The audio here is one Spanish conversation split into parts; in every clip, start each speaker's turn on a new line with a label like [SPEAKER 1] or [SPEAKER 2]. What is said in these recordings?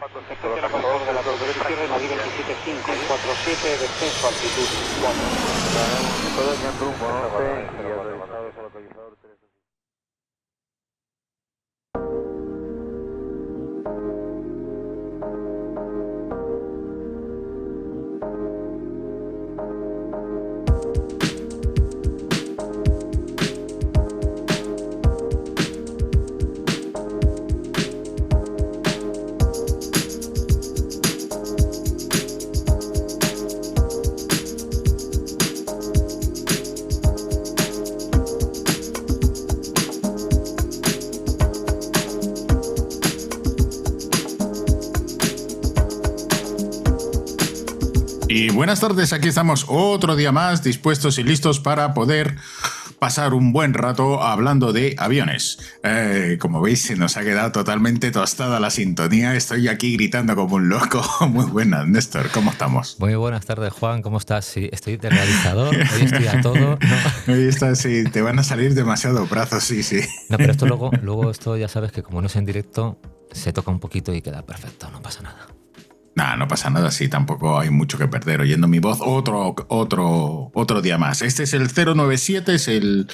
[SPEAKER 1] Perfecto, tiene control de la torre cierre, Madrid 275, 47, descenso, altitud 4.
[SPEAKER 2] Todo en rumbo 11 y autorizados al localizador 3.
[SPEAKER 3] Y buenas tardes, aquí estamos otro día más, dispuestos y listos para poder pasar un buen rato hablando de aviones. Como veis, se nos ha quedado totalmente tostada la sintonía. Estoy aquí gritando como un loco. Muy buenas, Néstor, ¿cómo estamos?
[SPEAKER 4] Muy buenas tardes, Juan, ¿cómo estás? Sí, estoy de realizador, hoy estoy a todo. No,
[SPEAKER 3] Hoy está, sí, te van a salir demasiado brazos, sí.
[SPEAKER 4] no, pero esto luego esto ya sabes que como no es en directo, se toca un poquito y queda perfecto, no pasa nada.
[SPEAKER 3] Nah, no pasa nada, sí, tampoco hay mucho que perder oyendo mi voz otro día más. Este es el 097, es el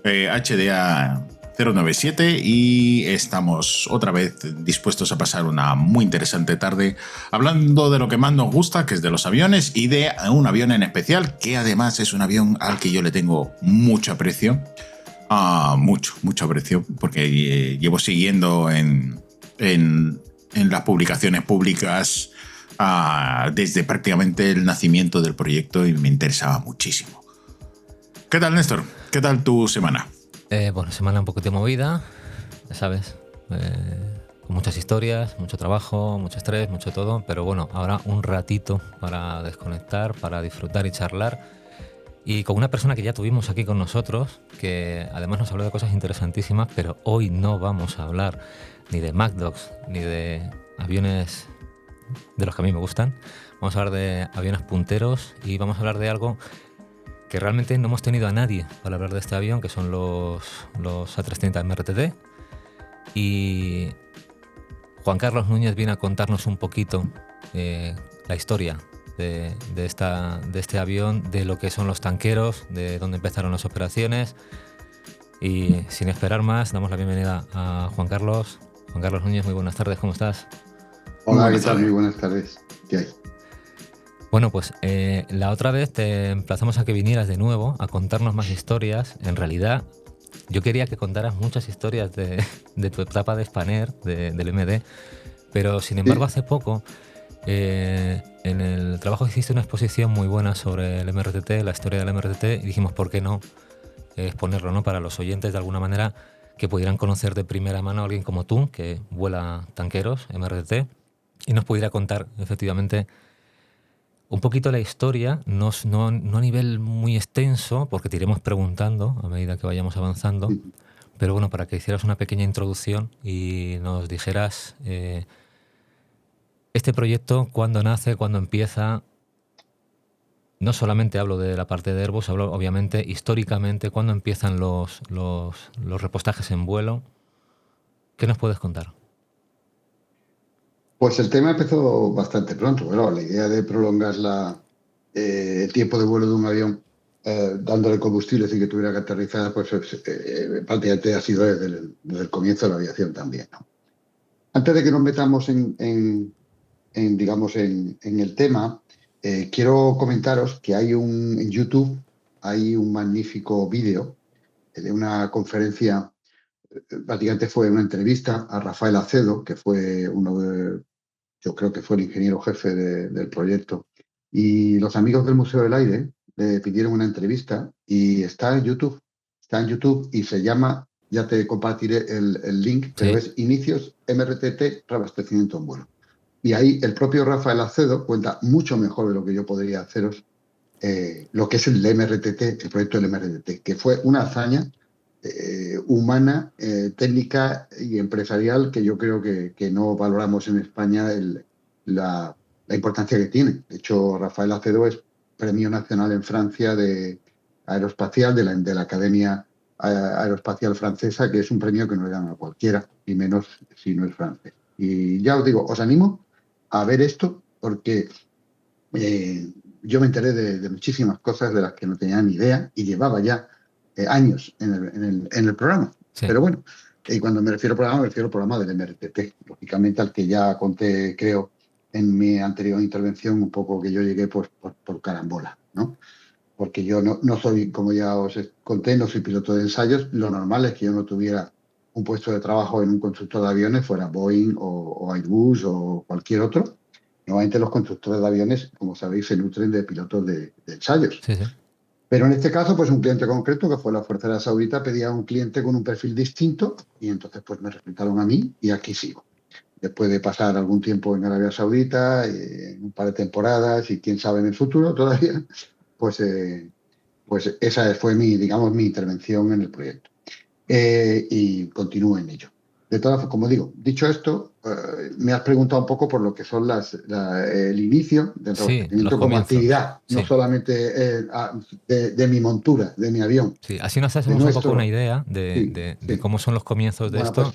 [SPEAKER 3] HDA 097 y estamos otra vez dispuestos a pasar una muy interesante tarde hablando de lo que más nos gusta, que es de los aviones y de un avión en especial, que además es un avión al que yo le tengo mucho aprecio. Mucho aprecio, porque llevo siguiendo en las publicaciones públicas desde prácticamente el nacimiento del proyecto y me interesaba muchísimo. ¿Qué tal, Néstor? ¿Qué tal tu semana?
[SPEAKER 4] Bueno, semana un poquito movida, ya sabes, con muchas historias, mucho trabajo, mucho estrés, mucho todo, pero bueno, ahora un ratito para desconectar, para disfrutar y charlar. Y con una persona que ya tuvimos aquí con nosotros, que además nos habló de cosas interesantísimas, pero hoy no vamos a hablar ni de MacDogs, ni de aviones de los que a mí me gustan. Vamos a hablar de aviones punteros y vamos a hablar de algo que realmente no hemos tenido a nadie para hablar de este avión, que son los A330 MRTT. Y Juan Carlos Núñez viene a contarnos un poquito la historia de este avión, de lo que son los tanqueros, de dónde empezaron las operaciones. Y sin esperar más, damos la bienvenida a Juan Carlos. Juan Carlos Núñez, muy buenas tardes, ¿cómo estás?
[SPEAKER 5] Hola, ¿qué tal? Muy buenas tardes. ¿Qué hay?
[SPEAKER 4] Bueno, pues la otra vez te emplazamos a que vinieras de nuevo a contarnos más historias. En realidad, yo quería que contaras muchas historias de tu etapa de Spanair, del MD, pero sin embargo hace poco en el trabajo hiciste una exposición muy buena sobre el MRTT, la historia del MRTT, y dijimos, ¿por qué no exponerlo, ¿no? Para los oyentes de alguna manera que pudieran conocer de primera mano a alguien como tú, que vuela tanqueros, MRTT, y nos pudiera contar efectivamente un poquito la historia, no a nivel muy extenso, porque te iremos preguntando a medida que vayamos avanzando, pero bueno, para que hicieras una pequeña introducción y nos dijeras este proyecto, cuándo nace, cuándo empieza. No solamente hablo de la parte de Airbus, hablo obviamente históricamente, cuándo empiezan los repostajes en vuelo. ¿Qué nos puedes contar?
[SPEAKER 5] Pues el tema empezó bastante pronto. Bueno, la idea de prolongar el tiempo de vuelo de un avión dándole combustible sin que tuviera que aterrizar, pues prácticamente ha sido desde el comienzo de la aviación también, ¿no? Antes de que nos metamos en el tema, quiero comentaros que en YouTube hay un magnífico vídeo de una conferencia. Prácticamente fue una entrevista a Rafael Acedo, que fue yo creo que fue el ingeniero jefe del proyecto. Y los amigos del Museo del Aire le pidieron una entrevista y está en YouTube. Está en YouTube y se llama, ya te compartiré el link, pero es Inicios MRTT Reabastecimiento en vuelo. Y ahí el propio Rafael Acedo cuenta mucho mejor de lo que yo podría haceros lo que es el MRTT, el proyecto del MRTT, que fue una hazaña humana, técnica y empresarial que yo creo que no valoramos en España la importancia que tiene. De hecho, Rafael Acedo es Premio Nacional en Francia de Aeroespacial, de la Academia Aeroespacial Francesa, que es un premio que no le dan a cualquiera, y menos si no es francés. Y ya os digo, os animo a ver esto porque yo me enteré de muchísimas cosas de las que no tenía ni idea y llevaba ya años en el programa.
[SPEAKER 4] Sí.
[SPEAKER 5] Pero bueno, y cuando me refiero al programa del MRTT, lógicamente al que ya conté, creo, en mi anterior intervención, un poco que yo llegué por carambola, ¿no? Porque yo no soy, como ya os conté, no soy piloto de ensayos. Lo normal es que yo no tuviera un puesto de trabajo en un constructor de aviones, fuera Boeing o Airbus o cualquier otro. Normalmente los constructores de aviones, como sabéis, se nutren de pilotos de ensayos.
[SPEAKER 4] Sí, sí.
[SPEAKER 5] Pero en este caso, pues un cliente concreto, que fue la Fuerza Aérea Saudita, pedía a un cliente con un perfil distinto y entonces pues me reclutaron a mí y aquí sigo. Después de pasar algún tiempo en Arabia Saudita, un par de temporadas y quién sabe en el futuro todavía, pues esa fue mi intervención en el proyecto. Y continúo en ello. De todas formas, como digo, dicho esto, me has preguntado un poco por lo que son el inicio del abastecimiento como actividad, no solamente de mi montura, de mi avión.
[SPEAKER 4] Sí, así nos hacemos un poco una idea de cómo son los comienzos de esto.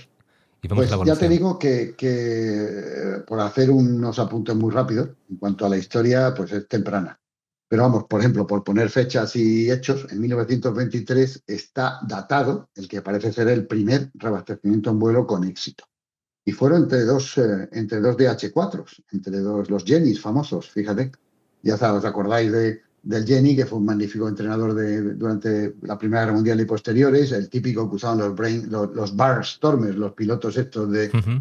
[SPEAKER 4] Y vemos la evolución.
[SPEAKER 5] Ya te digo que por hacer unos apuntes muy rápidos, en cuanto a la historia, pues es temprana. Pero vamos, por ejemplo, por poner fechas y hechos, en 1923 está datado el que parece ser el primer reabastecimiento en vuelo con éxito. Y fueron entre dos DH4, entre los Jennys famosos, fíjate. Ya os acordáis del Jenny, que fue un magnífico entrenador durante la Primera Guerra Mundial y posteriores, el típico que usaban los Barstormers, los pilotos estos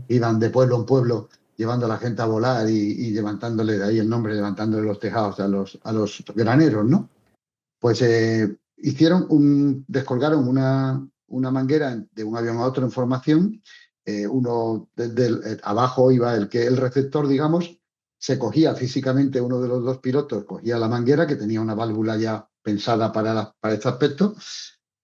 [SPEAKER 5] iban de pueblo en pueblo llevando a la gente a volar y levantándole, de ahí el nombre, levantándole los tejados a los graneros, ¿no? Pues descolgaron una manguera de un avión a otro en formación. Uno abajo iba el receptor, digamos, se cogía físicamente uno de los dos pilotos, cogía la manguera que tenía una válvula ya pensada para este aspecto,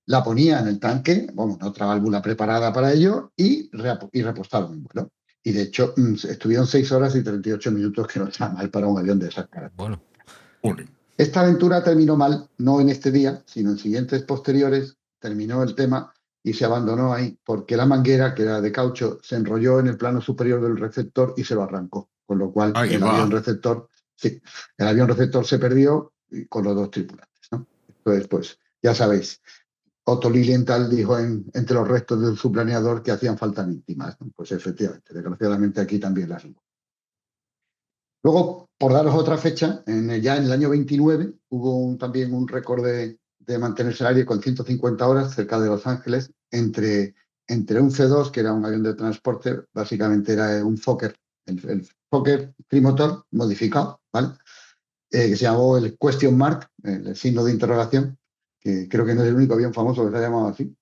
[SPEAKER 5] la ponía en el tanque, otra válvula preparada para ello y repostaron en vuelo. Y de hecho estuvieron 6 horas y 38 minutos, que no está mal para un avión de esas características.
[SPEAKER 4] Bueno.
[SPEAKER 5] Esta aventura terminó mal, no en este día, sino en siguientes posteriores. Terminó el tema y se abandonó ahí porque la manguera, que era de caucho, se enrolló en el plano superior del receptor y se lo arrancó. Con lo cual el avión receptor se perdió con los dos tripulantes, ¿no? Entonces, pues ya sabéis, Otto Lilienthal dijo entre los restos de su planeador que hacían falta víctimas, ¿no? Pues efectivamente, desgraciadamente aquí también las hubo. Luego, por daros otra fecha, ya en el año 29 hubo también un récord de mantenerse en el aire con 150 horas cerca de Los Ángeles entre un C-2, que era un avión de transporte, básicamente era un Fokker, el Fokker trimotor modificado, ¿vale? Que se llamó el Question Mark, el signo de interrogación, que creo que no es el único avión famoso que se ha llamado así.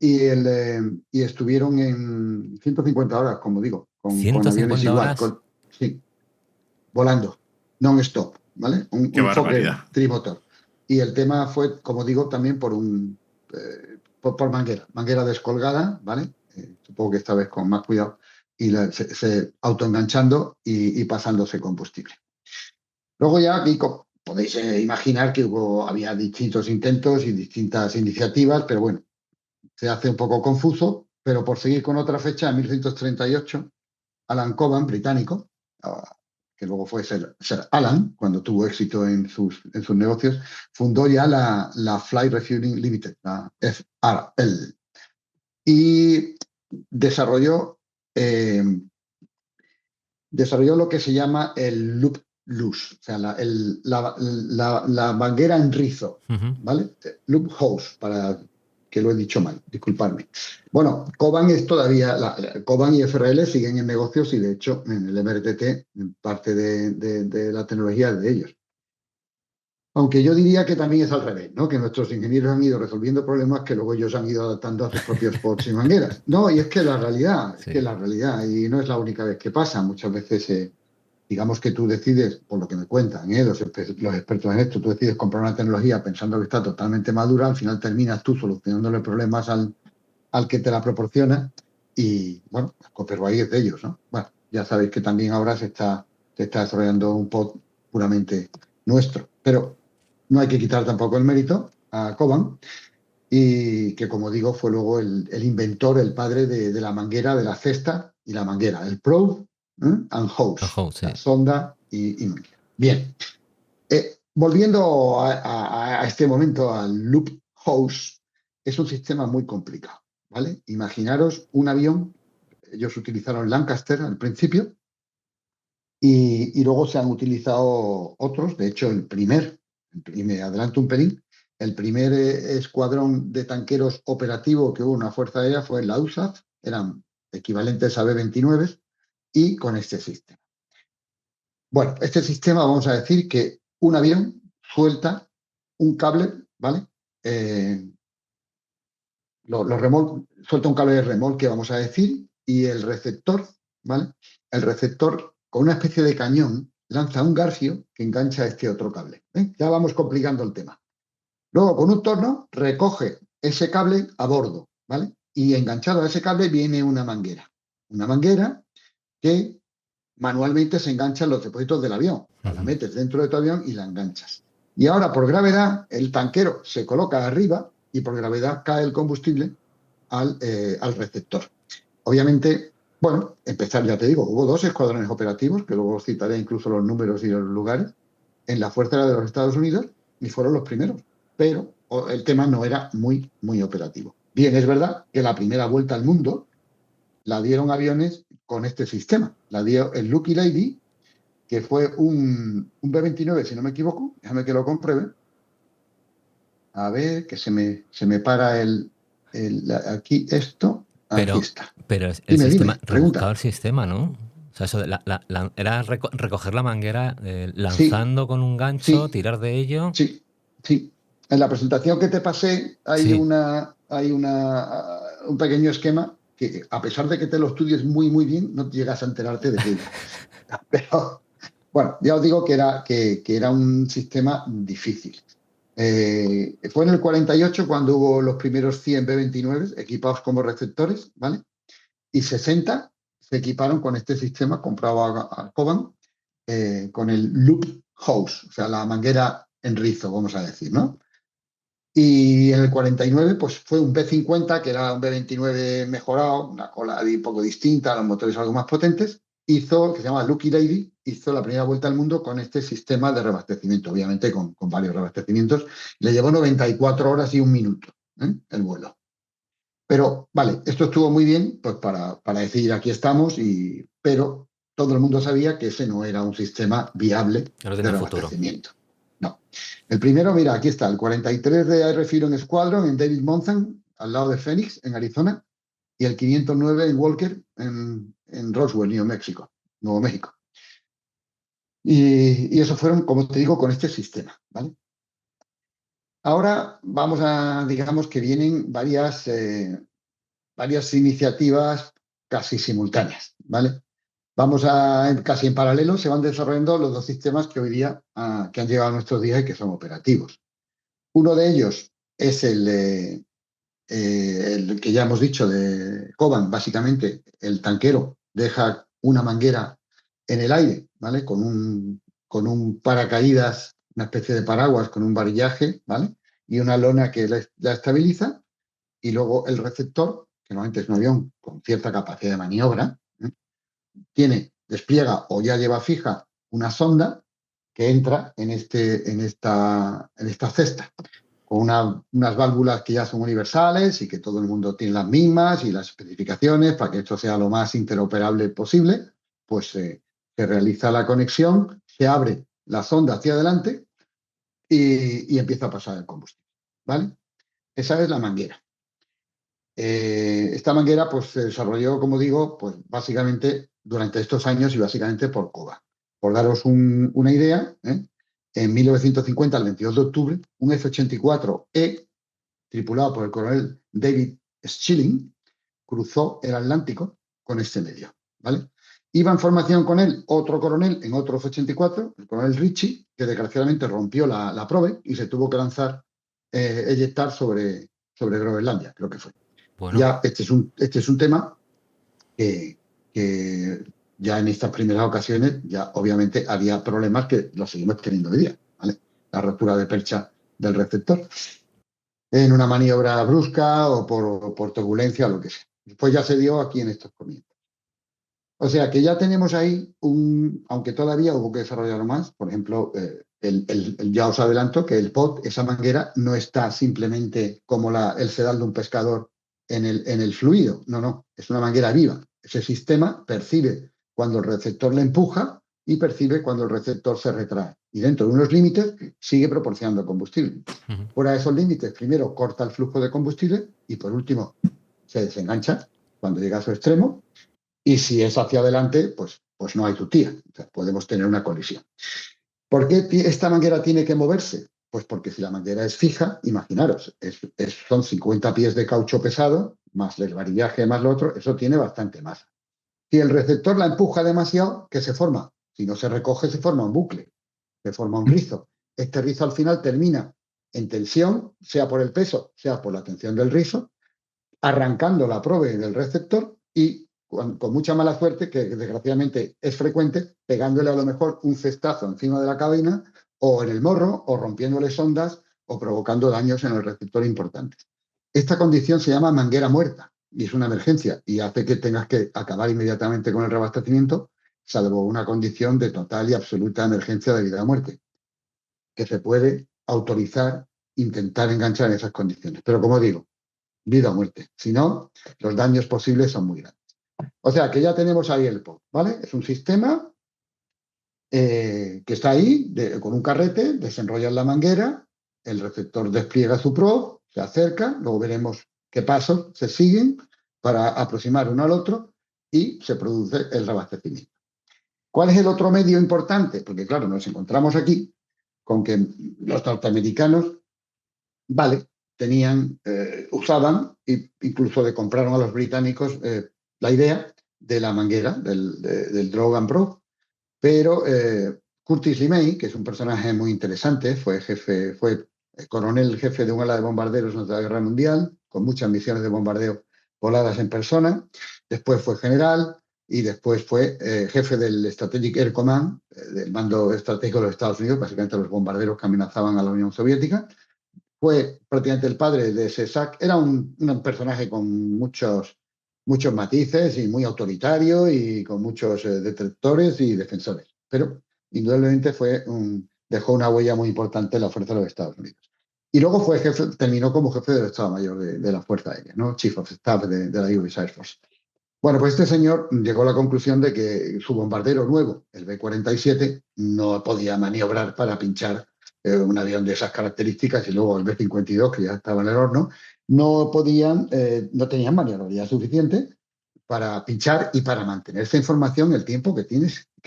[SPEAKER 5] Y estuvieron en 150 horas, como digo, con aviones igual. Sí, volando, non-stop, ¿vale? Un Fokker trimotor. Y el tema fue, como digo, también por manguera descolgada, ¿vale? Supongo que esta vez con más cuidado, y se autoenganchando y pasándose combustible. Luego ya aquí podéis imaginar que había distintos intentos y distintas iniciativas, pero bueno, se hace un poco confuso, pero por seguir con otra fecha, en 1938, Alan Coban, británico, que luego fue Sir Alan, cuando tuvo éxito en sus negocios, fundó ya la Flight Refueling Limited, la FRL, y desarrolló lo que se llama el loop loose, o sea, la manguera en rizo, ¿vale? Loop hose, para que lo he dicho mal, disculpadme. Bueno, Coban es todavía, Coban y FRL siguen en negocios y de hecho en el MRTT parte de la tecnología es de ellos. Aunque yo diría que también es al revés, ¿no? Que nuestros ingenieros han ido resolviendo problemas que luego ellos han ido adaptando a sus propios pods y mangueras. No, y es que la realidad, y no es la única vez que pasa. Muchas veces, digamos que tú decides, por lo que me cuentan los expertos en esto, tú decides comprar una tecnología pensando que está totalmente madura, al final terminas tú solucionándole problemas al que te la proporciona y, bueno, Copperwire es de ellos, ¿no? Bueno, ya sabéis que también ahora se está desarrollando un pod puramente nuestro, pero no hay que quitar tampoco el mérito a Coban, y que, como digo, fue luego el inventor, el padre de la manguera, de la cesta y la manguera, el probe and hose,
[SPEAKER 4] And hose, sí.
[SPEAKER 5] la sonda y manguera. Bien. Volviendo a este momento al loop hose, es un sistema muy complicado, ¿vale? Imaginaros un avión, ellos utilizaron Lancaster al principio y luego se han utilizado otros, de hecho y me adelanto un pelín, el primer escuadrón de tanqueros operativo que hubo en una fuerza aérea fue la USAF, eran equivalentes a B-29 y con este sistema. Bueno, este sistema vamos a decir que un avión suelta un cable, ¿vale? Suelta un cable de remolque, vamos a decir, y el receptor, ¿vale? El receptor, con una especie de cañón, lanza un garfio que engancha este otro cable. Ya vamos complicando el tema. Luego, con un torno, recoge ese cable a bordo, ¿vale? Y enganchado a ese cable viene una manguera. Una manguera que manualmente se engancha en los depósitos del avión. La metes dentro de tu avión y la enganchas. Y ahora, por gravedad, el tanquero se coloca arriba y por gravedad cae el combustible al receptor. Obviamente, bueno, ya te digo, hubo 2 escuadrones operativos, que luego citaré incluso los números y los lugares, en la Fuerza Aérea de los Estados Unidos, y fueron los primeros. Pero el tema no era muy, muy operativo. Bien, es verdad que la primera vuelta al mundo la dieron aviones con este sistema. La dio el Lucky Lady, que fue un B-29, si no me equivoco. Déjame que lo compruebe. A ver, que se me para aquí esto. Aquí está.
[SPEAKER 4] Pero el
[SPEAKER 5] Dime,
[SPEAKER 4] sistema,
[SPEAKER 5] pregunta.
[SPEAKER 4] rebuscaba el sistema, ¿no? O sea, eso era recoger la manguera lanzando con un gancho,
[SPEAKER 5] sí,
[SPEAKER 4] tirar de ello.
[SPEAKER 5] Sí. En la presentación que te pasé hay un pequeño esquema que, a pesar de que te lo estudies muy, muy bien, no llegas a enterarte de qué. Pero, bueno, ya os digo que era un sistema difícil. Fue en el 48 cuando hubo los primeros 100 B-29 equipados como receptores, ¿vale? Y 60 se equiparon con este sistema comprado a Coban, con el loop hose, o sea, la manguera en rizo, vamos a decir, ¿no? Y en el 49, pues fue un B-50, que era un B-29 mejorado, una cola un poco distinta, los motores algo más potentes, que se llama Lucky Lady, hizo la primera vuelta al mundo con este sistema de reabastecimiento, obviamente con varios reabastecimientos. Le llevó 94 horas y 1 minuto el vuelo. Pero, vale, esto estuvo muy bien pues para decir aquí estamos, pero todo el mundo sabía que ese no era un sistema viable de reabastecimiento. No. El primero, mira, aquí está, el 43 de Air Refueling Squadron en David Monthan, al lado de Phoenix, en Arizona, y el 509 en Walker, en Roswell, Nuevo México. Y eso fueron, como te digo, con este sistema, ¿vale? Ahora vamos digamos que vienen varias iniciativas casi simultáneas, ¿vale? Casi en paralelo se van desarrollando los 2 sistemas que hoy día que han llegado a nuestros días y que son operativos. Uno de ellos es el que ya hemos dicho de Coban. Básicamente, el tanquero deja una manguera en el aire, ¿vale? Con un paracaídas, una especie de paraguas con un varillaje, ¿vale? Y una lona que la estabiliza. Y luego el receptor, que normalmente es un avión con cierta capacidad de maniobra, despliega o ya lleva fija una sonda que entra en esta cesta, con unas válvulas que ya son universales y que todo el mundo tiene las mismas y las especificaciones para que esto sea lo más interoperable posible. Pues se realiza la conexión, se abre la sonda hacia adelante y empieza a pasar el combustible, ¿vale? Esa es la manguera. Esta manguera pues, se desarrolló, como digo, pues básicamente durante estos años y básicamente por Coban. Por daros una idea, en 1950, el 22 de octubre, un F-84E, tripulado por el coronel David Schilling, cruzó el Atlántico con este medio, ¿vale? Iba en formación con él otro coronel en otro F-84, el coronel Ritchie, que desgraciadamente rompió la probe y se tuvo que eyectar sobre Groenlandia, creo que fue. Bueno. Ya este es un tema que ya en estas primeras ocasiones ya obviamente había problemas que los seguimos teniendo hoy día, ¿vale? La rotura de percha del receptor en una maniobra brusca o por turbulencia o lo que sea. Después ya se dio aquí en estos comienzos. O sea que ya tenemos ahí aunque todavía hubo que desarrollarlo más, por ejemplo, ya os adelanto que el pod, esa manguera, no está simplemente como el sedal de un pescador en el fluido, no, es una manguera viva. Ese sistema percibe cuando el receptor le empuja y percibe cuando el receptor se retrae. Y dentro de unos límites sigue proporcionando combustible. Fuera de esos límites, primero corta el flujo de combustible y por último se desengancha cuando llega a su extremo. Y si es hacia adelante, pues no hay tutía. O sea, podemos tener una colisión. ¿Por qué esta manguera tiene que moverse? Pues porque si la manguera es fija, imaginaros, son 50 pies de caucho pesado, más el varillaje, más lo otro, eso tiene bastante masa. Si el receptor la empuja demasiado, ¿qué se forma? Si no se recoge, se forma un bucle, se forma un rizo. Este rizo al final termina en tensión, sea por el peso, sea por la tensión del rizo, arrancando la probe del receptor y con mucha mala suerte, que desgraciadamente es frecuente, pegándole a lo mejor un cestazo encima de la cabina o en el morro o rompiéndole sondas o provocando daños en el receptor importantes. Esta condición se llama manguera muerta y es una emergencia y hace que tengas que acabar inmediatamente con el reabastecimiento, salvo una condición de total y absoluta emergencia de vida o muerte, que se puede autorizar intentar enganchar en esas condiciones. Pero como digo, vida o muerte. Si no, los daños posibles son muy grandes. O sea, que ya tenemos ahí el pod, ¿vale? Es un sistema que está ahí con un carrete, desenrollas la manguera, el receptor despliega su probe, se acerca, luego veremos qué pasos se siguen para aproximar uno al otro y se produce el reabastecimiento. ¿Cuál es el otro medio importante? Porque claro, nos encontramos aquí con que los norteamericanos, vale, usaban, incluso le compraron a los británicos la idea de la manguera, del Drag and Probe, pero Curtis LeMay, que es un personaje muy interesante, fue coronel jefe de un ala de bombarderos en la Guerra Mundial, con muchas misiones de bombardeo voladas en persona, después fue general y después fue jefe del Strategic Air Command, del mando estratégico de los Estados Unidos, básicamente los bombarderos que amenazaban a la Unión Soviética. Fue prácticamente el padre de SESAC. Era un personaje con muchos matices y muy autoritario y con muchos detractores y defensores. Pero indudablemente dejó una huella muy importante en la Fuerza de los Estados Unidos. Y luego terminó como jefe del Estado Mayor de la Fuerza Aérea, ¿no? Chief of Staff de la US Air Force. Bueno, pues este señor llegó a la conclusión de que su bombardero nuevo, el B-47, no podía maniobrar para pinchar un avión de esas características, y luego el B-52, que ya estaba en el horno, no tenían maniobrabilidad suficiente para pinchar y para mantener esa información el tiempo que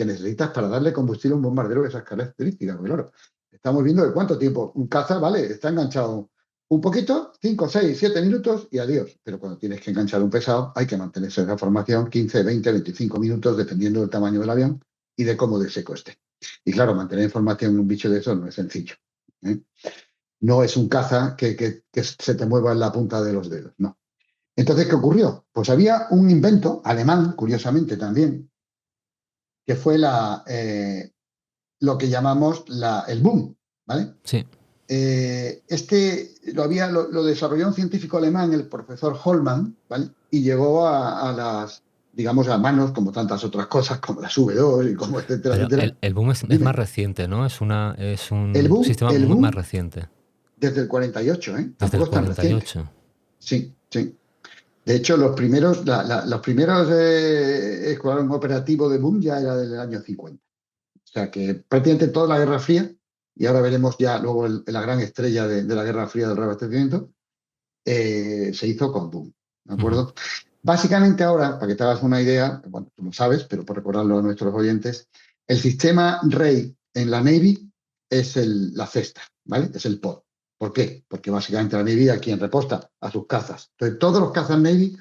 [SPEAKER 5] necesitas para darle combustible a un bombardero de esas características. Porque claro, estamos viendo de cuánto tiempo. Un caza, vale, está enganchado un poquito, 5, 6, 7 minutos y adiós. Pero cuando tienes que enganchar un pesado, hay que mantenerse esa formación 15, 20, 25 minutos, dependiendo del tamaño del avión y de cómo de seco esté. Y claro, mantener información en un bicho de eso no es sencillo, ¿eh? No es un caza que se te mueva en la punta de los dedos, no. Entonces, ¿qué ocurrió? Pues había un invento alemán, curiosamente también, que fue lo que llamamos el boom, ¿vale?
[SPEAKER 4] Sí.
[SPEAKER 5] Lo desarrolló un científico alemán, el profesor Hollmann, ¿vale? Y llegó a manos, como tantas otras cosas, como las V2 y como etcétera,
[SPEAKER 4] Pero
[SPEAKER 5] etcétera.
[SPEAKER 4] el boom es más reciente, ¿no? Es un sistema
[SPEAKER 5] el
[SPEAKER 4] muy
[SPEAKER 5] boom
[SPEAKER 4] más reciente.
[SPEAKER 5] Desde el 48, ¿eh?
[SPEAKER 4] Desde
[SPEAKER 5] Tampoco
[SPEAKER 4] el
[SPEAKER 5] es tan reciente.
[SPEAKER 4] 48.
[SPEAKER 5] Sí. De hecho, los primeros escuadrón operativo de boom ya era del año 50. O sea que prácticamente toda la Guerra Fría, y ahora veremos ya luego la gran estrella de la Guerra Fría del reabastecimiento, se hizo con boom, ¿de acuerdo? Básicamente ahora, para que te hagas una idea, bueno, tú lo sabes, pero por recordarlo a nuestros oyentes, el sistema REI en la Navy es la cesta, ¿vale? Es el pod. ¿Por qué? Porque básicamente la Navy a quien reposta a sus cazas. Entonces, todos los cazas Navy,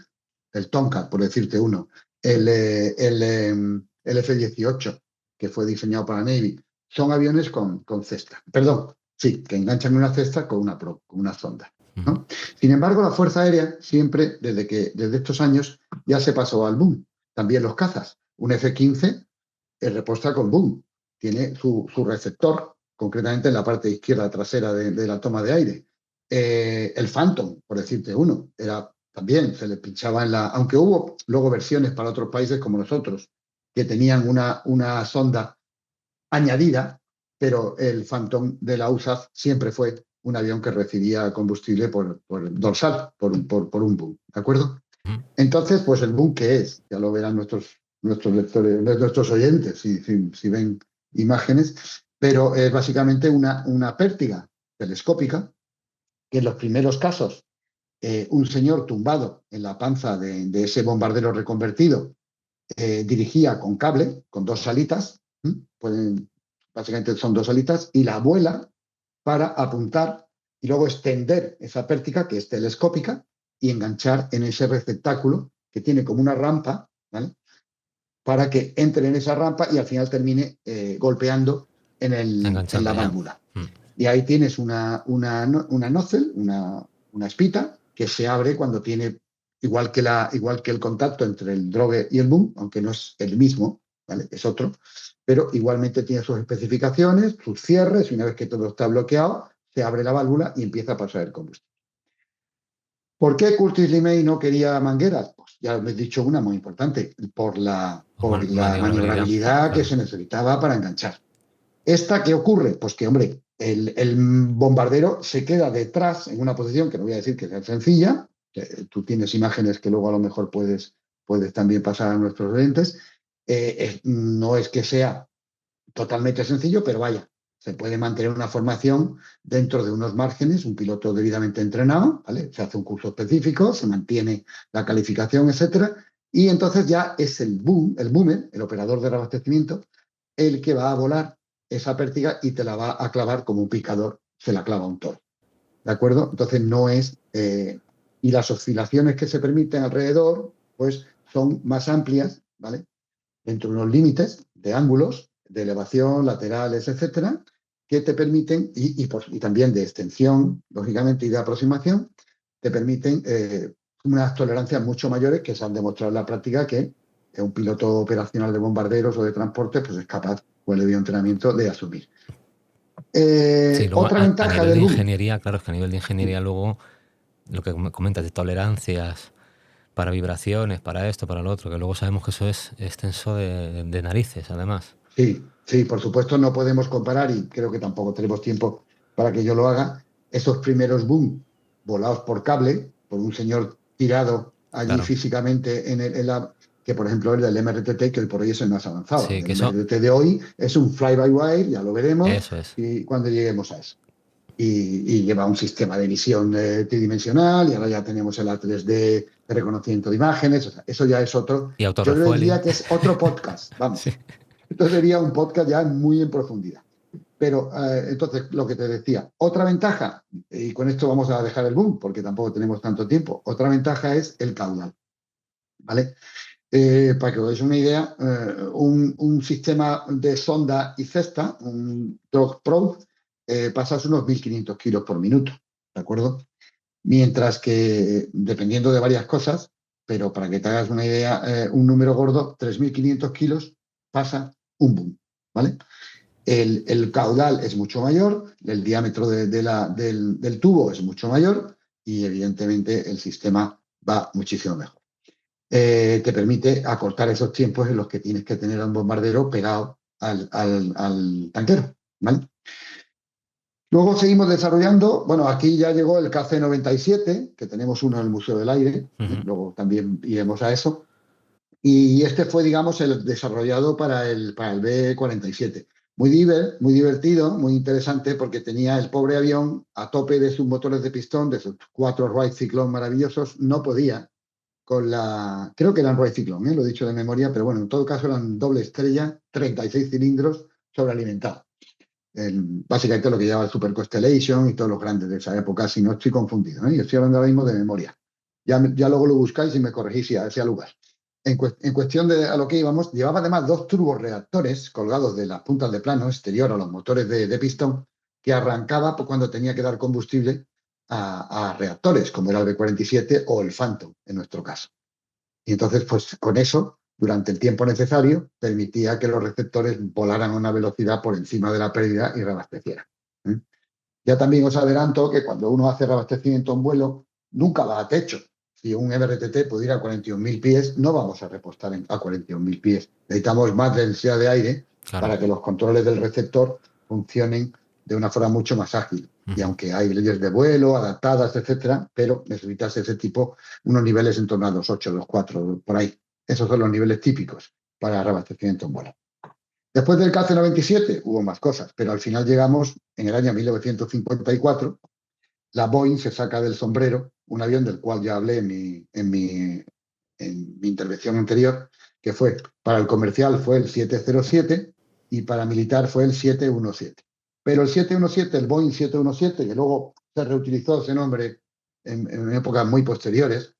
[SPEAKER 5] el Tomcat, por decirte uno, el F-18, que fue diseñado para Navy, son aviones con cesta. Perdón, sí, que enganchan una cesta con una sonda, ¿no? Sin embargo, la Fuerza Aérea siempre, desde estos años, ya se pasó al boom. También los cazas. Un F-15 reposta con boom. Tiene su receptor, concretamente en la parte izquierda trasera de la toma de aire. El Phantom, por decirte uno, también se le pinchaba aunque hubo luego versiones para otros países como nosotros, que tenían una sonda añadida, pero el Phantom de la USAF siempre fue un avión que recibía combustible por dorsal, por un boom, ¿de acuerdo? Entonces, pues el boom, ¿qué es? Ya lo verán nuestros lectores, nuestros oyentes, si ven imágenes, pero es básicamente una pértiga telescópica que en los primeros casos un señor tumbado en la panza de ese bombardero reconvertido dirigía con cable, con dos alitas, básicamente son dos alitas, y la vuela para apuntar y luego extender esa pértiga, que es telescópica, y enganchar en ese receptáculo que tiene como una rampa, ¿vale? Para que entre en esa rampa y al final termine golpeando en la válvula. Y ahí tienes una nozzle, una espita, que se abre cuando tiene, igual que el contacto entre el drogue y el boom, aunque no es el mismo, ¿vale? Es otro, pero igualmente tiene sus especificaciones, sus cierres, y una vez que todo está bloqueado, se abre la válvula y empieza a pasar el combustible. ¿Por qué Curtis LeMay no quería mangueras? Pues ya os he dicho una muy importante, por la maniobrabilidad que se necesitaba para enganchar. ¿Esta qué ocurre? Pues que, hombre, el bombardero se queda detrás en una posición que no voy a decir que sea sencilla. Tú tienes imágenes que luego a lo mejor puedes también pasar a nuestros oyentes. No es que sea totalmente sencillo, pero vaya, se puede mantener una formación dentro de unos márgenes, un piloto debidamente entrenado, ¿vale? Se hace un curso específico, se mantiene la calificación, etcétera, y entonces ya es el boomer, el operador de reabastecimiento, el que va a volar esa pértiga y te la va a clavar como un picador se la clava un toro. ¿De acuerdo? Entonces no es... y las oscilaciones que se permiten alrededor, pues son más amplias, ¿vale? Dentro de unos límites de ángulos, de elevación, laterales, etcétera, que te permiten, y también de extensión, lógicamente, y de aproximación, te permiten unas tolerancias mucho mayores que se han demostrado en la práctica que un piloto operacional de bombarderos o de transporte pues es capaz, con el entrenamiento, de asumir.
[SPEAKER 4] Sí, luego
[SPEAKER 5] otra ventaja
[SPEAKER 4] a nivel de
[SPEAKER 5] boom.
[SPEAKER 4] ingeniería, claro, es que a nivel de ingeniería luego, lo que comentas de tolerancias para vibraciones, para esto, para lo otro, que luego sabemos que eso es extenso de narices, además.
[SPEAKER 5] Sí, por supuesto no podemos comparar, y creo que tampoco tenemos tiempo para que yo lo haga, esos primeros boom volados por cable, por un señor tirado allí físicamente que por ejemplo el del MRTT, que hoy por hoy es el más avanzado.
[SPEAKER 4] Sí,
[SPEAKER 5] el MRTT de hoy es un fly-by-wire, ya lo veremos,
[SPEAKER 4] eso es.
[SPEAKER 5] y cuando lleguemos a eso. Y lleva un sistema de visión tridimensional, y ahora ya tenemos el A3D de reconocimiento de imágenes, o sea, eso ya es otro.
[SPEAKER 4] Y
[SPEAKER 5] yo diría que es otro podcast, vamos. Sí. Esto sería un podcast ya muy en profundidad. Pero entonces, lo que te decía, otra ventaja, y con esto vamos a dejar el boom, porque tampoco tenemos tanto tiempo, otra ventaja es el caudal, ¿vale? Para que os deis una idea, un sistema de sonda y cesta, un drop probe, pasas unos 1.500 kilos por minuto, ¿de acuerdo? Mientras que, dependiendo de varias cosas, pero para que te hagas una idea, un número gordo, 3.500 kilos pasa un boom, ¿vale? El caudal es mucho mayor, el diámetro del tubo es mucho mayor y, evidentemente, el sistema va muchísimo mejor. Te permite acortar esos tiempos en los que tienes que tener a un bombardero pegado al tanquero, ¿vale? Luego seguimos desarrollando, bueno, aquí ya llegó el KC-97, que tenemos uno en el Museo del Aire, luego también iremos a eso, y este fue, digamos, el desarrollado para el B-47. Muy divertido, muy interesante, porque tenía el pobre avión a tope de sus motores de pistón, de sus 4 Wright Cyclone maravillosos, no podía con creo que eran Wright Cyclone, lo he dicho de memoria, pero bueno, en todo caso eran doble estrella, 36 cilindros sobrealimentados. Básicamente lo que llevaba el Super Constellation y todos los grandes de esa época, si no estoy confundido, ¿eh? Yo estoy hablando ahora mismo de memoria. Ya luego lo buscáis y me corregís si a lugar. En cuestión de a lo que íbamos, llevaba además 2 turborreactores colgados de las puntas de plano exterior a los motores de pistón, que arrancaba cuando tenía que dar combustible a reactores, como era el B-47 o el Phantom, en nuestro caso. Y entonces, pues con eso, durante el tiempo necesario, permitía que los receptores volaran a una velocidad por encima de la pérdida y reabastecieran. Ya también os adelanto que cuando uno hace reabastecimiento en vuelo, nunca va a techo, si un MRTT puede ir a 41.000 pies, no vamos a repostar a 41.000 pies. Necesitamos más densidad de aire para que los controles del receptor funcionen de una forma mucho más ágil. Y aunque hay leyes de vuelo adaptadas, etcétera, pero necesitas ese tipo, unos niveles en torno a los 8, los 4, por ahí. Esos son los niveles típicos para reabastecimiento en vuelo. Después del KC-97 hubo más cosas, pero al final llegamos en el año 1954. La Boeing se saca del sombrero un avión del cual ya hablé en mi intervención anterior, que fue para el comercial fue el 707 y para militar fue el 717. Pero el 717, el Boeing 717, que luego se reutilizó ese nombre en épocas muy posteriores,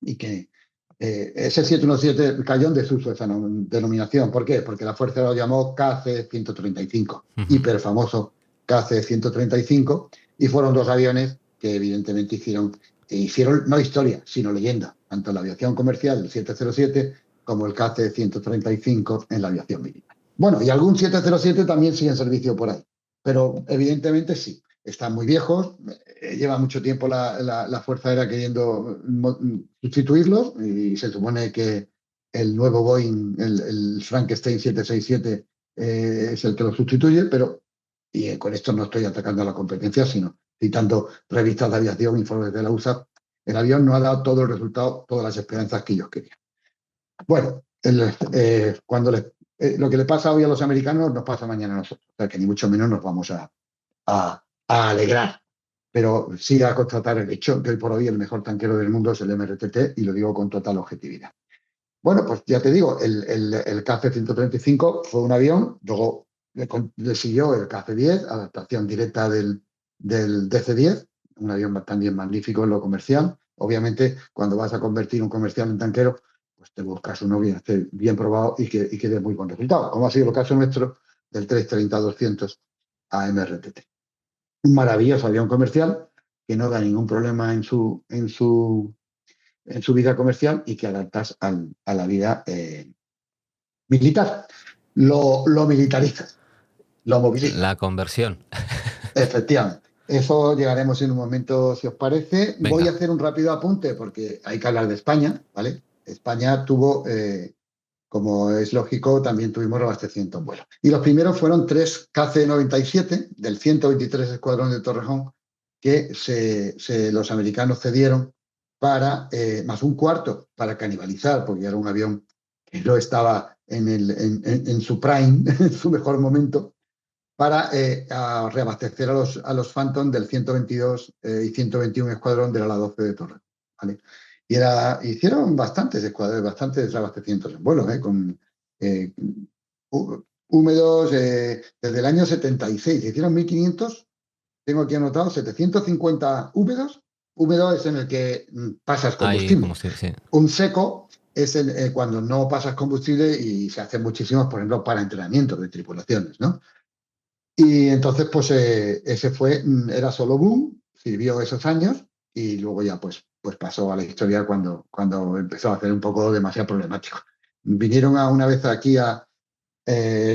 [SPEAKER 5] y que ese 717 cayó en desuso esa denominación. ¿Por qué? Porque la Fuerza lo llamó KC-135, hiper famoso KC-135, y fueron dos aviones que evidentemente hicieron no historia, sino leyenda, tanto en la aviación comercial, el 707, como el KC-135 en la aviación militar. Bueno, y algún 707 también sigue en servicio por ahí, pero evidentemente sí, están muy viejos, lleva mucho tiempo la Fuerza Aérea queriendo sustituirlos, y se supone que el nuevo Boeing, el Frankenstein 767, es el que lo sustituye, pero y con esto no estoy atacando a la competencia, sino citando revistas de aviación, informes de la USA, el avión no ha dado todo el resultado, todas las esperanzas que ellos querían. Bueno, lo que le pasa hoy a los americanos nos pasa mañana a nosotros, o sea que ni mucho menos nos vamos a alegrar, pero sí a constatar el hecho que hoy por hoy el mejor tanquero del mundo es el MRTT, y lo digo con total objetividad. Bueno, pues ya te digo, el KC-135 fue un avión, luego le siguió el KC-10, adaptación directa del DC-10, un avión también magnífico en lo comercial. Obviamente, cuando vas a convertir un comercial en tanquero, pues te buscas uno bien probado y que dé muy buen resultado, como ha sido el caso nuestro del 330-200 a MRTT. Un maravilloso avión comercial que no da ningún problema en su vida comercial y que adaptas a la vida militar. Lo militarizas, lo movilizas.
[SPEAKER 4] La conversión.
[SPEAKER 5] Efectivamente. Eso llegaremos en un momento, si os parece.
[SPEAKER 4] Venga.
[SPEAKER 5] Voy a hacer un rápido apunte porque hay que hablar de España, ¿vale? España tuvo, como es lógico, también tuvimos abastecimiento en vuelo. Y los primeros fueron 3 KC-97 del 123 Escuadrón de Torrejón que los americanos cedieron para, más un cuarto para canibalizar, porque era un avión que no estaba en su prime, en su mejor momento, para reabastecer a los Phantom del 122 y 121 Escuadrón del ala 12 de Torre, ¿vale? Y hicieron bastantes reabastecimientos en vuelo, con húmedos desde el año 76. Hicieron 1.500, tengo aquí anotado, 750 húmedos. Húmedo es en el que pasas combustible.
[SPEAKER 4] Sí.
[SPEAKER 5] Un seco es cuando no pasas combustible y se hacen muchísimos, por ejemplo, para entrenamiento de tripulaciones, ¿no? Y entonces, pues ese era solo boom, sirvió esos años y luego ya pues pasó a la historia cuando empezó a hacer un poco demasiado problemático. Vinieron una vez aquí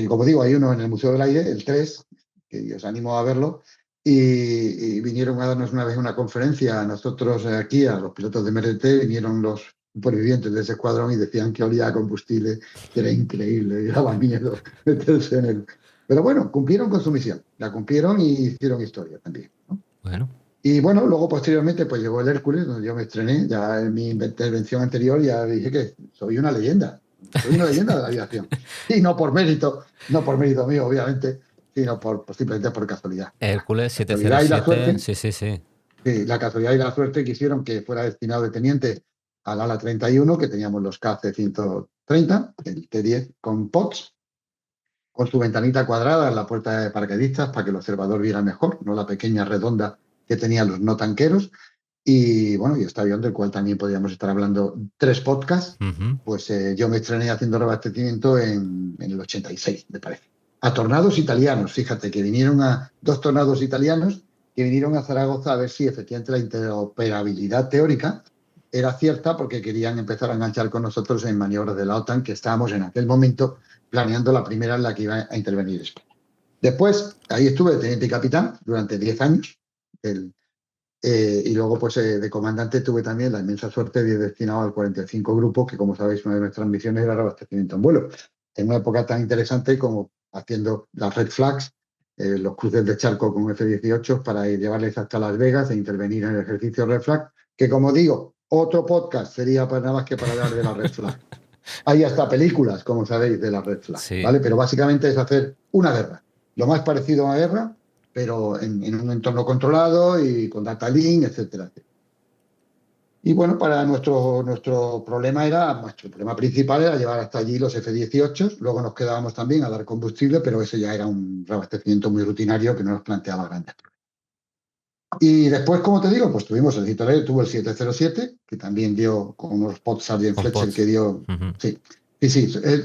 [SPEAKER 5] como digo, hay uno en el Museo del Aire, el 3, que os animo a verlo, y vinieron a darnos una vez una conferencia a nosotros aquí, a los pilotos de MRT, vinieron los supervivientes de ese escuadrón y decían que olía a combustible, que era increíble, y daba miedo meterse en él. Pero bueno, cumplieron con su misión, la cumplieron y hicieron historia también, ¿no?
[SPEAKER 4] Bueno.
[SPEAKER 5] Y bueno, luego posteriormente pues llegó el Hércules, donde yo me estrené, ya en mi intervención anterior ya dije que soy una leyenda de la aviación. Y no por mérito mío, obviamente, sino simplemente por casualidad.
[SPEAKER 4] Hércules
[SPEAKER 5] 707,
[SPEAKER 4] sí.
[SPEAKER 5] Sí, la casualidad y la suerte que hicieron que fuera destinado de teniente al ala 31, que teníamos los KC-130, el T-10 con POTS, con su ventanita cuadrada en la puerta de paracaidistas para que el observador viera mejor, no la pequeña redonda que tenían los no tanqueros. Y bueno, y este avión del cual también podríamos estar hablando 3 podcasts, pues yo me estrené haciendo reabastecimiento en el 86, me parece. A tornados italianos, fíjate, que vinieron 2 tornados italianos que vinieron a Zaragoza a ver si efectivamente la interoperabilidad teórica era cierta, porque querían empezar a enganchar con nosotros en maniobras de la OTAN, que estábamos en aquel momento planeando la primera en la que iba a intervenir España. Después, ahí estuve de teniente y capitán durante 10 años, del Y luego, pues de comandante tuve también la inmensa suerte de ir destinado al 45 Grupo, que como sabéis, una de nuestras misiones era reabastecimiento en vuelo. En una época tan interesante como haciendo las Red Flags, los cruces de charco con F-18 para llevarles hasta Las Vegas e intervenir en el ejercicio Red Flag, que como digo, otro podcast sería para nada más que para hablar de la Red Flag. Hay hasta películas, como sabéis, de la Red Flag,
[SPEAKER 4] Sí.
[SPEAKER 5] ¿vale? Pero básicamente es hacer una guerra, lo más parecido a una guerra, pero en un entorno controlado y con data link, etcétera. Y bueno, para nuestro problema principal era llevar hasta allí los F-18, luego nos quedábamos también a dar combustible, pero ese ya era un reabastecimiento muy rutinario que no nos planteaba grandes problemas. Y después, como te digo, pues tuvimos el Hito Aéreo, tuvo el 707, que también dio con unos pods Sargent
[SPEAKER 4] Con
[SPEAKER 5] Fletcher
[SPEAKER 4] pods.
[SPEAKER 5] que dio.
[SPEAKER 4] Ujú.
[SPEAKER 5] Sí.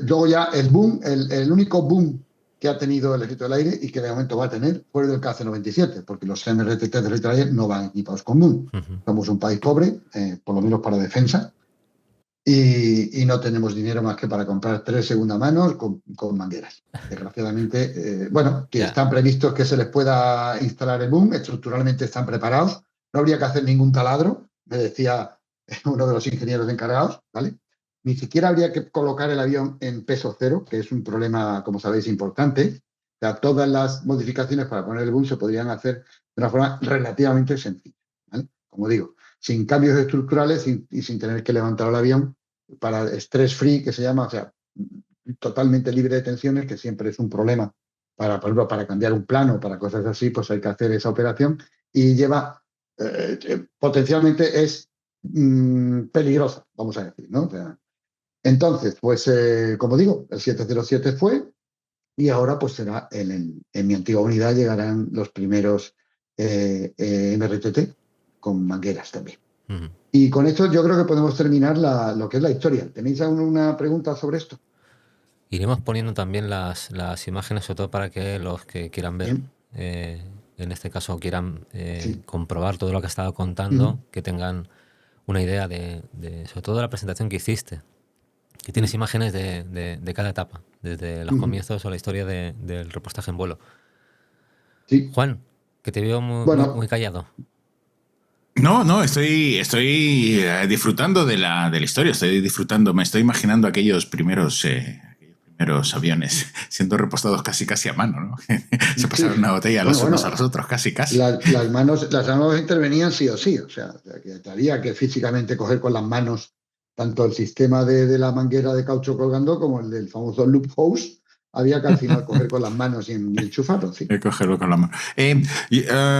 [SPEAKER 5] Luego ya el boom, el único boom que ha tenido el Ejército del Aire y que de momento va a tener fue el del KC-97, porque los MRTT de Ejército del Aire no van equipados con boom.
[SPEAKER 4] Ujú.
[SPEAKER 5] Somos un país pobre, por lo menos para defensa, y no tenemos dinero más que para comprar 3 segunda manos con mangueras. Desgraciadamente, que
[SPEAKER 4] Ya.
[SPEAKER 5] están previstos que se les pueda instalar el boom, estructuralmente están preparados, no habría que hacer ningún taladro, me decía uno de los ingenieros encargados, ¿vale? Ni siquiera habría que colocar el avión en peso cero, que es un problema, como sabéis, importante. O sea, todas las modificaciones para poner el boom se podrían hacer de una forma relativamente sencilla, ¿vale? Como digo, sin cambios estructurales y sin tener que levantar el avión para stress free, que se llama, o sea, totalmente libre de tensiones, que siempre es un problema para, por ejemplo, para cambiar un plano, para cosas así, pues hay que hacer esa operación y lleva, potencialmente es peligrosa, vamos a decir, ¿no? O sea, entonces, pues, como digo, el 707 fue y ahora pues será en mi antigua unidad llegarán los primeros MRTT con mangueras también.
[SPEAKER 4] Ujú.
[SPEAKER 5] Y con esto yo creo que podemos terminar lo que es la historia. ¿Tenéis alguna pregunta sobre esto?
[SPEAKER 4] Iremos poniendo también las imágenes, sobre todo para que los que quieran ver,
[SPEAKER 5] Bien.
[SPEAKER 4] en este caso quieran
[SPEAKER 5] Sí.
[SPEAKER 4] comprobar todo lo que he estado contando,
[SPEAKER 5] Ujú.
[SPEAKER 4] que tengan una idea sobre todo de la presentación que hiciste, que tienes imágenes de cada etapa, desde los
[SPEAKER 5] Ujú.
[SPEAKER 4] comienzos o la historia del repostaje en vuelo.
[SPEAKER 5] Sí.
[SPEAKER 4] Juan, que te veo muy
[SPEAKER 5] Bueno,
[SPEAKER 4] callado.
[SPEAKER 3] No, estoy disfrutando de la historia, estoy disfrutando, me estoy imaginando aquellos primeros aviones siendo repostados casi a mano, ¿no? Se pasaron una botella los unos a los otros, casi.
[SPEAKER 5] Las manos intervenían sí o sí, o sea, que había que físicamente coger con las manos tanto el sistema de la manguera de caucho colgando como el del famoso loop hose. Había que al final coger con las manos y enchufarlo, sí.
[SPEAKER 3] Hay que cogerlo con la mano.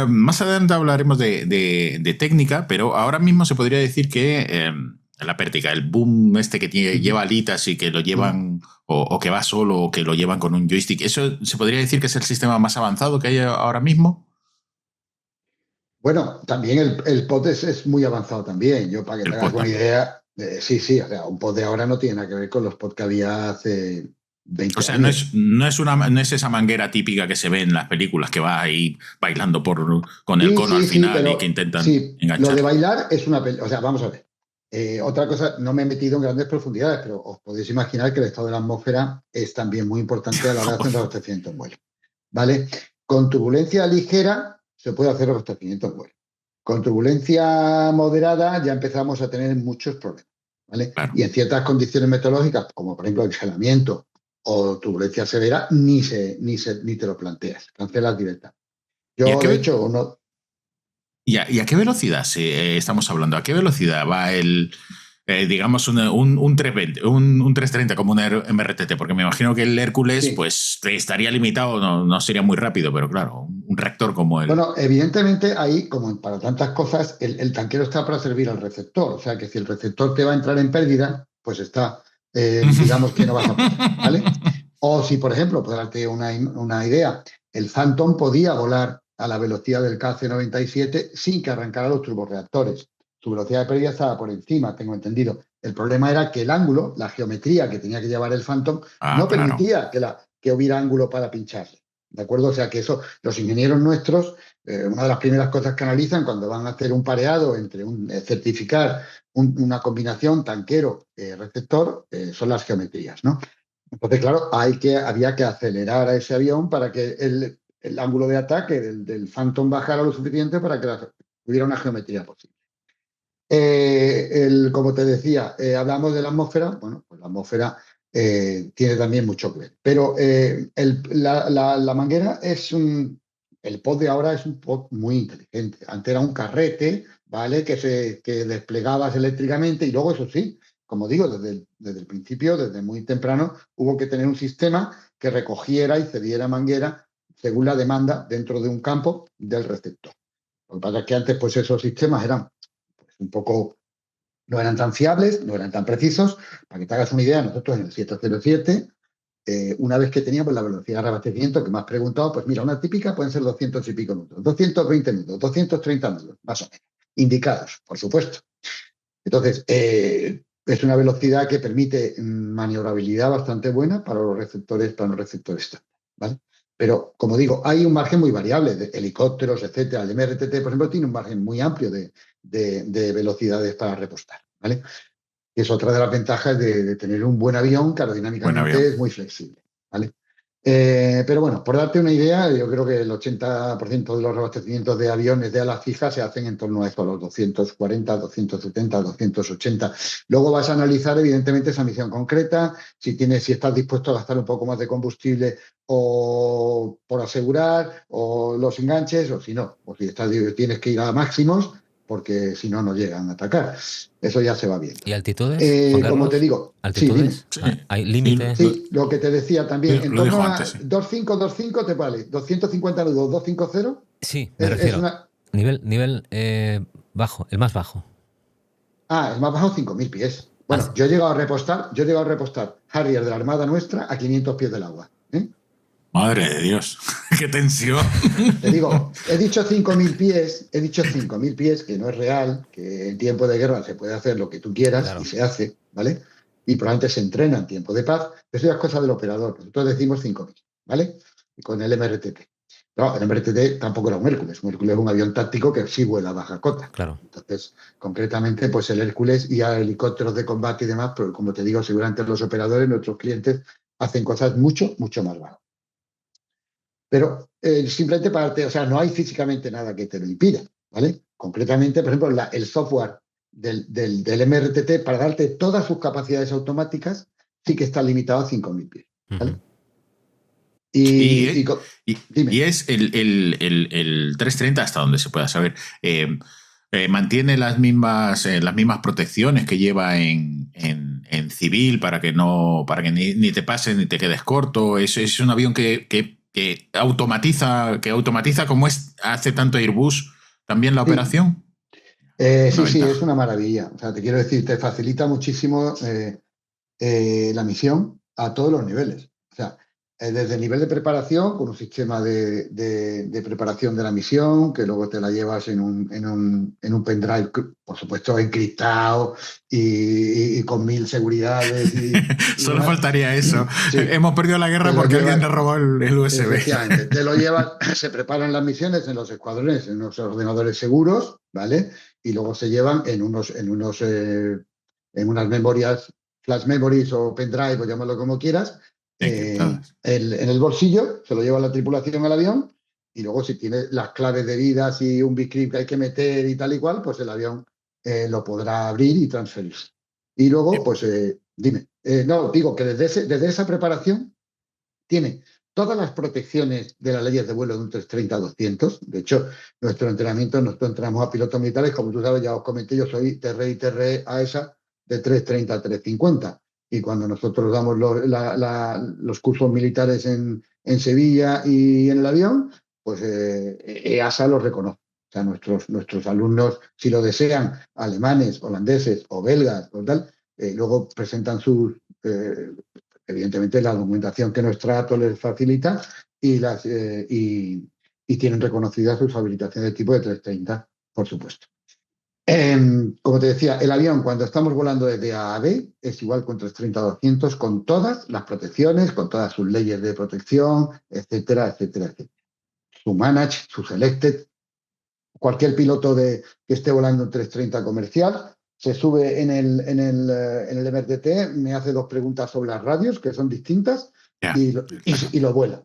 [SPEAKER 3] Más adelante hablaremos de técnica, pero ahora mismo se podría decir que la pértiga, el boom este que lleva alitas y que lo llevan, o que va solo, o que lo llevan con un joystick, ¿eso se podría decir que es el sistema más avanzado que hay ahora mismo?
[SPEAKER 5] Bueno, también el pod es muy avanzado también. Yo, para que te hagas una idea, sí, o sea, un pod de ahora no tiene nada que ver con los pods que había hace 20
[SPEAKER 3] O sea,
[SPEAKER 5] años.
[SPEAKER 3] no es esa manguera típica que se ve en las películas que va ahí bailando con el cono al final
[SPEAKER 5] pero
[SPEAKER 3] y que intentan
[SPEAKER 5] sí,
[SPEAKER 3] enganchar.
[SPEAKER 5] lo de bailar es una... O sea, vamos a ver. Otra cosa, no me he metido en grandes profundidades, pero os podéis imaginar que el estado de la atmósfera es también muy importante a la hora de hacer abastecimiento en vuelo. ¿Vale? Con turbulencia ligera se puede hacer abastecimiento en vuelo. Con turbulencia moderada ya empezamos a tener muchos problemas. ¿Vale?
[SPEAKER 3] Claro.
[SPEAKER 5] Y en ciertas condiciones meteorológicas, como por ejemplo engelamiento o turbulencia severa, ni te lo planteas, cancelas directamente. Yo, de hecho, no...
[SPEAKER 3] ¿Y a qué velocidad estamos hablando? ¿A qué velocidad va digamos, un 320, un 330 como un MRTT? Porque me imagino que el Hércules pues estaría limitado, no sería muy rápido, pero claro, un reactor como el...
[SPEAKER 5] Bueno, evidentemente ahí, como para tantas cosas, el tanquero está para servir al receptor. O sea, que si el receptor te va a entrar en pérdida, pues está, digamos que no vas a poder, ¿vale? O si, por ejemplo, para darte una idea, el Phantom podía volar a la velocidad del KC-97 sin que arrancara los turborreactores. Su velocidad de pérdida estaba por encima, tengo entendido. El problema era que el ángulo, la geometría que tenía que llevar el Phantom, no permitía que hubiera ángulo para pincharle. ¿De acuerdo? O sea que eso, los ingenieros nuestros, una de las primeras cosas que analizan cuando van a hacer un pareado entre certificar una combinación tanquero-receptor son las geometrías, ¿no? Entonces, claro, había que acelerar a ese avión para que el ángulo de ataque del Phantom bajara lo suficiente para que hubiera una geometría posible. Como te decía, hablamos de la atmósfera. Bueno, pues la atmósfera tiene también mucho que ver. Pero la manguera el pod de ahora es un pod muy inteligente. Antes era un carrete, ¿vale? Que desplegabas eléctricamente y luego, eso sí, como digo, desde el principio, desde muy temprano, hubo que tener un sistema que recogiera y cediera manguera según la demanda dentro de un campo del receptor. Lo que pasa es que antes, pues esos sistemas eran un poco, no eran tan fiables, no eran tan precisos. Para que te hagas una idea, nosotros en el 707, una vez que teníamos la velocidad de reabastecimiento que me has preguntado, pues mira, una típica pueden ser 200 y pico nudos, 220 nudos, 230 nudos, más o menos, indicados, por supuesto. Entonces, es una velocidad que permite maniobrabilidad bastante buena para los receptores estándar, ¿vale? Pero, como digo, hay un margen muy variable de helicópteros, etcétera. El MRTT, por ejemplo, tiene un margen muy amplio de velocidades para repostar, ¿vale? Y es otra de las ventajas de tener un buen avión que aerodinámicamente es muy flexible, ¿vale? Pero bueno, por darte una idea, yo creo que el 80% de los reabastecimientos de aviones de alas fijas se hacen en torno a esto, a los 240, 270, 280. Luego vas a analizar, evidentemente, esa misión concreta, si estás dispuesto a gastar un poco más de combustible o por asegurar, o los enganches, o si no, o si tienes que ir a máximos, porque si no, no llegan a atacar. Eso ya se va bien.
[SPEAKER 4] ¿Y altitudes?
[SPEAKER 5] Como te digo,
[SPEAKER 4] ¿altitudes?
[SPEAKER 3] Sí.
[SPEAKER 4] ¿Hay límites?
[SPEAKER 5] Sí, lo que te decía también.
[SPEAKER 3] Sí,
[SPEAKER 5] en
[SPEAKER 3] lo
[SPEAKER 5] torno
[SPEAKER 3] dijo
[SPEAKER 5] a
[SPEAKER 3] antes, sí.
[SPEAKER 5] 2525 te vale. 250 nudos, 250.
[SPEAKER 4] Sí, me refiero. Nivel bajo, el más bajo.
[SPEAKER 5] El más bajo, 5000 pies. Bueno, yo he llegado a repostar Harrier de la Armada nuestra a 500 pies del agua.
[SPEAKER 3] Madre de Dios, qué tensión.
[SPEAKER 5] Te digo, he dicho 5.000 pies, que no es real, que en tiempo de guerra se puede hacer lo que tú quieras, claro, y se hace, ¿vale? Y probablemente se entrena en tiempo de paz, pero eso ya es cosa del operador. Nosotros decimos 5.000, ¿vale? Y con el MRTT. No, el MRTT tampoco era un Hércules. Un Hércules es un avión táctico que sí vuela a baja cota.
[SPEAKER 4] Claro.
[SPEAKER 5] Entonces, concretamente, pues el Hércules y a helicópteros de combate y demás, pero como te digo, seguramente los operadores, nuestros clientes, hacen cosas mucho, mucho más bajas. Pero simplemente no hay físicamente nada que te lo impida, ¿vale? Concretamente, por ejemplo, el software del MRTT, para darte todas sus capacidades automáticas, sí que está limitado a 5.000 pies, ¿vale?
[SPEAKER 3] Y es el 330, hasta donde se pueda saber, mantiene las mismas protecciones que lleva en civil para que ni te pases ni te quedes corto. Es un avión que automatiza como hace tanto Airbus también la operación.
[SPEAKER 5] Sí, es una maravilla. O sea, te quiero decir, te facilita muchísimo la misión a todos los niveles. O sea, desde el nivel de preparación, con un sistema de preparación de la misión, que luego te la llevas en un pendrive, por supuesto, encriptado y con 1000 seguridades.
[SPEAKER 3] Solo faltaría eso. Sí. Hemos perdido la guerra porque alguien te robó el USB.
[SPEAKER 5] Efectivamente. Te lo llevas, se preparan las misiones en los escuadrones, en unos ordenadores seguros, ¿vale? Y luego se llevan en unas memorias, flash memories o pendrive, o llámalo como quieras. En el bolsillo se lo lleva la tripulación al avión, y luego si tiene las claves debidas y un bit que hay que meter y tal y cual, pues el avión lo podrá abrir y transferirse. Y luego, pues dime, digo que desde esa preparación tiene todas las protecciones de las leyes de vuelo de un 330-200. De hecho, nosotros entrenamos a pilotos militares, como tú sabes, ya os comenté, yo soy TR y TR AESA de 330 a 350. Y cuando nosotros damos los cursos militares en Sevilla y en el avión, pues EASA los reconoce. O sea, nuestros alumnos, si lo desean, alemanes, holandeses o belgas o tal, luego presentan evidentemente la documentación que nuestra ATO les facilita y tienen reconocidas sus habilitaciones de tipo de 330, por supuesto. Como te decía, el avión, cuando estamos volando desde A a B, es igual con 330-200, con todas las protecciones, con todas sus leyes de protección, etcétera, etcétera, etcétera. Su manage, su selected. Cualquier piloto que esté volando un 330 comercial se sube en el MRTT, me hace 2 preguntas sobre las radios, que son distintas, y lo vuela.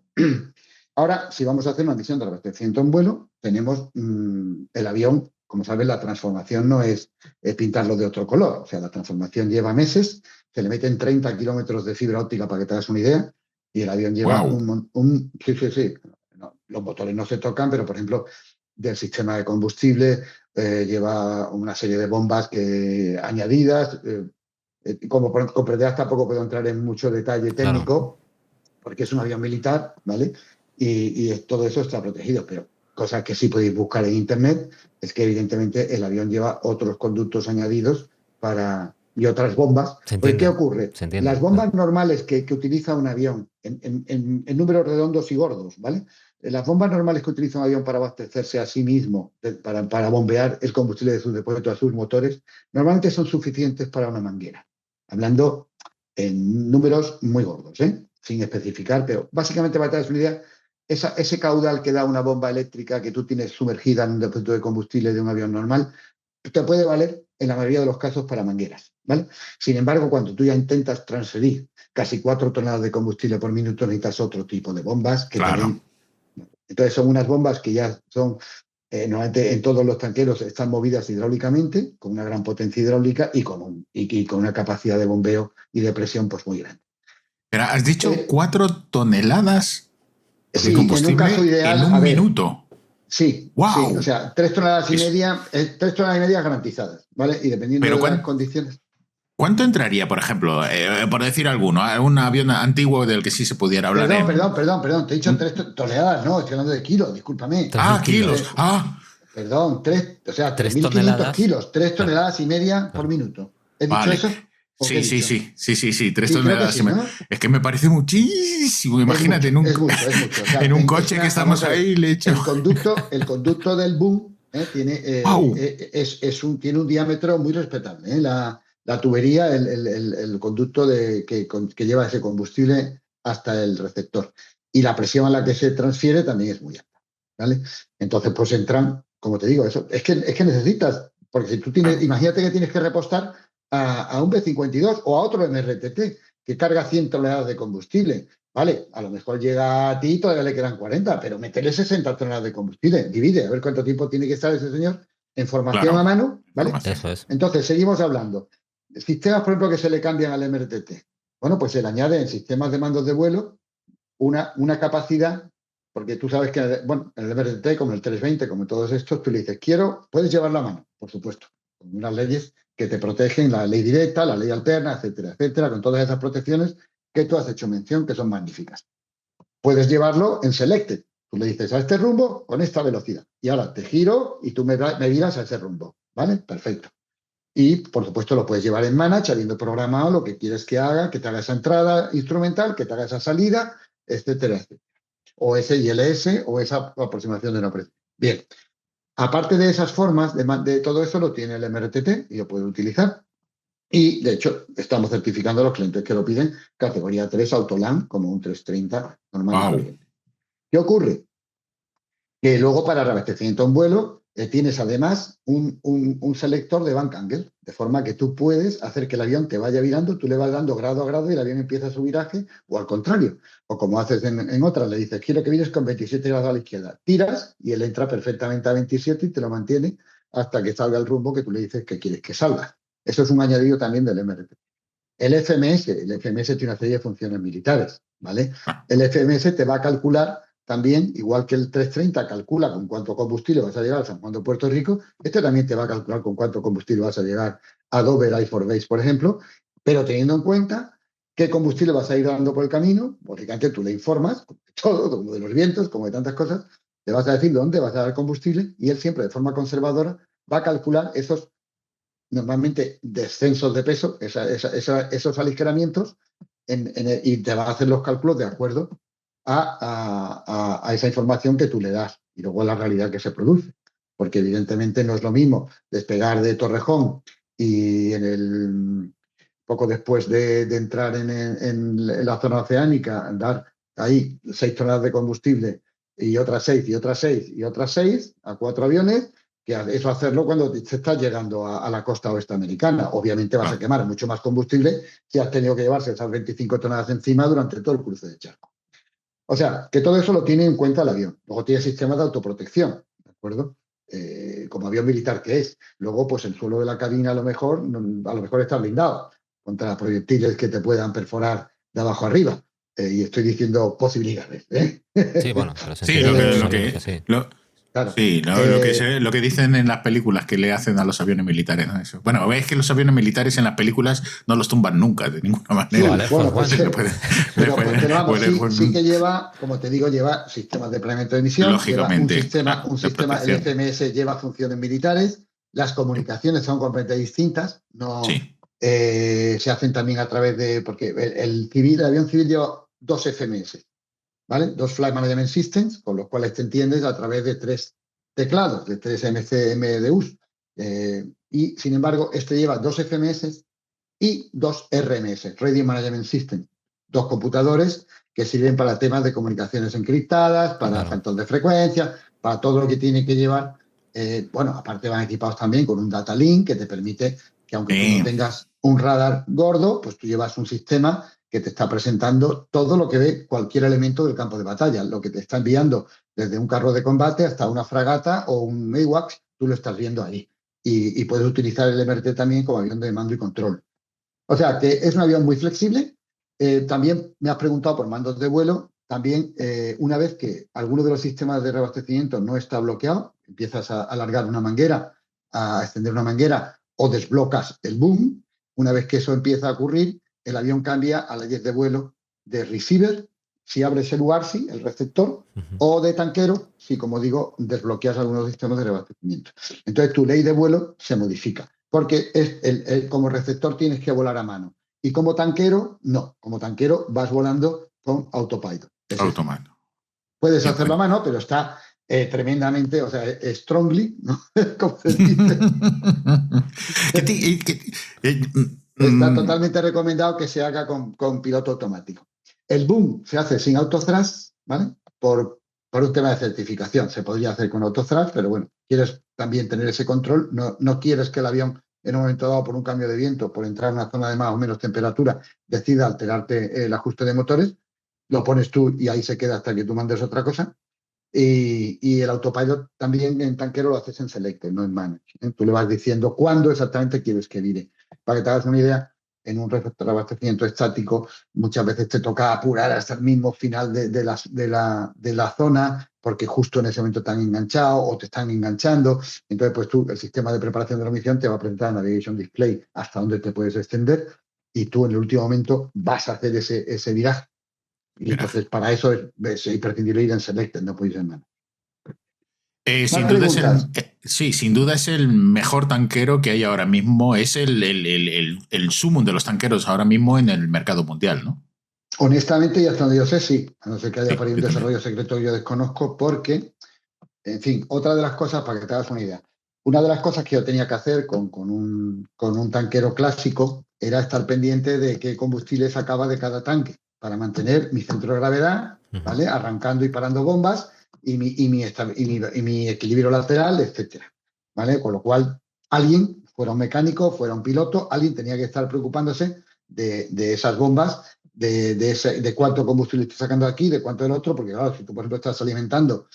[SPEAKER 5] Ahora, si vamos a hacer una misión de reabastecimiento en vuelo, tenemos el avión como sabes, la transformación no es pintarlo de otro color. O sea, la transformación lleva meses, se le meten 30 kilómetros de fibra óptica para que te hagas una idea, y el avión lleva
[SPEAKER 3] Wow.
[SPEAKER 5] sí. No, los motores no se tocan, pero, por ejemplo, del sistema de combustible lleva una serie de bombas añadidas. Como comprenderás, tampoco puedo entrar en mucho detalle
[SPEAKER 4] Claro.
[SPEAKER 5] técnico, porque es un avión militar, ¿vale? Y todo eso está protegido, pero cosas que sí podéis buscar en Internet es que evidentemente el avión lleva otros conductos añadidos y otras bombas.
[SPEAKER 4] Se
[SPEAKER 5] Pues, ¿qué
[SPEAKER 4] entiende.
[SPEAKER 5] ocurre?
[SPEAKER 4] Se entiende.
[SPEAKER 5] Las bombas normales que utiliza un avión en números redondos y gordos, ¿vale? Las bombas normales que utiliza un avión para abastecerse a sí mismo, para bombear el combustible de sus depósitos a sus motores, normalmente son suficientes para una manguera. Hablando en números muy gordos, sin especificar, pero básicamente para que te hagas una idea, ese caudal que da una bomba eléctrica que tú tienes sumergida en un depósito de combustible de un avión normal, te puede valer en la mayoría de los casos para mangueras, ¿vale? Sin embargo, cuando tú ya intentas transferir casi 4 toneladas de combustible por minuto, necesitas otro tipo de bombas que te
[SPEAKER 3] Claro.
[SPEAKER 5] den. Entonces son unas bombas que ya son, normalmente en todos los tanqueros están movidas hidráulicamente, con una gran potencia hidráulica y con una capacidad de bombeo y de presión pues muy grande.
[SPEAKER 3] Pero has dicho
[SPEAKER 5] Eh,
[SPEAKER 3] 4 toneladas de
[SPEAKER 5] sí, en un caso
[SPEAKER 3] combustible en
[SPEAKER 5] ideal, a
[SPEAKER 3] un
[SPEAKER 5] ver,
[SPEAKER 3] minuto.
[SPEAKER 5] sí, o
[SPEAKER 3] ¡Wow!
[SPEAKER 5] sea, 3 toneladas y
[SPEAKER 3] Es-
[SPEAKER 5] media, 3 toneladas y media garantizadas, ¿vale? Y dependiendo
[SPEAKER 3] pero
[SPEAKER 5] de las condiciones.
[SPEAKER 3] ¿cuánto entraría, por ejemplo, por decir alguno, un avión antiguo del que sí se pudiera hablar en...
[SPEAKER 5] Perdón, te he dicho 3 toneladas, no, estoy hablando de kilos, discúlpame.
[SPEAKER 4] 3.000
[SPEAKER 3] Kilos.
[SPEAKER 4] kilos.
[SPEAKER 5] Perdón, o sea,
[SPEAKER 4] 3
[SPEAKER 5] 3.500
[SPEAKER 4] toneladas.
[SPEAKER 5] kilos, tres
[SPEAKER 4] Claro,
[SPEAKER 5] toneladas y media por
[SPEAKER 4] claro.
[SPEAKER 5] minuto. ¿He dicho
[SPEAKER 3] Vale.
[SPEAKER 5] eso? ¿O qué he
[SPEAKER 3] Sí, sí,
[SPEAKER 5] dicho?
[SPEAKER 3] sí, sí, sí, sí, tres
[SPEAKER 5] Sí, creo que
[SPEAKER 3] toneladas.
[SPEAKER 5] sí, ¿no?
[SPEAKER 3] Es que me parece muchísimo.
[SPEAKER 5] Es
[SPEAKER 3] Imagínate
[SPEAKER 5] mucho, es mucho, es mucho. O sea,
[SPEAKER 3] en un coche que
[SPEAKER 5] vamos
[SPEAKER 3] estamos
[SPEAKER 5] a ver,
[SPEAKER 3] ahí, le echo.
[SPEAKER 5] el conducto del boom
[SPEAKER 3] ¡Wow!
[SPEAKER 5] tiene un diámetro muy respetable. La tubería, el conducto que lleva ese combustible hasta el receptor. Y la presión a la que se transfiere también es muy alta, ¿vale? Entonces, pues entran, como te digo, eso. Es que necesitas, porque si tú tienes,
[SPEAKER 3] Claro,
[SPEAKER 5] imagínate que tienes que repostar a un B-52 o a otro MRTT que carga 100 toneladas de combustible. Vale, a lo mejor llega a ti y todavía le quedan 40, pero métele 60 toneladas de combustible. Divide, a ver cuánto tiempo tiene que estar ese señor en formación a
[SPEAKER 3] claro.
[SPEAKER 5] mano, ¿vale?
[SPEAKER 3] Información.
[SPEAKER 4] Eso es.
[SPEAKER 5] Entonces, seguimos hablando. Sistemas, por ejemplo, que se le cambian al MRTT. Bueno, pues se le añade en sistemas de mandos de vuelo una capacidad, porque tú sabes que, bueno, en el MRTT, como el 320, como en todos estos, tú le dices, puedes llevarlo a mano, por supuesto, con unas leyes que te protegen, la ley directa, la ley alterna, etcétera, etcétera, con todas esas protecciones que tú has hecho mención, que son magníficas. Puedes llevarlo en selected. Tú le dices a este rumbo con esta velocidad. Y ahora te giro y tú me miras a ese rumbo. ¿Vale? Perfecto. Y, por supuesto, lo puedes llevar en manage, habiendo programado lo que quieres que haga, que te haga esa entrada instrumental, que te haga esa salida, etcétera, etcétera. O ese ILS o esa aproximación de una presión. Bien. Aparte de esas formas, de todo eso lo tiene el MRTT y lo puede utilizar. Y, de hecho, estamos certificando a los clientes que lo piden categoría 3 Autoland, como un 330 normal y
[SPEAKER 3] ¡Wow!
[SPEAKER 5] corriente. ¿Qué ocurre? Que luego para reabastecimiento en vuelo tienes además un selector de bank angle, de forma que tú puedes hacer que el avión te vaya virando, tú le vas dando grado a grado y el avión empieza su viraje, o al contrario, o como haces en otras, le dices, quiero que vires con 27 grados a la izquierda, tiras y él entra perfectamente a 27 y te lo mantiene hasta que salga el rumbo que tú le dices que quieres que salga. Eso es un añadido también del MRT. El FMS tiene una serie de funciones militares, ¿vale? El FMS te va a calcular también, igual que el 330 calcula con cuánto combustible vas a llegar a San Juan de Puerto Rico, este también te va a calcular con cuánto combustible vas a llegar a Dover Air Force Base, por ejemplo, pero teniendo en cuenta qué combustible vas a ir dando por el camino, lógicamente tú le informas todo, como de los vientos, como de tantas cosas, le vas a decir dónde vas a dar combustible y él siempre de forma conservadora va a calcular esos normalmente descensos de peso, esos aligeramientos, y te va a hacer los cálculos de acuerdo a esa información que tú le das y luego a la realidad que se produce. Porque evidentemente no es lo mismo despegar de Torrejón y poco después de entrar en la zona oceánica, dar ahí 6 toneladas de combustible y otras 6 y otras 6 y otras 6 a 4 aviones, que eso hacerlo cuando te estás llegando a la costa oeste americana. Obviamente vas a
[SPEAKER 3] Claro.
[SPEAKER 5] quemar mucho más combustible si has tenido que llevarse esas 25 toneladas encima durante todo el cruce de charco. O sea, que todo eso lo tiene en cuenta el avión. Luego tiene sistemas de autoprotección, ¿de acuerdo? como avión militar que es. Luego, pues el suelo de la cabina a lo mejor está blindado contra proyectiles que te puedan perforar de abajo arriba. Y estoy diciendo posibilidades.
[SPEAKER 4] Sí, bueno, pero se
[SPEAKER 3] Sí,
[SPEAKER 4] entiende
[SPEAKER 3] lo
[SPEAKER 4] que
[SPEAKER 3] que,
[SPEAKER 4] sí.
[SPEAKER 5] Claro.
[SPEAKER 3] sí, lo que dicen en las películas que le hacen a los aviones militares, ¿no? Eso. Bueno, es que los aviones militares en las películas no los tumban nunca, de ninguna manera.
[SPEAKER 4] Vale, bueno,
[SPEAKER 5] pues, pero vamos, sí que lleva, como te digo, lleva sistemas de planeamiento de misión,
[SPEAKER 3] lógicamente,
[SPEAKER 5] lleva un
[SPEAKER 3] de
[SPEAKER 5] sistema, el
[SPEAKER 3] protección.
[SPEAKER 5] FMS lleva funciones militares, las comunicaciones son completamente distintas, no
[SPEAKER 3] Sí,
[SPEAKER 5] se hacen también a través de, porque el avión civil lleva 2 FMS, ¿vale? 2 Flight Management Systems, con los cuales te entiendes a través de 3 teclados, de 3 MCMDUs. Y, sin embargo, este lleva 2 FMS y 2 RMS, Radio Management System, 2 computadores que sirven para temas de comunicaciones encriptadas, para
[SPEAKER 4] claro.
[SPEAKER 5] control de frecuencia, para todo lo que tiene que llevar. Bueno, aparte van equipados también con un data link que te permite que aunque tú no tengas un radar gordo, pues tú llevas un sistema que te está presentando todo lo que ve cualquier elemento del campo de batalla, lo que te está enviando desde un carro de combate hasta una fragata o un AWACS, tú lo estás viendo ahí. Y puedes utilizar el MRT también como avión de mando y control. O sea, que es un avión muy flexible. También me has preguntado por mandos de vuelo. También, una vez que alguno de los sistemas de reabastecimiento no está bloqueado, empiezas a alargar una manguera, a extender una manguera o desblocas el boom. Una vez que eso empieza a ocurrir, el avión cambia a leyes de vuelo de receiver, si abres el UARSI, el receptor, o de tanquero, si, como digo, desbloqueas algunos sistemas de reabastecimiento. Entonces, tu ley de vuelo se modifica. Porque como receptor tienes que volar a mano. Y como tanquero, no. Como tanquero vas volando con autopilot.
[SPEAKER 3] automático.
[SPEAKER 5] Puedes hacerlo a mano, pero está tremendamente, o sea, strongly, ¿no? Como se dice. Está totalmente recomendado que se haga con piloto automático. El boom se hace sin autothrust, ¿vale? Por un tema de certificación. Se podría hacer con autothrust, pero bueno, quieres también tener ese control. No quieres que el avión, en un momento dado, por un cambio de viento, por entrar en una zona de más o menos temperatura, decida alterarte el ajuste de motores. Lo pones tú y ahí se queda hasta que tú mandes otra cosa. Y el autopilot también en tanquero lo haces en selected, no en manage. Tú le vas diciendo cuándo exactamente quieres que vire. Para que te hagas una idea, en un reabastecimiento estático muchas veces te toca apurar hasta el mismo final de la zona porque justo en ese momento te han enganchado o te están enganchando. Entonces, pues tú, el sistema de preparación de la misión te va a presentar Navigation Display hasta dónde te puedes extender y tú en el último momento vas a hacer ese viraje. Y entonces, para eso es imprescindible ir en selected, no podéis en mano.
[SPEAKER 3] Sin duda sin duda es el mejor tanquero que hay ahora mismo. Es el sumum de los tanqueros ahora mismo en el mercado mundial, ¿no?
[SPEAKER 5] Honestamente, y hasta donde yo sé, sí. A no ser que haya por ahí un desarrollo secreto que yo desconozco, porque, en fin, otra de las cosas, para que te hagas una idea, una de las cosas que yo tenía que hacer con un tanquero clásico era estar pendiente de qué combustible sacaba de cada tanque para mantener mi centro de gravedad, ¿vale? Arrancando y parando bombas y mi equilibrio lateral, etcétera, ¿vale? Con lo cual, alguien, fuera un mecánico, fuera un piloto, alguien tenía que estar preocupándose de esas bombas, de cuánto combustible estoy sacando aquí, de cuánto del otro, porque claro, si tú, por ejemplo, estás alimentando...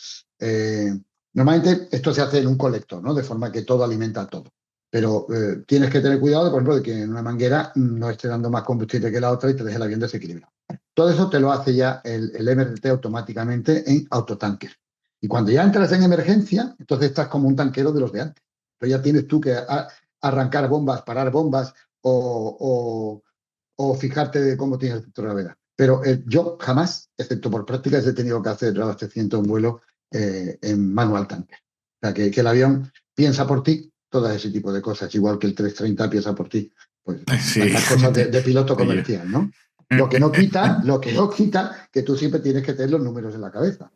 [SPEAKER 5] normalmente esto se hace en un colector, ¿no? De forma que todo alimenta a todo. Pero tienes que tener cuidado, por ejemplo, de que en una manguera no esté dando más combustible que la otra y te deje el avión desequilibrado. Todo eso te lo hace ya el MRT automáticamente en autotanker. Y cuando ya entras en emergencia, entonces estás como un tanquero de los de antes. Entonces ya tienes tú que arrancar bombas, parar bombas o fijarte de cómo tienes el centro de gravedad. Pero yo jamás, excepto por prácticas, he tenido que hacer reabastecimiento en vuelo en manual tanker. O sea, que el avión piensa por ti todo ese tipo de cosas, igual que el 330 piensa por ti. Pues las cosas de piloto comercial, ¿no? Lo que no quita que tú siempre tienes que tener los números en la cabeza.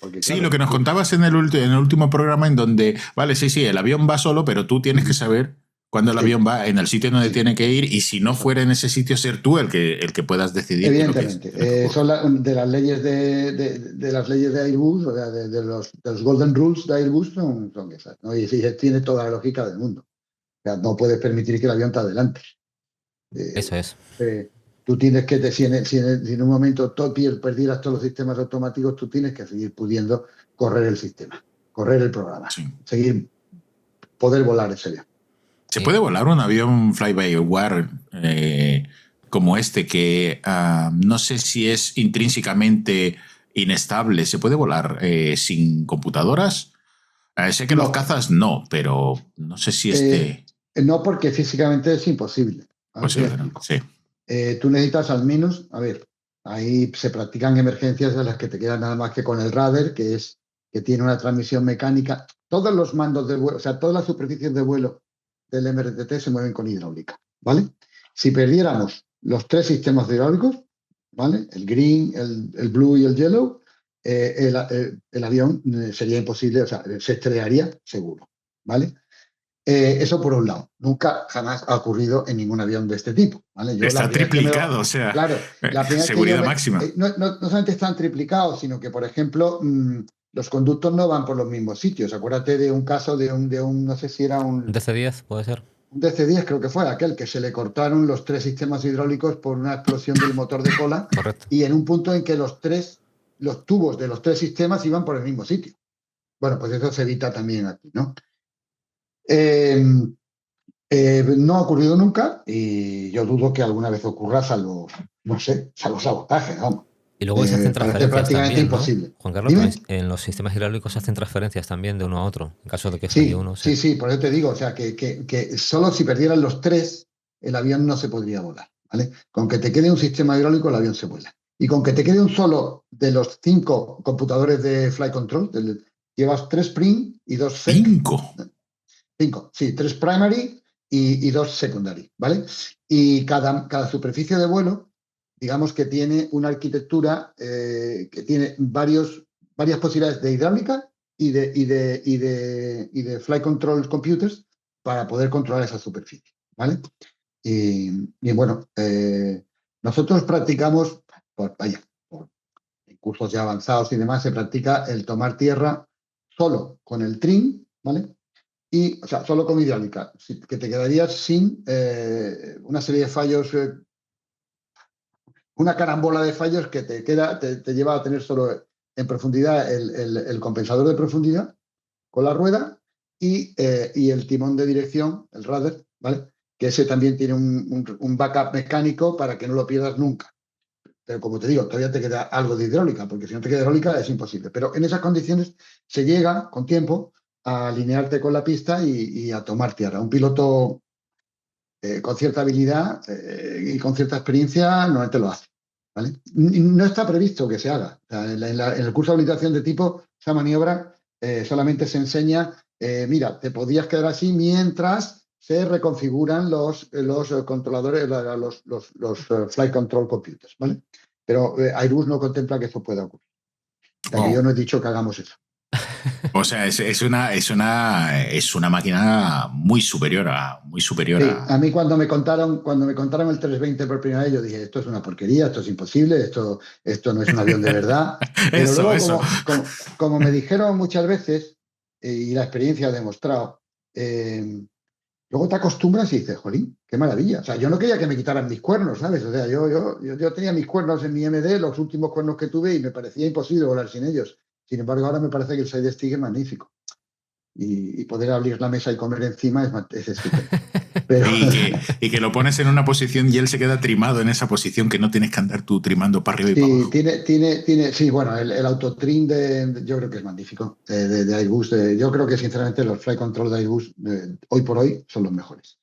[SPEAKER 5] Porque, claro,
[SPEAKER 3] sí, lo que nos contabas en el último programa en donde, vale, sí, el avión va solo, pero tú tienes que saber cuándo el avión va en el sitio donde tiene que ir y si no fuera en ese sitio, ser tú el que puedas decidir.
[SPEAKER 5] Evidentemente. Son de las leyes de las leyes de Airbus, o sea, de los Golden Rules de Airbus son esas, ¿no? Y tiene toda la lógica del mundo. O sea, no puedes permitir que el avión te adelante.
[SPEAKER 4] Eso es.
[SPEAKER 5] Tú tienes que, si en un momento perdieras todos los sistemas automáticos, tú tienes que seguir pudiendo correr el sistema. correr el programa,
[SPEAKER 3] Sí.
[SPEAKER 5] poder volar ese avión.
[SPEAKER 3] ¿Se puede volar un avión fly-by-wire como este que no sé si es intrínsecamente inestable? ¿Se puede volar sin computadoras? Sé que
[SPEAKER 5] No.
[SPEAKER 3] los cazas no, pero no sé si
[SPEAKER 5] No, porque físicamente es imposible.
[SPEAKER 3] Pues
[SPEAKER 5] Ahora te explico.
[SPEAKER 3] sí.
[SPEAKER 5] Tú necesitas al menos, a ver, ahí se practican emergencias en las que te quedan nada más que con el radar, que tiene una transmisión mecánica. Todos los mandos de vuelo, o sea, todas las superficies de vuelo del MRTT se mueven con hidráulica, ¿vale? Si perdiéramos los 3 sistemas hidráulicos, ¿vale? El green, el blue y el yellow, el avión sería imposible, o sea, se estrellaría seguro, ¿vale? Eso por un lado. Nunca, jamás ha ocurrido en ningún avión de este tipo, ¿vale?
[SPEAKER 3] Está triplicado, o sea,
[SPEAKER 5] claro, la primera
[SPEAKER 3] seguridad máxima.
[SPEAKER 5] No solamente están triplicados, sino que, por ejemplo, los conductos no van por los mismos sitios. Acuérdate de un caso de un no sé si era un
[SPEAKER 4] DC-10, puede ser.
[SPEAKER 5] Un DC-10 creo que fue aquel que se le cortaron los 3 sistemas hidráulicos por una explosión del motor de cola.
[SPEAKER 4] Correcto.
[SPEAKER 5] Y en un punto en que los tubos de los 3 sistemas iban por el mismo sitio. Bueno, pues eso se evita también aquí, ¿no? No ha ocurrido nunca y yo dudo que alguna vez ocurra, salvo, no sé, salvo sabotaje, vamos.
[SPEAKER 4] Y luego se hacen transferencias
[SPEAKER 5] prácticamente
[SPEAKER 4] también,
[SPEAKER 5] imposible.
[SPEAKER 4] ¿no? Juan Carlos,
[SPEAKER 5] ¿Dime?
[SPEAKER 4] en los sistemas hidráulicos se hacen transferencias también de uno a otro, en caso de que falle uno.
[SPEAKER 5] Sí, por eso te digo, o sea, que solo si perdieran los 3, el avión no se podría volar, ¿vale? Con que te quede un sistema hidráulico, el avión se vuela. Y con que te quede un solo de los 5 computadores de flight control, llevas 3 prim y 2 sec. 5, sí, 3 primary y 2 secondary, ¿vale? Y cada superficie de vuelo, digamos que tiene una arquitectura que tiene varias posibilidades de hidráulica y de flight control computers para poder controlar esa superficie, ¿vale? Y bueno, nosotros practicamos, por en cursos ya avanzados y demás, se practica el tomar tierra solo con el trim, ¿vale? O sea, solo con hidráulica, que te quedarías sin una serie de fallos, una carambola de fallos que te lleva a tener solo en profundidad el compensador de profundidad con la rueda y el timón de dirección, el radar, ¿vale? Que ese también tiene un backup mecánico para que no lo pierdas nunca. Pero como te digo, todavía te queda algo de hidráulica, porque si no te queda hidráulica es imposible. Pero en esas condiciones se llega con tiempo a alinearte con la pista y a tomar tierra. Un piloto con cierta habilidad y con cierta experiencia normalmente lo hace, ¿vale? No está previsto que se haga. O sea, en el curso de habilitación de tipo, esa maniobra solamente se enseña, mira, te podías quedar así mientras se reconfiguran los controladores, los flight control computers, ¿vale? Pero Airbus no contempla que eso pueda ocurrir. O sea, que yo no he dicho que hagamos eso.
[SPEAKER 3] O sea, es una máquina muy superior
[SPEAKER 5] Sí, a mí cuando me contaron el 320 por primera vez, yo dije, esto es una porquería, esto es imposible, esto no es un avión de verdad. Pero luego, como me dijeron muchas veces, y la experiencia ha demostrado, luego te acostumbras y dices, jolín, qué maravilla. O sea, yo no quería que me quitaran mis cuernos, ¿sabes? O sea, yo tenía mis cuernos en mi MD, los últimos cuernos que tuve, y me parecía imposible volar sin ellos. Sin embargo, ahora me parece que el side stick es magnífico. Y poder abrir la mesa y comer encima es estupendo. Pero...
[SPEAKER 3] y que lo pones en una posición y él se queda trimado en esa posición, que no tienes que andar tú trimando para arriba y para abajo.
[SPEAKER 5] Sí, bueno, el autotrim yo creo que es magnífico, de Airbus. Yo creo que sinceramente los flight control de Airbus hoy por hoy son los mejores.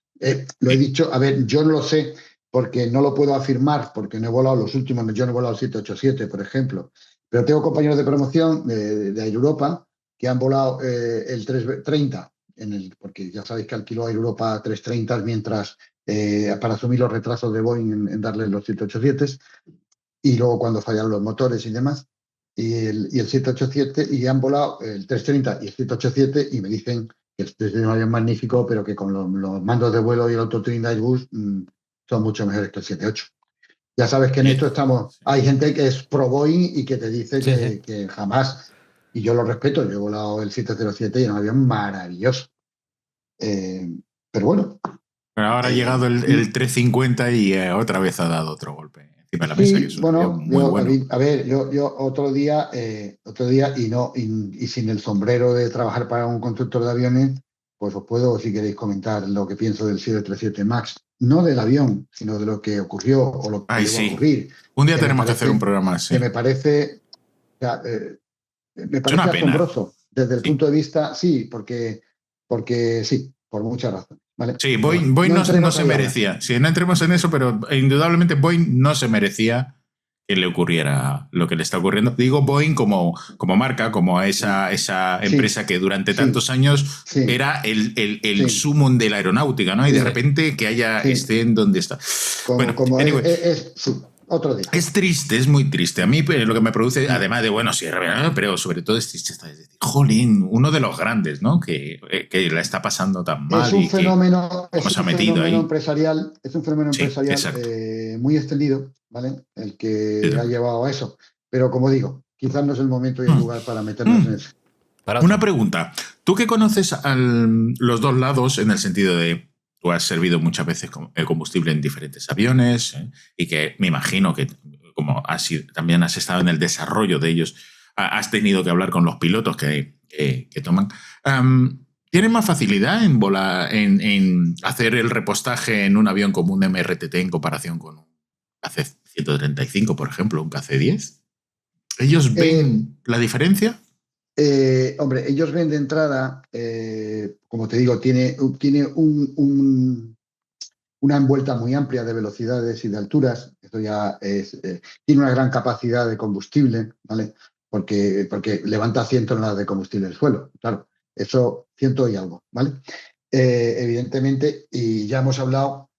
[SPEAKER 5] Lo he dicho, a ver, yo no lo sé porque no lo puedo afirmar, porque no he volado los últimos, yo no he volado el 787, por ejemplo, pero tengo compañeros de promoción de Air Europa que han volado el 330, porque ya sabéis que alquiló Air Europa 330 mientras para asumir los retrasos de Boeing en darle los 787 y luego cuando fallaron los motores y demás, y el 787, y han volado el 330 y el 787 y me dicen que este es un avión magnífico, pero que con los mandos de vuelo y el autotrim de Airbus son mucho mejores que el 78. Ya sabes que en esto hay gente que es pro Boeing y que te dice que jamás, y yo lo respeto, yo he volado el 707 y es un avión maravilloso. Pero bueno.
[SPEAKER 3] Pero ahora ha llegado el 350 y otra vez ha dado otro golpe. encima de la mesa, que es un avión
[SPEAKER 5] bueno,
[SPEAKER 3] muy bueno.
[SPEAKER 5] a ver, yo otro día y sin el sombrero de trabajar para un constructor de aviones, pues os puedo, si queréis, comentar lo que pienso del 737 MAX, no del avión, sino de lo que ocurrió o lo que
[SPEAKER 3] Ay,
[SPEAKER 5] llegó a
[SPEAKER 3] sí.
[SPEAKER 5] ocurrir,
[SPEAKER 3] Un día
[SPEAKER 5] que me
[SPEAKER 3] tenemos que hacer un
[SPEAKER 5] parece,
[SPEAKER 3] programa
[SPEAKER 5] que
[SPEAKER 3] así.
[SPEAKER 5] me parece, o sea, me
[SPEAKER 3] Es una
[SPEAKER 5] parece
[SPEAKER 3] pena.
[SPEAKER 5] asombroso desde el
[SPEAKER 3] Sí.
[SPEAKER 5] punto de vista, sí, porque sí, por muchas razones, ¿vale?
[SPEAKER 3] Sí,
[SPEAKER 5] Pero bueno,
[SPEAKER 3] Boeing
[SPEAKER 5] no
[SPEAKER 3] no
[SPEAKER 5] entremos
[SPEAKER 3] se
[SPEAKER 5] ahí ahora.
[SPEAKER 3] merecía. Sí, no entremos en eso, pero indudablemente Boeing no se merecía que le ocurriera lo que le está ocurriendo. Digo Boeing como marca, como esa
[SPEAKER 5] Sí,
[SPEAKER 3] empresa que durante
[SPEAKER 5] sí,
[SPEAKER 3] tantos años
[SPEAKER 5] sí,
[SPEAKER 3] era el
[SPEAKER 5] sí,
[SPEAKER 3] sumum de la aeronáutica, ¿no? Y de
[SPEAKER 4] Sí.
[SPEAKER 5] sí,
[SPEAKER 3] repente que
[SPEAKER 5] sí.
[SPEAKER 3] esté en donde está. Bueno, anyway,
[SPEAKER 5] Sí, otro día.
[SPEAKER 3] es triste, es muy triste. A mí lo que me produce,
[SPEAKER 5] Mm.
[SPEAKER 3] además de, bueno, sí, pero sobre todo es triste, es decir, jolín, uno de los grandes, ¿no? Que la está pasando tan mal y que cómo se ha metido ahí.
[SPEAKER 5] Es un fenómeno
[SPEAKER 3] Sí,
[SPEAKER 5] empresarial
[SPEAKER 3] exacto.
[SPEAKER 5] muy extendido, ¿vale? El
[SPEAKER 3] Sí,
[SPEAKER 5] que ha llevado a eso. Pero como digo, quizás no es el momento y el
[SPEAKER 3] Mm,
[SPEAKER 5] lugar para meternos en
[SPEAKER 3] mm.
[SPEAKER 5] eso.
[SPEAKER 4] Para
[SPEAKER 3] Una
[SPEAKER 4] otro.
[SPEAKER 3] pregunta. Tú que conoces los dos lados en el sentido de tú has servido muchas veces combustible en diferentes aviones y que me imagino que como también has estado en el desarrollo de ellos, has tenido que hablar con los pilotos que toman. ¿Tienen más facilidad en volar, en hacer el repostaje en un avión como un MRTT en comparación con un KC-135, por ejemplo, un KC-10? ¿Ellos
[SPEAKER 5] Eh,
[SPEAKER 3] ven la diferencia?
[SPEAKER 5] Hombre, ellos ven de entrada, como te digo, tiene una envuelta muy amplia de velocidades y de alturas. Esto ya tiene una gran capacidad de combustible, ¿vale? Porque levanta 100 toneladas de combustible en el suelo. Claro, eso 100 y algo, ¿vale? Evidentemente, y ya hemos hablado,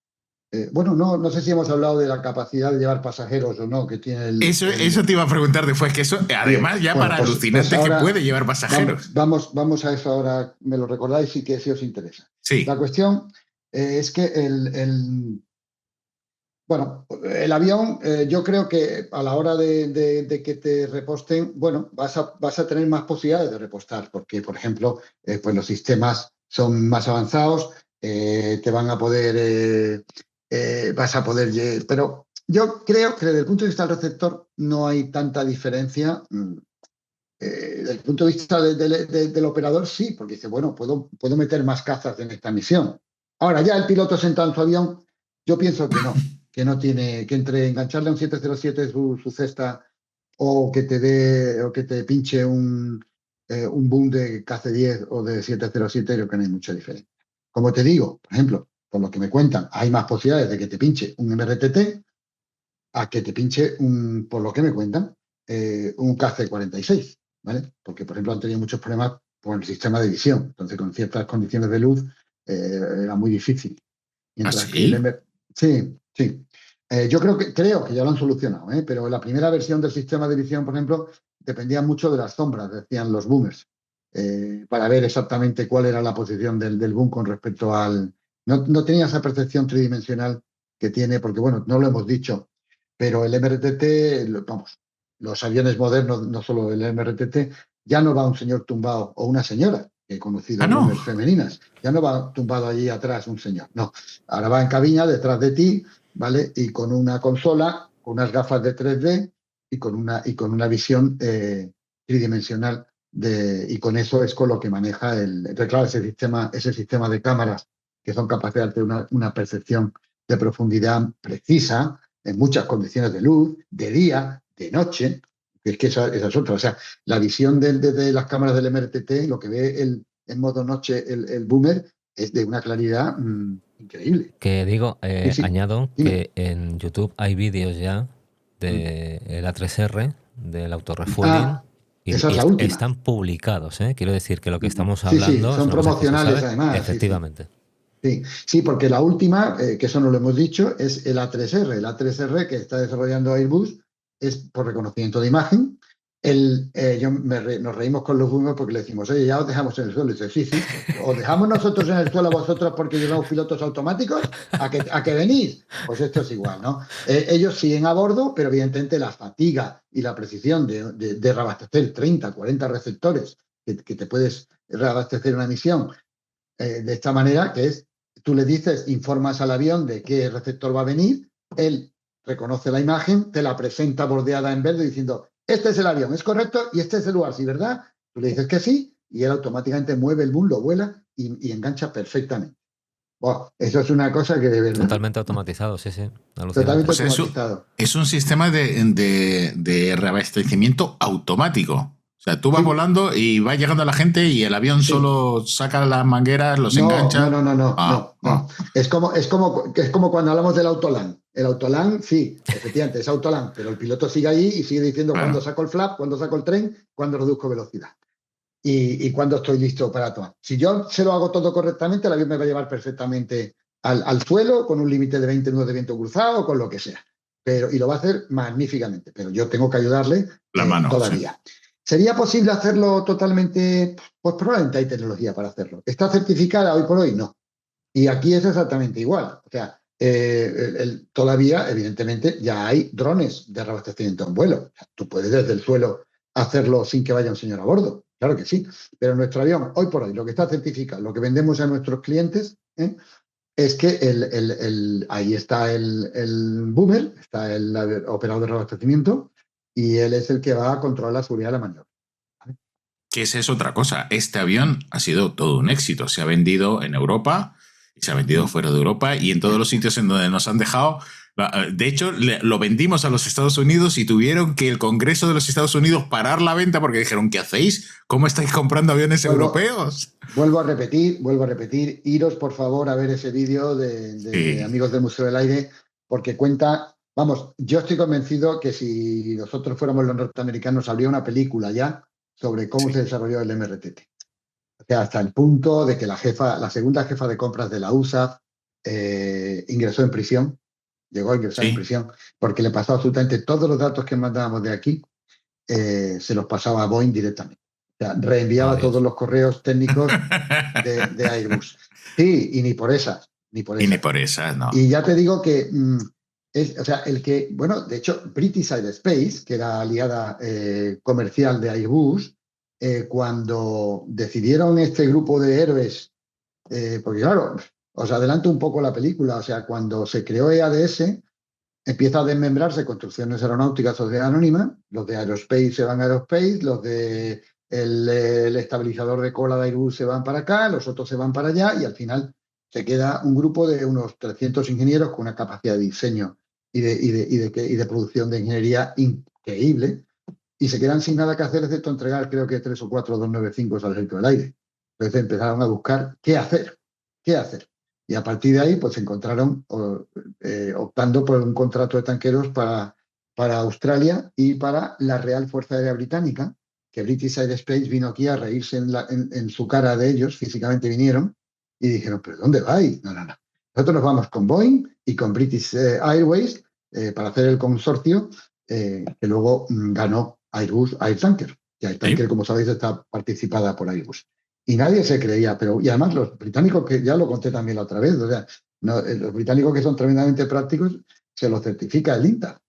[SPEAKER 5] bueno, no sé si hemos hablado de la capacidad de llevar pasajeros o no, que tiene
[SPEAKER 3] Eso te iba a preguntar después, que eso, además, ya
[SPEAKER 5] bueno,
[SPEAKER 3] para
[SPEAKER 5] pues
[SPEAKER 3] alucinante que
[SPEAKER 5] ahora
[SPEAKER 3] puede llevar pasajeros.
[SPEAKER 5] vamos a eso ahora, me lo recordáis y que si os interesa. La
[SPEAKER 3] Sí.
[SPEAKER 5] cuestión es que bueno, el avión, yo creo que a la hora de que te reposten, bueno, vas a tener más posibilidades de repostar, porque, por ejemplo, pues los sistemas son más avanzados, te van a poder, vas a poder, pero yo creo que desde el punto de vista del receptor no hay tanta diferencia. Desde el punto de vista del operador, sí, porque dice, bueno, puedo meter más cazas en esta misión. Ahora, ya el piloto sentado en su avión, yo pienso que no tiene, que entre engancharle a un 707 su cesta o que te dé, o que te pinche un boom de KC-10 o de 707, creo que no hay mucha diferencia. Como te digo, por ejemplo, por lo que me cuentan, hay más posibilidades de que te pinche un MRTT a que te pinche por lo que me cuentan, un KC-46, ¿vale? Porque, por ejemplo, han tenido muchos problemas con el sistema de visión. Entonces, con ciertas condiciones de luz, era muy difícil.
[SPEAKER 3] ¿Ah,
[SPEAKER 5] Mientras que el
[SPEAKER 3] sí?
[SPEAKER 5] MR... Sí, sí. Yo creo que ya lo han solucionado, ¿eh? Pero la primera versión del sistema de visión, por ejemplo, dependía mucho de las sombras, decían los boomers, para ver exactamente cuál era la posición del boom con respecto al... No tenía esa percepción tridimensional que tiene, porque, bueno, no lo hemos dicho, pero el MRTT, vamos, los aviones modernos, no solo el MRTT, ya no va un señor tumbado o una señora, que he conocido
[SPEAKER 3] Ah, no.
[SPEAKER 5] boomers femeninas, ya no va tumbado allí atrás un señor, no. Ahora va en cabina detrás de ti, ¿vale? Y con una consola, con unas gafas de 3D y con una visión tridimensional y con eso es con lo que maneja claro, ese sistema de cámaras que son capaces de hacer una percepción de profundidad precisa en muchas condiciones de luz, de día, de noche, que es que esa es otra. O sea, la visión de las cámaras del MRTT, lo que ve en modo noche el boomer, es de una claridad increíble.
[SPEAKER 4] Que digo,
[SPEAKER 5] Sí, sí,
[SPEAKER 4] añado
[SPEAKER 5] dime.
[SPEAKER 4] que en YouTube hay vídeos ya del A3R, del autorrefueling,
[SPEAKER 5] Ah, esa es la última.
[SPEAKER 4] están publicados, ¿eh? Quiero decir que lo que estamos
[SPEAKER 5] Sí, sí,
[SPEAKER 4] hablando es
[SPEAKER 5] son
[SPEAKER 4] una cosa que se
[SPEAKER 5] promocionales
[SPEAKER 4] sabe,
[SPEAKER 5] además, sí, sí.
[SPEAKER 4] efectivamente.
[SPEAKER 5] Sí, sí, porque la última, que eso no lo hemos dicho, es el A3R. El A3R que está desarrollando Airbus es por reconocimiento de imagen. Nos reímos con los boomers porque le decimos, oye, ya os dejamos en el suelo. Y dice, sí, sí, os dejamos nosotros en el suelo a vosotros porque llevamos pilotos automáticos. ¿A que venís? Pues esto es igual, ¿no? Ellos siguen a bordo, pero evidentemente la fatiga y la precisión de reabastecer 30, 40 receptores que te puedes reabastecer una misión de esta manera, que es, tú le dices, informas al avión de qué receptor va a venir, él reconoce la imagen, te la presenta bordeada en verde diciendo, este es el avión, es correcto, y este es el lugar, ¿sí, verdad? Tú le dices que sí, y él automáticamente mueve el bull, lo vuela y engancha perfectamente. Wow, eso es una cosa que de verdad.
[SPEAKER 4] Totalmente automatizado, sí, sí. Alucinante.
[SPEAKER 5] Totalmente
[SPEAKER 3] Pues
[SPEAKER 5] automatizado.
[SPEAKER 3] es un sistema de reabastecimiento automático. O sea, tú vas
[SPEAKER 5] Sí.
[SPEAKER 3] volando y va llegando la gente y el avión
[SPEAKER 5] Sí.
[SPEAKER 3] solo saca las mangueras, los engancha.
[SPEAKER 5] No. Es como cuando hablamos del autolán. El autolán, sí, efectivamente, es autolán, pero el piloto sigue allí y sigue diciendo
[SPEAKER 3] Claro.
[SPEAKER 5] cuándo saco el flap, cuándo saco el tren, cuándo reduzco velocidad. Y cuándo estoy listo para tomar. Si yo se lo hago todo correctamente, el avión me va a llevar perfectamente al suelo con un límite de 20 nudos de viento cruzado o con lo que sea. Y lo va a hacer magníficamente, pero yo tengo que ayudarle
[SPEAKER 3] La mano,
[SPEAKER 5] todavía. Sí. ¿Sería posible hacerlo totalmente? Pues probablemente hay tecnología para hacerlo. ¿Está certificada hoy por hoy? No. Y aquí es exactamente igual. O sea, todavía, evidentemente, ya hay drones de reabastecimiento en vuelo. O sea, tú puedes desde el suelo hacerlo sin que vaya un señor a bordo. Claro que sí. Pero nuestro avión, hoy por hoy, lo que está certificado, lo que vendemos a nuestros clientes, es que ahí está el boomer, está el operador de reabastecimiento, y él es el que va a controlar la seguridad de la maniobra.
[SPEAKER 3] Que esa es otra cosa. Este avión ha sido todo un éxito. Se ha vendido en Europa y se ha vendido fuera de Europa y en todos los sitios en donde nos han dejado. De hecho, lo vendimos a los Estados Unidos y tuvieron que el Congreso de los Estados Unidos parar la venta porque dijeron, ¿qué hacéis? ¿Cómo estáis comprando aviones europeos?
[SPEAKER 5] Vuelvo a repetir, iros por favor a ver ese vídeo de Amigos del Museo del Aire, porque cuenta, vamos, yo estoy convencido que si nosotros fuéramos los norteamericanos habría una película ya sobre cómo se desarrolló el MRTT. O sea, hasta el punto de que la segunda jefa de compras de la USAF ingresó en prisión, llegó a ingresar en prisión, porque le pasó absolutamente todos los datos que mandábamos de aquí, se los pasaba a Boeing directamente. O sea, reenviaba todos los correos técnicos de Airbus. Sí, y ni por esas.
[SPEAKER 3] No.
[SPEAKER 5] Y ya te digo que, de hecho, British Aerospace, que era aliada comercial de Airbus, cuando decidieron este grupo de héroes, porque claro, os adelanto un poco la película, o sea, cuando se creó EADS, empieza a desmembrarse construcciones aeronáuticas o de anónima, los de Aerospace se van a Aerospace, los de el estabilizador de cola de Airbus se van para acá, los otros se van para allá y al final se queda un grupo de unos 300 ingenieros con una capacidad de diseño y de producción de ingeniería increíble y se quedan sin nada que hacer excepto entregar creo que 3 o 4 295 al ejército del aire. Entonces empezaron a buscar qué hacer. Y a partir de ahí, pues se encontraron optando por un contrato de tanqueros para Australia y para la Real Fuerza Aérea Británica, que British Aerospace vino aquí a reírse en su cara de ellos, físicamente vinieron, y dijeron, ¿pero dónde vais? No. Nosotros nos vamos con Boeing y con British Airways para hacer el consorcio que luego ganó Airbus AirTanker. Y AirTanker, como sabéis, está participada por Airbus. Y nadie se creía, y además los británicos, que ya lo conté también la otra vez, o sea, los británicos que son tremendamente prácticos, se lo certifica el INTA.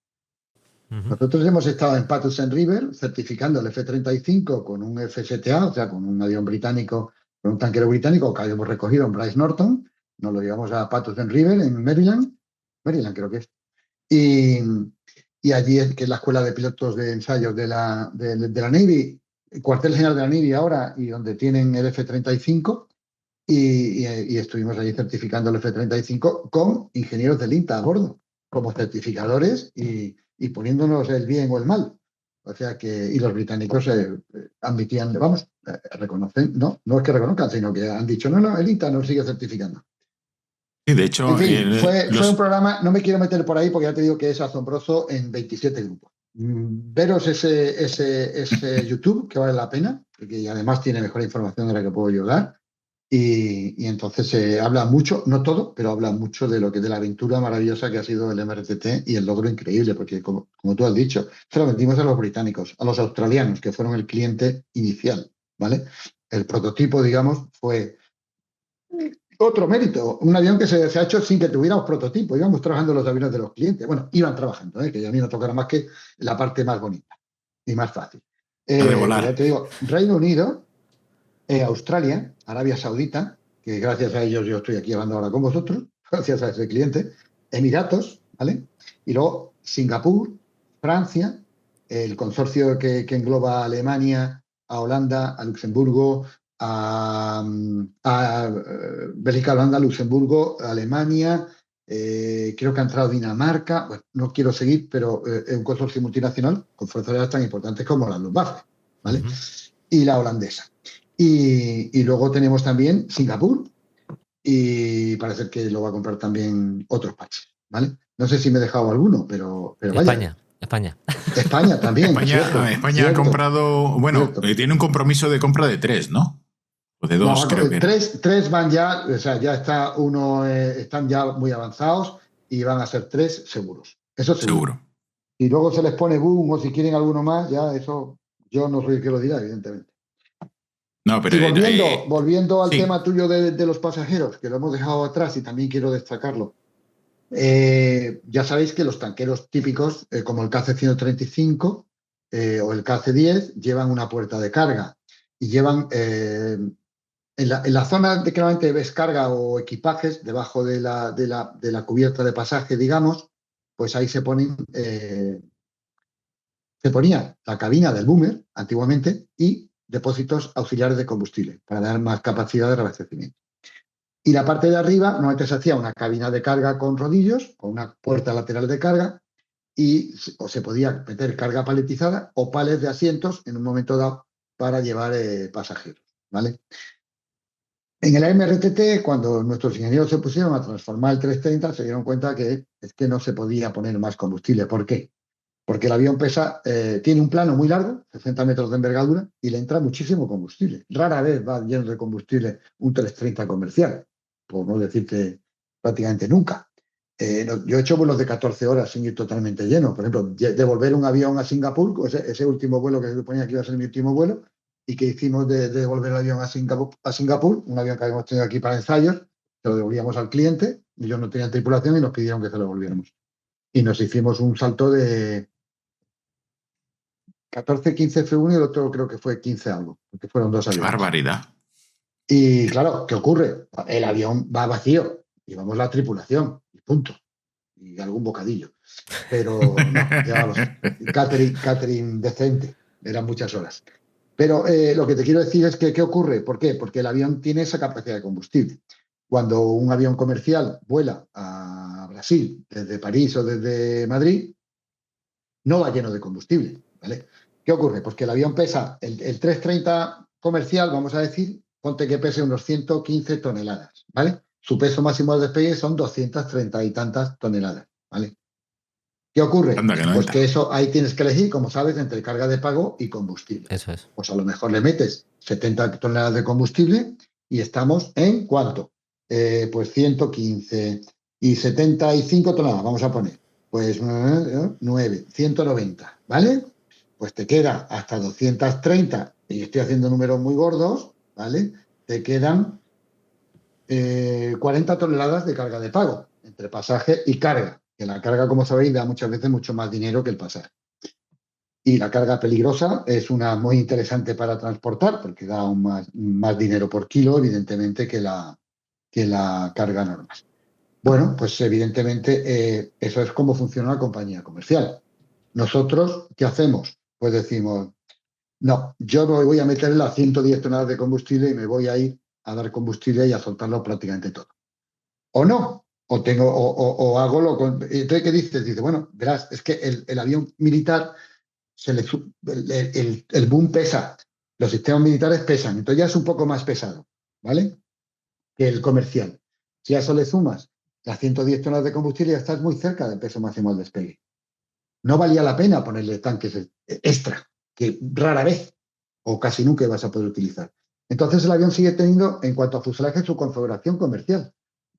[SPEAKER 5] Nosotros hemos estado en Patterson River certificando el F-35 con un F-7A, o sea, con un avión británico, con un tanquero británico que habíamos recogido en Bryce Norton, nos lo llevamos a Patterson River en Maryland creo que es, y allí, que es la escuela de pilotos de ensayos de la Navy, el cuartel general de la Navy ahora, y donde tienen el F-35, y estuvimos allí certificando el F-35 con ingenieros del INTA a bordo, como certificadores y poniéndonos el bien o el mal. O sea que, y los británicos admitían, reconocen, no es que reconozcan, sino que han dicho, no, el INTA nos sigue certificando.
[SPEAKER 3] Sí, de hecho,
[SPEAKER 5] en fin, fue un programa, no me quiero meter por ahí porque ya te digo que es asombroso en 27 grupos. Veros ese YouTube, que vale la pena, porque además tiene mejor información de la que puedo yo dar. Y entonces se habla mucho, no todo, pero habla mucho de lo que de la aventura maravillosa que ha sido el MRTT y el logro increíble, porque como tú has dicho, se lo vendimos a los británicos, a los australianos, que fueron el cliente inicial, ¿vale? El prototipo, digamos, fue otro mérito, un avión que se ha hecho sin que tuviéramos prototipo, íbamos trabajando los aviones de los clientes, bueno, iban trabajando, que a mí no tocará más que la parte más bonita y más fácil. Ya te digo, Reino Unido, Australia, Arabia Saudita, que gracias a ellos yo estoy aquí hablando ahora con vosotros, gracias a ese cliente, Emiratos, ¿vale? Y luego Singapur, Francia, el consorcio que engloba a Alemania, a Holanda, a Luxemburgo, a Bélgica, Holanda, Luxemburgo, Alemania, creo que ha entrado Dinamarca, bueno, no quiero seguir, pero es un consorcio multinacional con fuerzas aéreas tan importantes como la Luftwaffe, ¿vale? Y la holandesa. Y luego tenemos también Singapur, y parece que lo va a comprar también otros países, ¿vale? No sé si me he dejado alguno, pero vaya.
[SPEAKER 4] España.
[SPEAKER 5] España también, cierto,
[SPEAKER 3] España ha comprado, bueno,
[SPEAKER 5] cierto.
[SPEAKER 3] tiene un compromiso de compra de 3, ¿no? O de 2,
[SPEAKER 5] No,
[SPEAKER 3] creo que era.
[SPEAKER 5] tres van ya, o sea, ya está uno, están ya muy avanzados y van a ser 3 seguros. Eso seguro. Y luego se les pone boom o si quieren alguno más, ya eso yo no soy el que lo dirá, evidentemente.
[SPEAKER 3] No, pero
[SPEAKER 5] Y volviendo al
[SPEAKER 3] sí.
[SPEAKER 5] tema tuyo de los pasajeros, que lo hemos dejado atrás y también quiero destacarlo. Ya sabéis que los tanqueros típicos, como el KC-135 o el KC-10, llevan una puerta de carga y llevan en la zona de que normalmente ves carga o equipajes, debajo de la cubierta de pasaje, digamos, pues ahí se ponía la cabina del boomer antiguamente y depósitos auxiliares de combustible para dar más capacidad de reabastecimiento. Y la parte de arriba normalmente se hacía una cabina de carga con rodillos, con una puerta lateral de carga, y se podía meter carga paletizada o palets de asientos en un momento dado para llevar pasajeros, ¿vale? En el AMRTT, cuando nuestros ingenieros se pusieron a transformar el 330, se dieron cuenta que es que no se podía poner más combustible. ¿Por qué? Porque el avión tiene un plano muy largo, 60 metros de envergadura, y le entra muchísimo combustible. Rara vez va lleno de combustible un 330 comercial, por no decir que prácticamente nunca. Yo he hecho vuelos de 14 horas sin ir totalmente lleno. Por ejemplo, devolver un avión a Singapur, ese último vuelo que se suponía que iba a ser mi último vuelo, y que hicimos de devolver el avión a Singapur, un avión que habíamos tenido aquí para ensayos, se lo devolvíamos al cliente, ellos no tenían tripulación y nos pidieron que se lo devolviéramos. Y nos hicimos un salto de 14, 15 F1 y el otro creo que fue 15 algo, porque fueron 2 aviones.
[SPEAKER 3] ¡Qué barbaridad!
[SPEAKER 5] Y claro, ¿qué ocurre? El avión va vacío, llevamos la tripulación, y punto. Y algún bocadillo. Pero no, llevábamos catering decente, eran muchas horas. Pero lo que te quiero decir es que, ¿qué ocurre? ¿Por qué? Porque el avión tiene esa capacidad de combustible. Cuando un avión comercial vuela a Brasil desde París o desde Madrid, no va lleno de combustible, ¿vale? ¿Qué ocurre? Pues que el avión pesa, el 330 comercial, vamos a decir, ponte que pese unos 115 toneladas, ¿vale? Su peso máximo de despegue son 230 y tantas toneladas, ¿vale? ¿Qué ocurre?
[SPEAKER 3] Anda, que no
[SPEAKER 5] Pues
[SPEAKER 3] entra.
[SPEAKER 5] que eso ahí tienes que elegir, como sabes, entre carga de pago y combustible.
[SPEAKER 4] Eso es.
[SPEAKER 5] Pues a lo mejor le metes 70 toneladas de combustible y estamos en ¿cuánto? Pues 115 y 75 toneladas, vamos a poner. Pues 9, 190, ¿vale? Pues te queda hasta 230, y estoy haciendo números muy gordos, ¿vale? Te quedan 40 toneladas de carga de pago, entre pasaje y carga. Que la carga, como sabéis, da muchas veces mucho más dinero que el pasaje. Y la carga peligrosa es una muy interesante para transportar, porque da más dinero por kilo, evidentemente, que la carga normal. Bueno, pues evidentemente eso es cómo funciona una compañía comercial. Nosotros, ¿qué hacemos? Pues decimos, no, yo me voy a meter las 110 toneladas de combustible y me voy a ir a dar combustible y a soltarlo prácticamente todo. O no, o hago lo con... Entonces, ¿qué dices? Dice, bueno, verás, es que el avión militar, el boom pesa, los sistemas militares pesan, entonces ya es un poco más pesado, ¿vale? Que el comercial. Si a eso le sumas las 110 toneladas de combustible, ya estás muy cerca del peso máximo al despegue. No valía la pena ponerle tanques extra, que rara vez o casi nunca vas a poder utilizar. Entonces el avión sigue teniendo, en cuanto a fuselaje, su configuración comercial.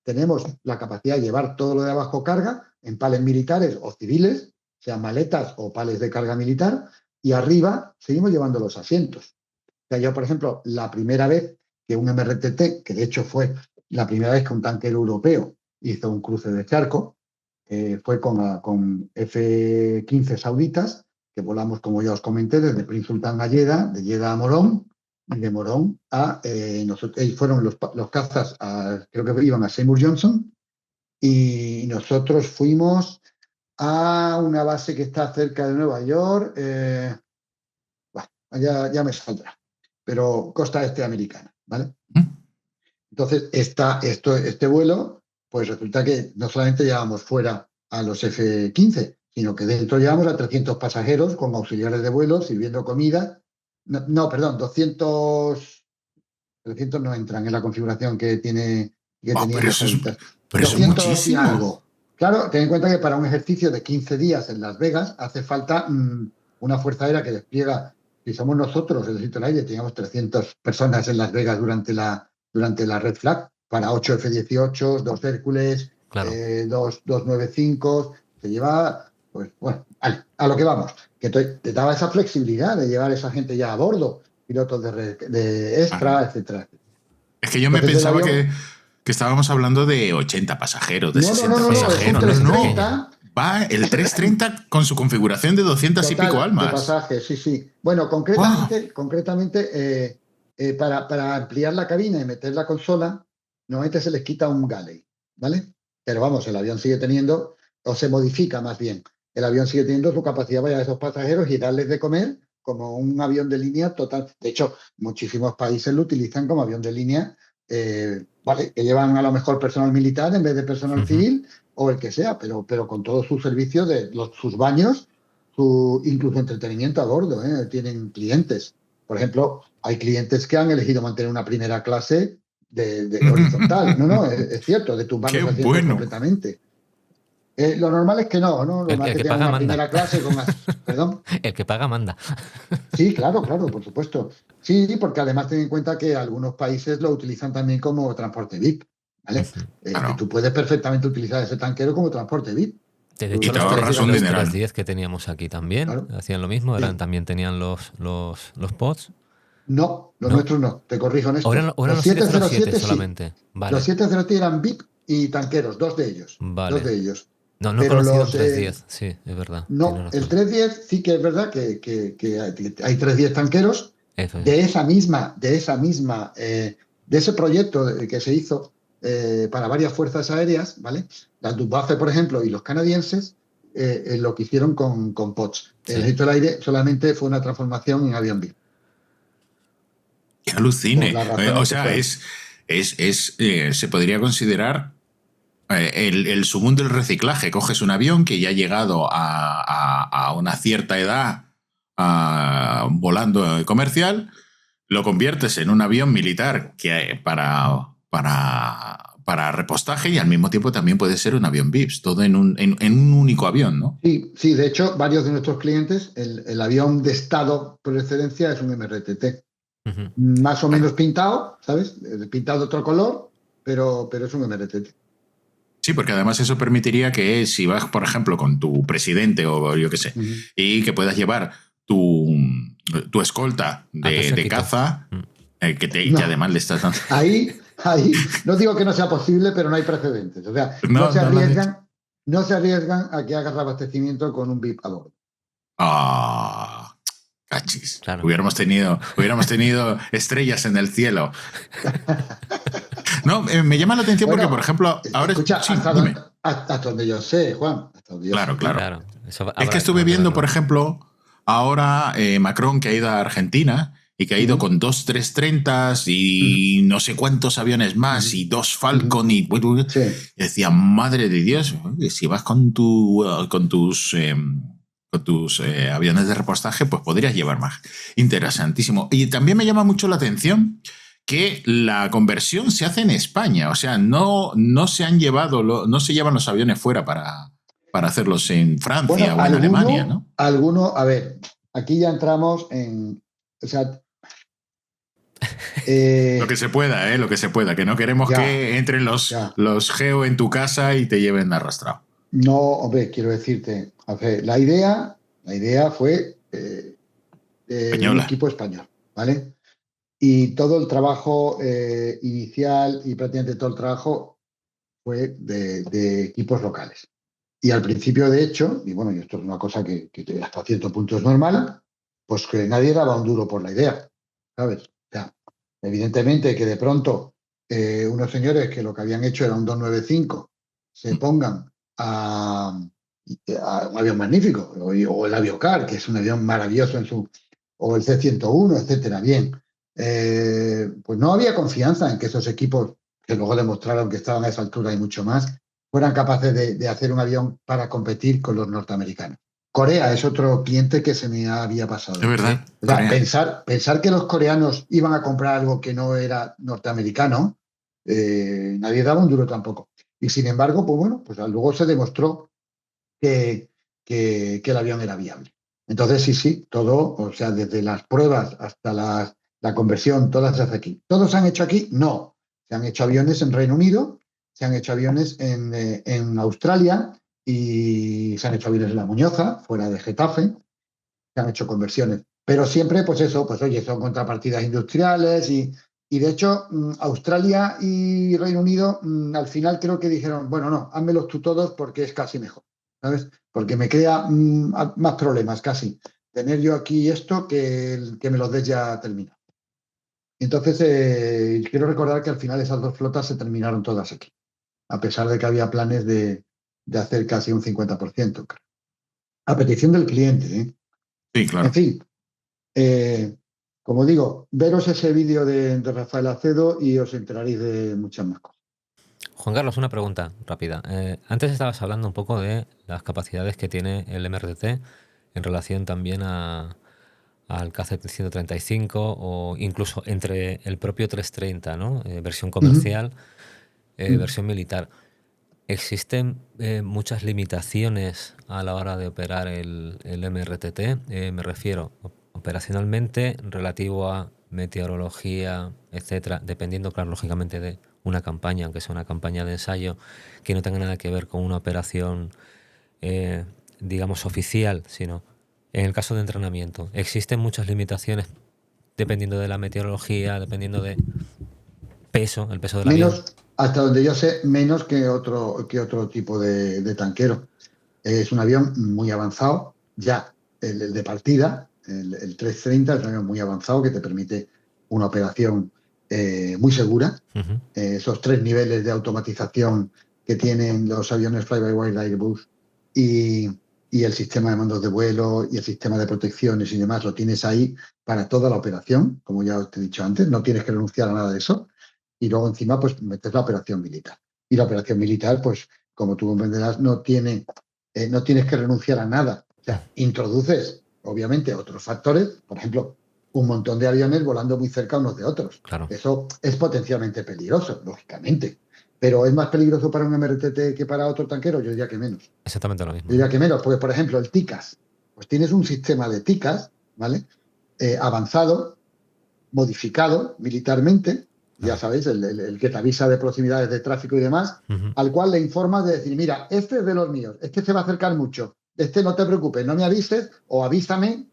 [SPEAKER 5] Tenemos la capacidad de llevar todo lo de abajo carga en pales militares o civiles, sean maletas o pales de carga militar, y arriba seguimos llevando los asientos. O sea, yo, por ejemplo, la primera vez que un MRTT, que de hecho fue la primera vez que un tanquero europeo hizo un cruce de charco, fue con F-15 sauditas, que volamos, como ya os comenté, desde Prince Sultan a Jeddah, de Jeddah a Morón, y de Morón a... fueron los cazas, creo que iban a Seymour Johnson, y nosotros fuimos a una base que está cerca de Nueva York. Bueno, ya me saldrá, pero costa este americana, ¿vale? Entonces, este vuelo, pues resulta que no solamente llevamos fuera a los F-15, sino que dentro llevamos a 300 pasajeros con auxiliares de vuelo, sirviendo comida. No, perdón, 300 no entran en la configuración que teníamos ahorita.
[SPEAKER 3] Pero eso es
[SPEAKER 5] 200 y
[SPEAKER 3] muchísimo.
[SPEAKER 5] algo. Claro, ten en cuenta que para un ejercicio de 15 días en Las Vegas hace falta una fuerza aérea que despliega. Si somos nosotros, el Ejército del Aire, teníamos 300 personas en Las Vegas durante la Red Flag, para 8 F-18, 2 Hércules,
[SPEAKER 4] Claro.
[SPEAKER 5] 2 95, se lleva, pues bueno, a lo que vamos, que te daba esa flexibilidad de llevar a esa gente ya a bordo, pilotos de extra, etcétera.
[SPEAKER 3] Es que yo me
[SPEAKER 5] Entonces,
[SPEAKER 3] pensaba
[SPEAKER 5] el avión-
[SPEAKER 3] que estábamos hablando de 80 pasajeros, de
[SPEAKER 5] No,
[SPEAKER 3] 60
[SPEAKER 5] es un
[SPEAKER 3] pasajeros. No,
[SPEAKER 5] 330.
[SPEAKER 3] Va el 330 con su configuración de 200 y
[SPEAKER 5] Total,
[SPEAKER 3] pico
[SPEAKER 5] de
[SPEAKER 3] almas.
[SPEAKER 5] pasajes, sí. Bueno, concretamente para ampliar la cabina y meter la consola, normalmente se les quita un galley, ¿vale? Pero vamos, el avión sigue teniendo, o se modifica más bien, el avión sigue teniendo su capacidad para llevar a esos pasajeros y darles de comer como un avión de línea total. De hecho, muchísimos países lo utilizan como avión de línea, ¿vale? Que llevan a lo mejor personal militar en vez de personal civil, o el que sea, pero con todo su servicio de sus baños, su incluso entretenimiento a bordo, tienen clientes. Por ejemplo, hay clientes que han elegido mantener una primera clase de horizontal. No, es cierto, de tumbar los asientos completamente. Lo normal es que no, lo normal es que tengan una primera clase con... ¿Perdón?
[SPEAKER 4] El que paga manda.
[SPEAKER 5] Sí, claro, por supuesto. Sí, porque además ten en cuenta que algunos países lo utilizan también como transporte VIP, ¿vale?
[SPEAKER 3] Claro.
[SPEAKER 5] Y tú puedes perfectamente utilizar ese tanquero como transporte VIP.
[SPEAKER 4] De
[SPEAKER 3] Y
[SPEAKER 4] hecho,
[SPEAKER 3] te ahorras un dineral.
[SPEAKER 4] Los 10 que teníamos aquí también hacían lo mismo, también tenían los pods.
[SPEAKER 5] No, los nuestros no, te corrijo en esto.
[SPEAKER 4] O eran los 707 solamente.
[SPEAKER 5] Sí.
[SPEAKER 4] Vale.
[SPEAKER 5] Los 707 eran VIP y tanqueros, 2 de ellos.
[SPEAKER 4] Vale.
[SPEAKER 5] 2 de ellos.
[SPEAKER 4] No he conocido el 310, sí, es verdad.
[SPEAKER 5] No, el 310 sí que es verdad que hay 310 tanqueros.
[SPEAKER 4] Eso es.
[SPEAKER 5] De ese proyecto que se hizo para varias fuerzas aéreas, ¿vale? La Luftwaffe, por ejemplo, y los canadienses, lo que hicieron con POTS. El Ejército del Aire solamente fue una transformación en avión VIP.
[SPEAKER 3] ¡Qué alucine! O sea, se podría considerar el sumum del reciclaje. Coges un avión que ya ha llegado a una cierta edad volando comercial, lo conviertes en un avión militar que para repostaje y al mismo tiempo también puede ser un avión VIPS, todo en un único avión, ¿no?
[SPEAKER 5] Sí, de hecho, varios de nuestros clientes, el avión de estado por excelencia es un MRTT. Más o menos pintado, ¿sabes? Pintado de otro color, pero es un MRTT.
[SPEAKER 3] Sí, porque además eso permitiría que si vas, por ejemplo, con tu presidente o yo qué sé, y que puedas llevar tu escolta de caza, que además le estás dando...
[SPEAKER 5] Ahí, no digo que no sea posible, pero no hay precedentes. O sea, no se arriesgan a que hagas abastecimiento con un VIP a bordo.
[SPEAKER 3] Cachis.
[SPEAKER 4] Claro.
[SPEAKER 3] Hubiéramos tenido estrellas en el cielo. No, me llama la atención porque, por ejemplo, ahora...
[SPEAKER 5] Escucha, hasta donde yo sé, Juan.
[SPEAKER 3] Claro. Es que estuve viendo, por ejemplo, ahora Macron, que ha ido a Argentina y que ha ido con 2 330s y no sé cuántos aviones más y 2 Falcon y decía, madre de Dios, si vas con tus aviones de repostaje, pues podrías llevar más. Interesantísimo. Y también me llama mucho la atención que la conversión se hace en España. O sea, no se llevan los aviones fuera para hacerlos en Francia o en Alemania, ¿no?
[SPEAKER 5] A ver, aquí ya entramos en... O sea,
[SPEAKER 3] lo que se pueda, que no queremos que entren los geo en tu casa y te lleven arrastrado.
[SPEAKER 5] No, hombre, quiero decirte, la idea fue un equipo español, ¿vale? Y todo el trabajo inicial y prácticamente todo el trabajo fue de equipos locales. Y al principio, de hecho, y bueno, y esto es una cosa que hasta cierto punto es normal, pues que nadie daba un duro por la idea, ¿sabes? O sea, evidentemente que de pronto unos señores que lo que habían hecho era un 295 se pongan a un avión magnífico, o el Aviocar, que es un avión maravilloso o el C-101, etcétera. Bien, pues no había confianza en que esos equipos, que luego demostraron que estaban a esa altura y mucho más, fueran capaces de hacer un avión para competir con los norteamericanos. Corea es otro cliente que se me había pasado.
[SPEAKER 3] Es verdad.
[SPEAKER 5] O sea,
[SPEAKER 3] Corea.
[SPEAKER 5] pensar que los coreanos iban a comprar algo que no era norteamericano, nadie daba un duro tampoco. Y sin embargo, pues bueno, pues luego se demostró que el avión era viable. Entonces, sí, todo, o sea, desde las pruebas hasta la conversión, todas se hace aquí. ¿Todos se han hecho aquí? No. Se han hecho aviones en Reino Unido, se han hecho aviones en Australia y se han hecho aviones en La Muñoza, fuera de Getafe, se han hecho conversiones. Pero siempre, pues eso, pues oye, son contrapartidas industriales y de hecho, Australia y Reino Unido al final creo que dijeron, bueno, no, házmelos tú todos porque es casi mejor, ¿sabes? Porque me crea más problemas casi tener yo aquí esto que me los des ya terminado. Entonces, quiero recordar que al final esas dos flotas se terminaron todas aquí, a pesar de que había planes de hacer casi un 50%. A petición del cliente, ¿eh?
[SPEAKER 3] Sí, claro.
[SPEAKER 5] En fin, como digo, veros ese vídeo de Rafael Acedo y os enteraréis de muchas más cosas.
[SPEAKER 4] Juan Carlos, una pregunta rápida. Antes estabas hablando un poco de las capacidades que tiene el MRTT en relación también al KC-135 o incluso entre el propio 330, ¿no? Versión comercial, versión militar. ¿Existen muchas limitaciones a la hora de operar el MRTT? Me refiero operacionalmente relativo a meteorología, etcétera, dependiendo, claro, lógicamente de una campaña, aunque sea una campaña de ensayo que no tenga nada que ver con una operación, digamos, oficial, sino en el caso de entrenamiento. ¿Existen muchas limitaciones dependiendo de la meteorología, dependiendo de el peso del avión?
[SPEAKER 5] Menos, hasta donde yo sé, menos que otro tipo de tanquero. Es un avión muy avanzado, ya el de partida, el 330 es un avión muy avanzado que te permite una operación muy segura.
[SPEAKER 4] Uh-huh.
[SPEAKER 5] Esos 3 niveles de automatización que tienen los aviones fly-by-wire de Airbus y el sistema de mandos de vuelo y el sistema de protecciones y demás, lo tienes ahí para toda la operación, como ya te he dicho antes, no tienes que renunciar a nada de eso. Y luego encima pues metes la operación militar. Y la operación militar, pues como tú comprenderás, no tienes que renunciar a nada. O sea, introduces, obviamente, otros factores, por ejemplo, un montón de aviones volando muy cerca unos de otros.
[SPEAKER 4] Claro.
[SPEAKER 5] Eso es potencialmente peligroso, lógicamente. Pero ¿es más peligroso para un MRTT que para otro tanquero? Yo diría que menos.
[SPEAKER 4] Exactamente lo mismo.
[SPEAKER 5] Yo diría que menos, porque, por ejemplo, el TICAS, pues tienes un sistema de TICAS, ¿vale? Avanzado, modificado militarmente, ya sabéis, el que te avisa de proximidades de tráfico y demás, al cual le informas de decir, mira, este es de los míos, este se va a acercar mucho, este no te preocupes, no me avises o avísame,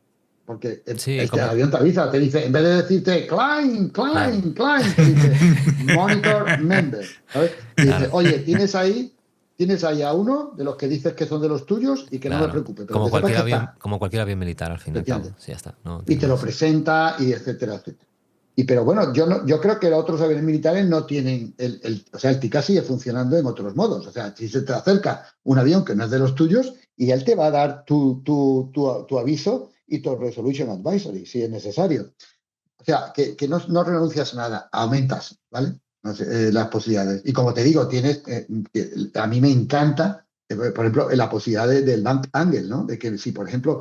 [SPEAKER 5] porque el avión te avisa, te dice, en vez de decirte Klein, te dice Monitor Member, ¿sabes? Y dice, oye, tienes ahí a uno de los que dices que son de los tuyos y que no me preocupe. Pero
[SPEAKER 4] como cualquier avión militar, al final. Sí, ya está. No,
[SPEAKER 5] y te lo presenta, y etcétera, etcétera. Pero bueno, yo creo que los otros aviones militares no tienen o sea, el TICAS sigue funcionando en otros modos. O sea, si se te acerca un avión que no es de los tuyos, y él te va a dar tu aviso y tu resolution advisory, si es necesario. O sea, que no renuncias a nada, aumentas, ¿vale? No sé, las posibilidades. Y como te digo, tienes, a mí me encanta, por ejemplo, la posibilidad del bank angle, ¿no? De que si, por ejemplo,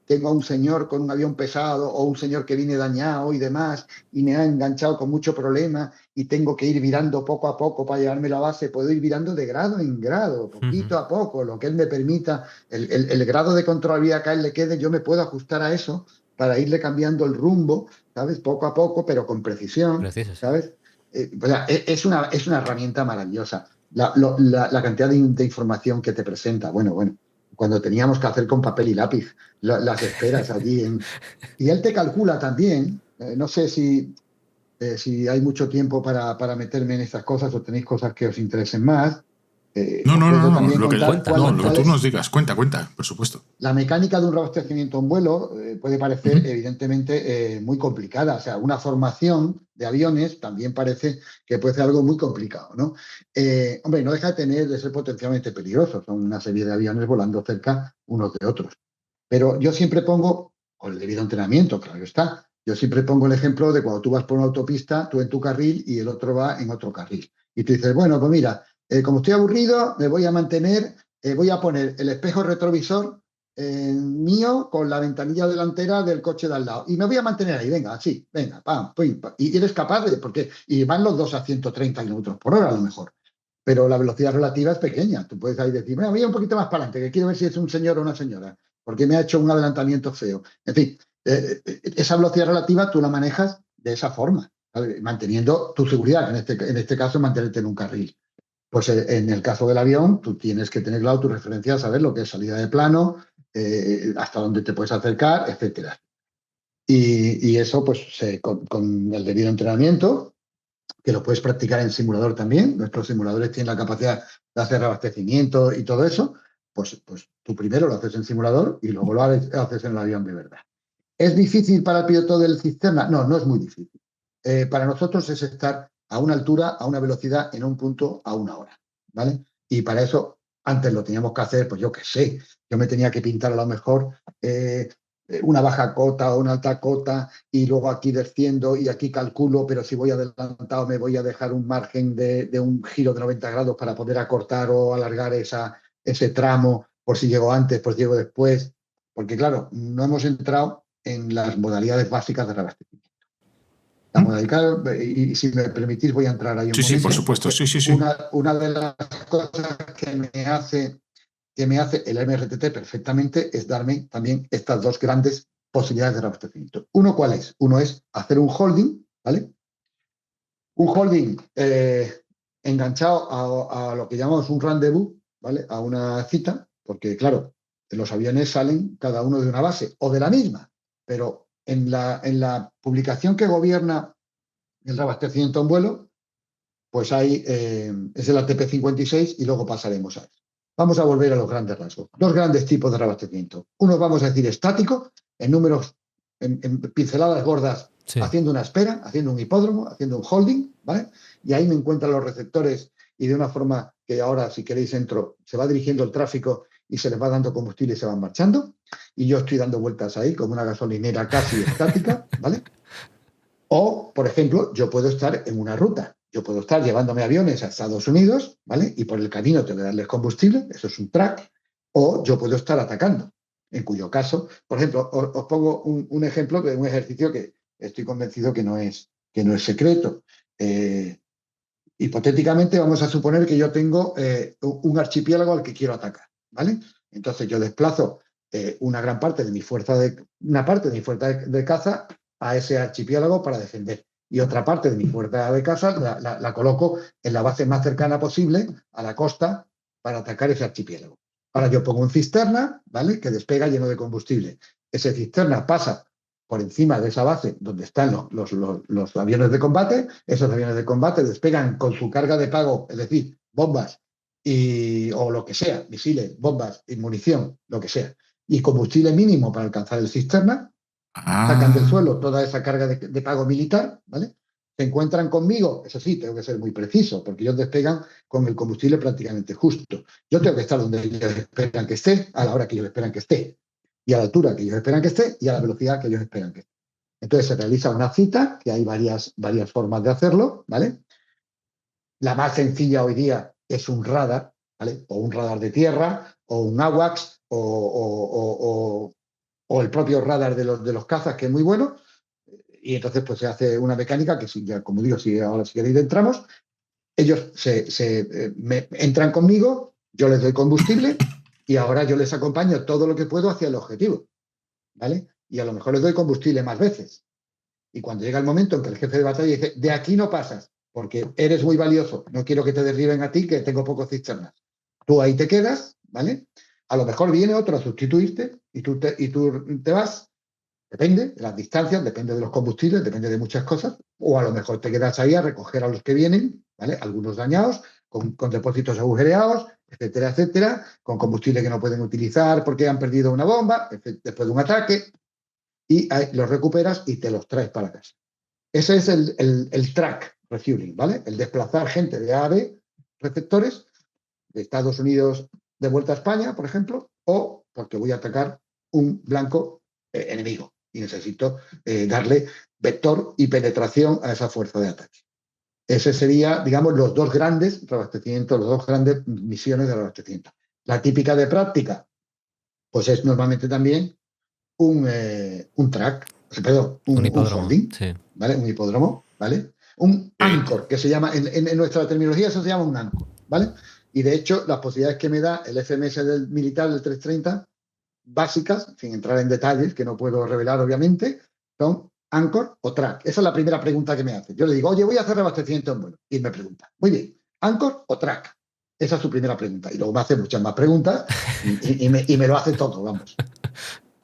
[SPEAKER 5] tengo a un señor con un avión pesado o un señor que viene dañado y demás y me ha enganchado con mucho problema y tengo que ir virando poco a poco para llevarme a la base, puedo ir virando de grado en grado, poquito a poco, lo que él me permita, el grado de controlabilidad que a él le quede, yo me puedo ajustar a eso para irle cambiando el rumbo, ¿sabes? Poco a poco, pero con precisión, ¿sabes? O sea, es una herramienta maravillosa. La cantidad de información que te presenta, bueno, cuando teníamos que hacer con papel y lápiz las esperas allí. Y él te calcula también, no sé si hay mucho tiempo para meterme en estas cosas o tenéis cosas que os interesen más,
[SPEAKER 3] No,
[SPEAKER 5] os
[SPEAKER 3] no,
[SPEAKER 5] puedo
[SPEAKER 3] no, no,
[SPEAKER 5] también
[SPEAKER 3] lo que,
[SPEAKER 5] contar
[SPEAKER 3] no, lo que
[SPEAKER 5] cuál
[SPEAKER 3] tú
[SPEAKER 5] es
[SPEAKER 3] nos digas, cuenta, por supuesto.
[SPEAKER 5] la mecánica de un reabastecimiento en vuelo. Puede parecer evidentemente muy complicada. O sea, una formación de aviones también parece que puede ser algo muy complicado, ¿no? Hombre, no deja de ser potencialmente peligroso. Son una serie de aviones volando cerca unos de otros. Pero yo siempre pongo, con el debido entrenamiento, claro está, yo siempre pongo el ejemplo de cuando tú vas por una autopista, tú en tu carril y el otro va en otro carril. Y tú dices, bueno, pues mira, como estoy aburrido, me voy a mantener, voy a poner el espejo retrovisor mío con la ventanilla delantera del coche de al lado. Y me voy a mantener ahí, venga, así, venga, pam, pim, pam. Y eres capaz porque y van los dos a 130 kilómetros por hora a lo mejor. Pero la velocidad relativa es pequeña. Tú puedes ahí decir, bueno, voy un poquito más para adelante, que quiero ver si es un señor o una señora, porque me ha hecho un adelantamiento feo. En fin, esa velocidad relativa tú la manejas de esa forma, ¿sabes? Manteniendo tu seguridad, que en este caso mantenerte en un carril. Pues en el caso del avión, tú tienes que tener claro tu referencia, saber lo que es salida de plano, hasta dónde te puedes acercar, etcétera. Y eso, pues, con el debido entrenamiento, que lo puedes practicar en simulador también. Nuestros simuladores tienen la capacidad de hacer abastecimiento y todo eso. Pues tú primero lo haces en simulador y luego lo haces en el avión de verdad. ¿Es difícil para el piloto del cisterna? No, no es muy difícil. Para nosotros es estar a una altura, a una velocidad, en un punto, a una hora, ¿vale? Y para eso, antes lo teníamos que hacer, pues yo qué sé, yo me tenía que pintar a lo mejor una baja cota o una alta cota y luego aquí desciendo y aquí calculo, pero si voy adelantado me voy a dejar un margen de un giro de 90 grados para poder acortar o alargar ese tramo, por si llego antes, pues llego después, porque claro, no hemos entrado en las modalidades básicas de reabastecimiento. La modalidad, y si me permitís voy a entrar ahí un
[SPEAKER 3] Sí, sí,
[SPEAKER 5] momento.
[SPEAKER 3] por supuesto, sí, sí, sí.
[SPEAKER 5] Una de las cosas que me hace el MRTT perfectamente es darme también estas dos grandes posibilidades de reabastecimiento. Uno, ¿cuál es? Uno es hacer un holding, ¿vale? Un holding enganchado a lo que llamamos un rendezvous, ¿vale? A una cita, porque claro, los aviones salen cada uno de una base o de la misma, pero en la publicación que gobierna el reabastecimiento en vuelo, pues hay, es el ATP56 y luego pasaremos a eso. Vamos a volver a los grandes rasgos. Dos grandes tipos de reabastecimiento. Uno, vamos a decir, estático, en números, en pinceladas gordas,
[SPEAKER 4] Sí.
[SPEAKER 5] haciendo una espera, haciendo un hipódromo, haciendo un holding, ¿vale? Y ahí me encuentran los receptores y de una forma que ahora, si queréis, entro, se va dirigiendo el tráfico y se les va dando combustible y se van marchando. Y yo estoy dando vueltas ahí como una gasolinera casi estática, ¿vale? O, por ejemplo, yo puedo estar en una ruta. Yo puedo estar llevándome aviones a Estados Unidos, ¿vale? Y por el camino tengo que darles combustible, eso es un track. O yo puedo estar atacando, en cuyo caso, por ejemplo, os pongo un ejemplo de un ejercicio que estoy convencido que no es secreto. Hipotéticamente vamos a suponer que yo tengo un archipiélago al que quiero atacar, ¿vale? Entonces yo desplazo una parte de mi fuerza de caza a ese archipiélago para defender. Y otra parte de mi fuerza de caza la coloco en la base más cercana posible a la costa para atacar ese archipiélago. Ahora yo pongo un cisterna, ¿vale? Que despega lleno de combustible. Ese cisterna pasa por encima de esa base donde están los aviones de combate. Esos aviones de combate despegan con su carga de pago, es decir, bombas o lo que sea, misiles, bombas y munición, lo que sea, y combustible mínimo para alcanzar el cisterna. Sacan del suelo toda esa carga de pago militar, ¿vale? Se encuentran conmigo, eso sí, tengo que ser muy preciso, porque ellos despegan con el combustible prácticamente justo. Yo tengo que estar donde ellos esperan que esté, a la hora que ellos esperan que esté, y a la altura que ellos esperan que esté, y a la velocidad que ellos esperan que esté. Entonces se realiza una cita, que hay varias formas de hacerlo, ¿vale? La más sencilla hoy día es un radar, ¿vale? O un radar de tierra, o un AWACS, o el propio radar de los cazas, que es muy bueno, y entonces pues se hace una mecánica que, como digo, ahora si queréis entramos, ellos entran conmigo, yo les doy combustible y ahora yo les acompaño todo lo que puedo hacia el objetivo, ¿vale? Y a lo mejor les doy combustible más veces. Y cuando llega el momento en que el jefe de batalla dice, de aquí no pasas, porque eres muy valioso, no quiero que te derriben a ti, que tengo pocos cisternas. Tú ahí te quedas, ¿vale? A lo mejor viene otro a sustituirte y tú te vas. Depende de las distancias, depende de los combustibles, depende de muchas cosas. O a lo mejor te quedas ahí a recoger a los que vienen, ¿vale? Algunos dañados, con depósitos agujereados, etcétera, etcétera, con combustible que no pueden utilizar porque han perdido una bomba después de un ataque, y los recuperas y te los traes para casa. Ese es el track refueling, ¿vale? El desplazar gente de A a B, receptores, de Estados Unidos de vuelta a España, por ejemplo, o porque voy a atacar un blanco enemigo y necesito darle vector y penetración a esa fuerza de ataque. Ese sería, digamos, los dos grandes reabastecimientos, las dos grandes misiones de reabastecimiento. La típica de práctica, pues es normalmente también un track, perdón, un holding,
[SPEAKER 4] sí.
[SPEAKER 5] ¿vale? Un hipódromo, ¿vale? Un anchor, que se llama, en nuestra terminología eso se llama un anchor, ¿vale? Y de hecho, las posibilidades que me da el FMS del militar del 330, básicas, sin entrar en detalles, que no puedo revelar obviamente, son anchor o track. Esa es la primera pregunta que me hace. Yo le digo, oye, voy a hacer reabastecimiento en vuelo. Y me pregunta, muy bien, anchor o track. Esa es su primera pregunta. Y luego me hace muchas más preguntas y me lo hace todo, vamos.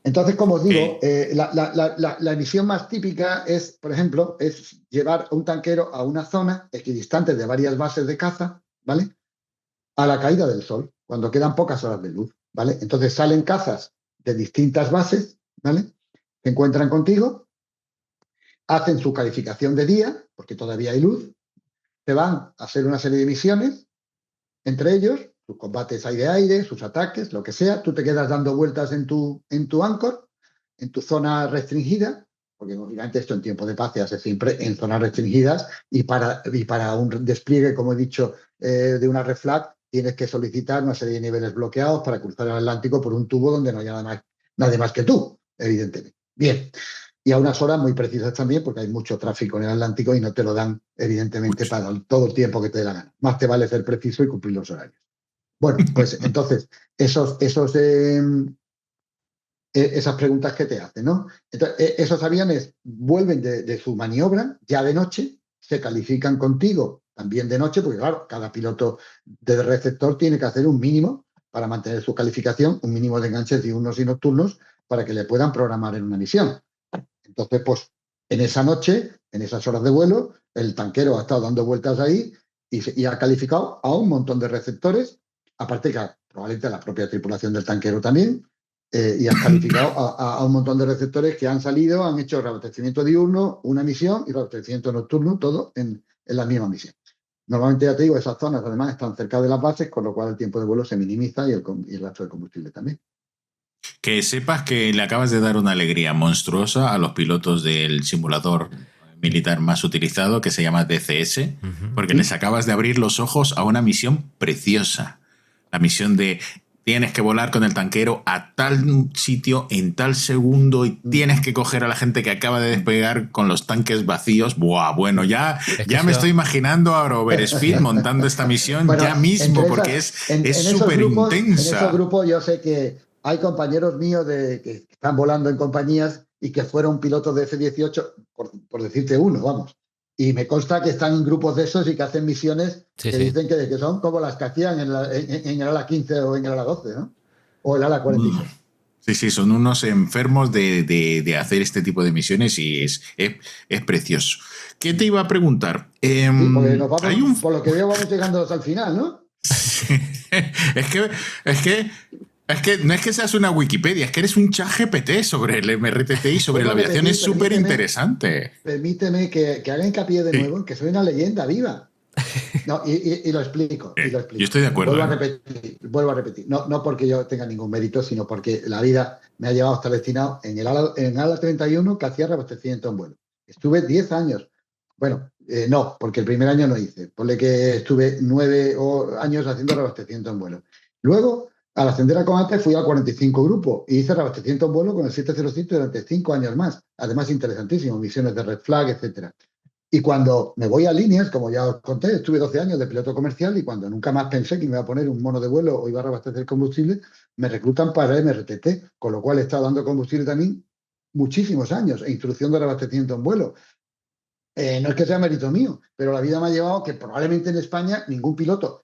[SPEAKER 5] Entonces, como os digo, la misión más típica es, por ejemplo, es llevar a un tanquero a una zona equidistante de varias bases de caza, ¿vale? A la caída del sol, cuando quedan pocas horas de luz, ¿vale? Entonces salen cazas de distintas bases, ¿vale? Se encuentran contigo, hacen su calificación de día, porque todavía hay luz, se van a hacer una serie de misiones, entre ellos, sus combates aire-aire, sus ataques, lo que sea, tú te quedas dando vueltas en tu anchor, en tu zona restringida, porque obviamente esto en tiempo de paz se hace siempre en zonas restringidas y para un despliegue, como he dicho, de una red flag, tienes que solicitar una serie de niveles bloqueados para cruzar el Atlántico por un tubo donde no haya nadie más que tú, evidentemente. Bien. Y a unas horas muy precisas también, porque hay mucho tráfico en el Atlántico y no te lo dan, evidentemente, para todo el tiempo que te dé la gana. Más te vale ser preciso y cumplir los horarios. Bueno, pues entonces, esas preguntas que te hacen, ¿no? Entonces, esos aviones vuelven de su maniobra ya de noche, se califican contigo también de noche, porque claro, cada piloto de receptor tiene que hacer un mínimo para mantener su calificación, un mínimo de enganches diurnos y nocturnos para que le puedan programar en una misión. Entonces, pues, en esa noche, en esas horas de vuelo, el tanquero ha estado dando vueltas ahí y ha calificado a un montón de receptores, aparte que probablemente la propia tripulación del tanquero también, y has calificado a un montón de receptores que han salido, han hecho reabastecimiento diurno, una misión y reabastecimiento nocturno, todo en la misma misión. Normalmente, ya te digo, esas zonas además están cerca de las bases, con lo cual el tiempo de vuelo se minimiza y el gasto de combustible también.
[SPEAKER 3] Que sepas que le acabas de dar una alegría monstruosa a los pilotos del simulador militar más utilizado, que se llama DCS, porque les acabas de abrir los ojos a una misión preciosa. La misión de tienes que volar con el tanquero a tal sitio en tal segundo y tienes que coger a la gente que acaba de despegar con los tanques vacíos. Buah, bueno, ya me estoy imaginando a Robert Speed montando esta misión bueno, ya mismo, porque es súper intensa.
[SPEAKER 5] En esos grupos yo sé que hay compañeros míos que están volando en compañías y que fueron pilotos de F-18, por decirte uno, vamos. Y me consta que están en grupos de esos y que hacen misiones dicen que son como las que hacían en el ala 15 o en el ala 12, ¿no? O el ala 46.
[SPEAKER 3] Sí, son unos enfermos de hacer este tipo de misiones y es precioso. ¿Qué te iba a preguntar?
[SPEAKER 5] Sí, porque nos vamos, por lo que veo vamos llegando hasta el final, ¿no?
[SPEAKER 3] Es que no es que seas una Wikipedia, es que eres un ChatGPT sobre el MRTT y sobre la aviación. Es súper interesante.
[SPEAKER 5] Permíteme que haga hincapié de nuevo en que soy una leyenda viva. No, y lo explico. Yo
[SPEAKER 3] estoy de acuerdo.
[SPEAKER 5] Vuelvo a repetir. No porque yo tenga ningún mérito, sino porque la vida me ha llevado hasta destinado en el ala 31 que hacía reabastecimiento en vuelo. Estuve 10 años. Bueno, no, porque el primer año no hice. Ponle que estuve 9 años haciendo reabastecimiento en vuelo. Luego, al ascender a comandante, fui al 45 grupo y hice reabastecimiento en vuelo con el 707 durante 5 años más. Además, interesantísimo, misiones de red flag, etcétera. Y cuando me voy a líneas, como ya os conté, estuve 12 años de piloto comercial y cuando nunca más pensé que me iba a poner un mono de vuelo o iba a reabastecer combustible, me reclutan para MRTT, con lo cual he estado dando combustible también muchísimos años e instrucción de reabastecimiento en vuelo. No es que sea mérito mío, pero la vida me ha llevado que probablemente en España ningún piloto,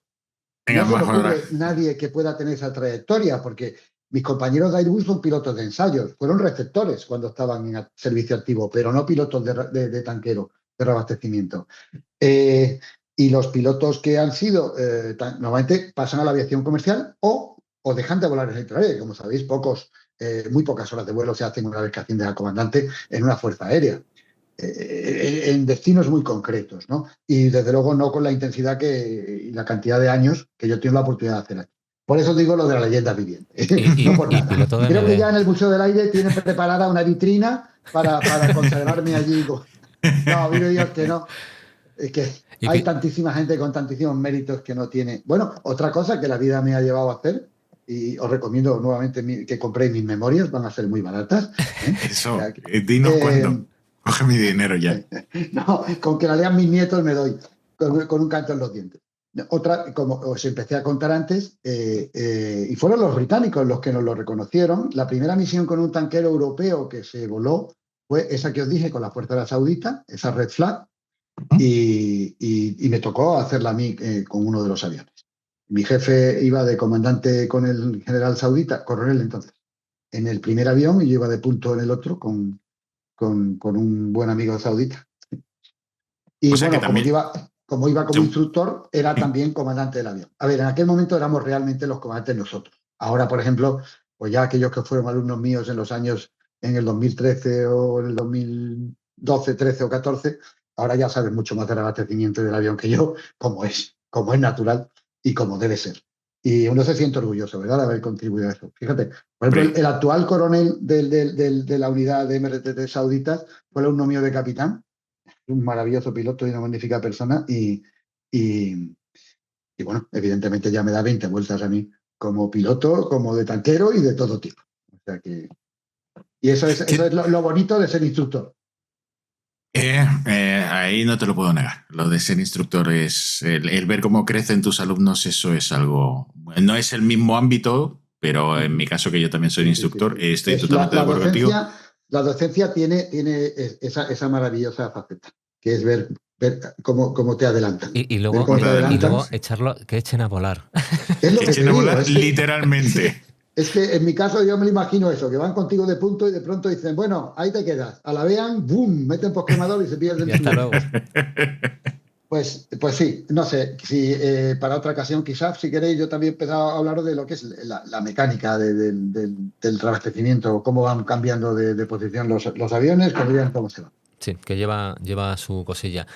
[SPEAKER 5] no se me ocurre nadie que pueda tener esa trayectoria, porque mis compañeros de Airbus son pilotos de ensayos, fueron receptores cuando estaban en servicio activo, pero no pilotos de tanquero, de reabastecimiento. Y los pilotos que han sido, normalmente pasan a la aviación comercial o dejan de volar en el aire. Como sabéis, muy pocas horas de vuelo se hacen una vez que asciende al comandante en una fuerza aérea. En destinos muy concretos, ¿no? Y desde luego no con la intensidad y la cantidad de años que yo tengo la oportunidad de hacer aquí. Por eso digo lo de la leyenda viviente. No por nada. Creo que ya en el Museo del Aire tiene preparada una vitrina para consagrarme allí. No, vive Dios que no. Es que hay tantísima gente con tantísimos méritos que no tiene. Bueno, otra cosa que la vida me ha llevado a hacer, y os recomiendo nuevamente que compréis mis memorias, van a ser muy baratas.
[SPEAKER 3] Eso, dinos cuándo. Coge mi dinero ya.
[SPEAKER 5] No, con que la lean mis nietos me doy, con un canto en los dientes. Otra, como os empecé a contar antes, y fueron los británicos los que nos lo reconocieron. La primera misión con un tanquero europeo que se voló fue esa que os dije con la Fuerza Aérea Saudita, esa Red Flag, y me tocó hacerla a mí con uno de los aviones. Mi jefe iba de comandante con el general saudita, coronel entonces, en el primer avión, y yo iba de punto en el otro con un buen amigo saudita. Y
[SPEAKER 3] o sea,
[SPEAKER 5] bueno,
[SPEAKER 3] también...
[SPEAKER 5] como iba como instructor, era también comandante del avión. A ver, en aquel momento éramos realmente los comandantes nosotros. Ahora, por ejemplo, pues ya aquellos que fueron alumnos míos en los años, en el 2013 o en el 2012, 13 o 14, ahora ya saben mucho más del abastecimiento del avión que yo, como es natural y como debe ser. Y uno se siente orgulloso, ¿verdad?, de haber contribuido a eso. Fíjate, por ejemplo, el actual coronel de la unidad de MRTT sauditas fue el alumno mío de capitán, un maravilloso piloto y una magnífica persona, y bueno, evidentemente ya me da 20 vueltas a mí como piloto, como de tanquero y de todo tipo. O sea que... Y eso es lo bonito de ser instructor.
[SPEAKER 3] Ahí no te lo puedo negar. Lo de ser instructor es el ver cómo crecen tus alumnos, eso es algo... No es el mismo ámbito, pero en mi caso, que yo también soy instructor, estoy totalmente de acuerdo contigo.
[SPEAKER 5] La docencia tiene esa maravillosa faceta, que es ver cómo te adelantan.
[SPEAKER 4] Y luego echarlo, que echen a volar.
[SPEAKER 5] Es lo que
[SPEAKER 3] echen a volar, literalmente.
[SPEAKER 5] Es que en mi caso yo me lo imagino eso, que van contigo de punto y de pronto dicen, bueno, ahí te quedas. A la vean, ¡boom!, meten posquemador y se pierden.
[SPEAKER 4] Y hasta luego.
[SPEAKER 5] Pues sí, no sé, si para otra ocasión quizás, si queréis, yo también he empezado a hablar de lo que es la mecánica del reabastecimiento, cómo van cambiando de posición los aviones, cómo se van.
[SPEAKER 4] Sí, que lleva su cosilla.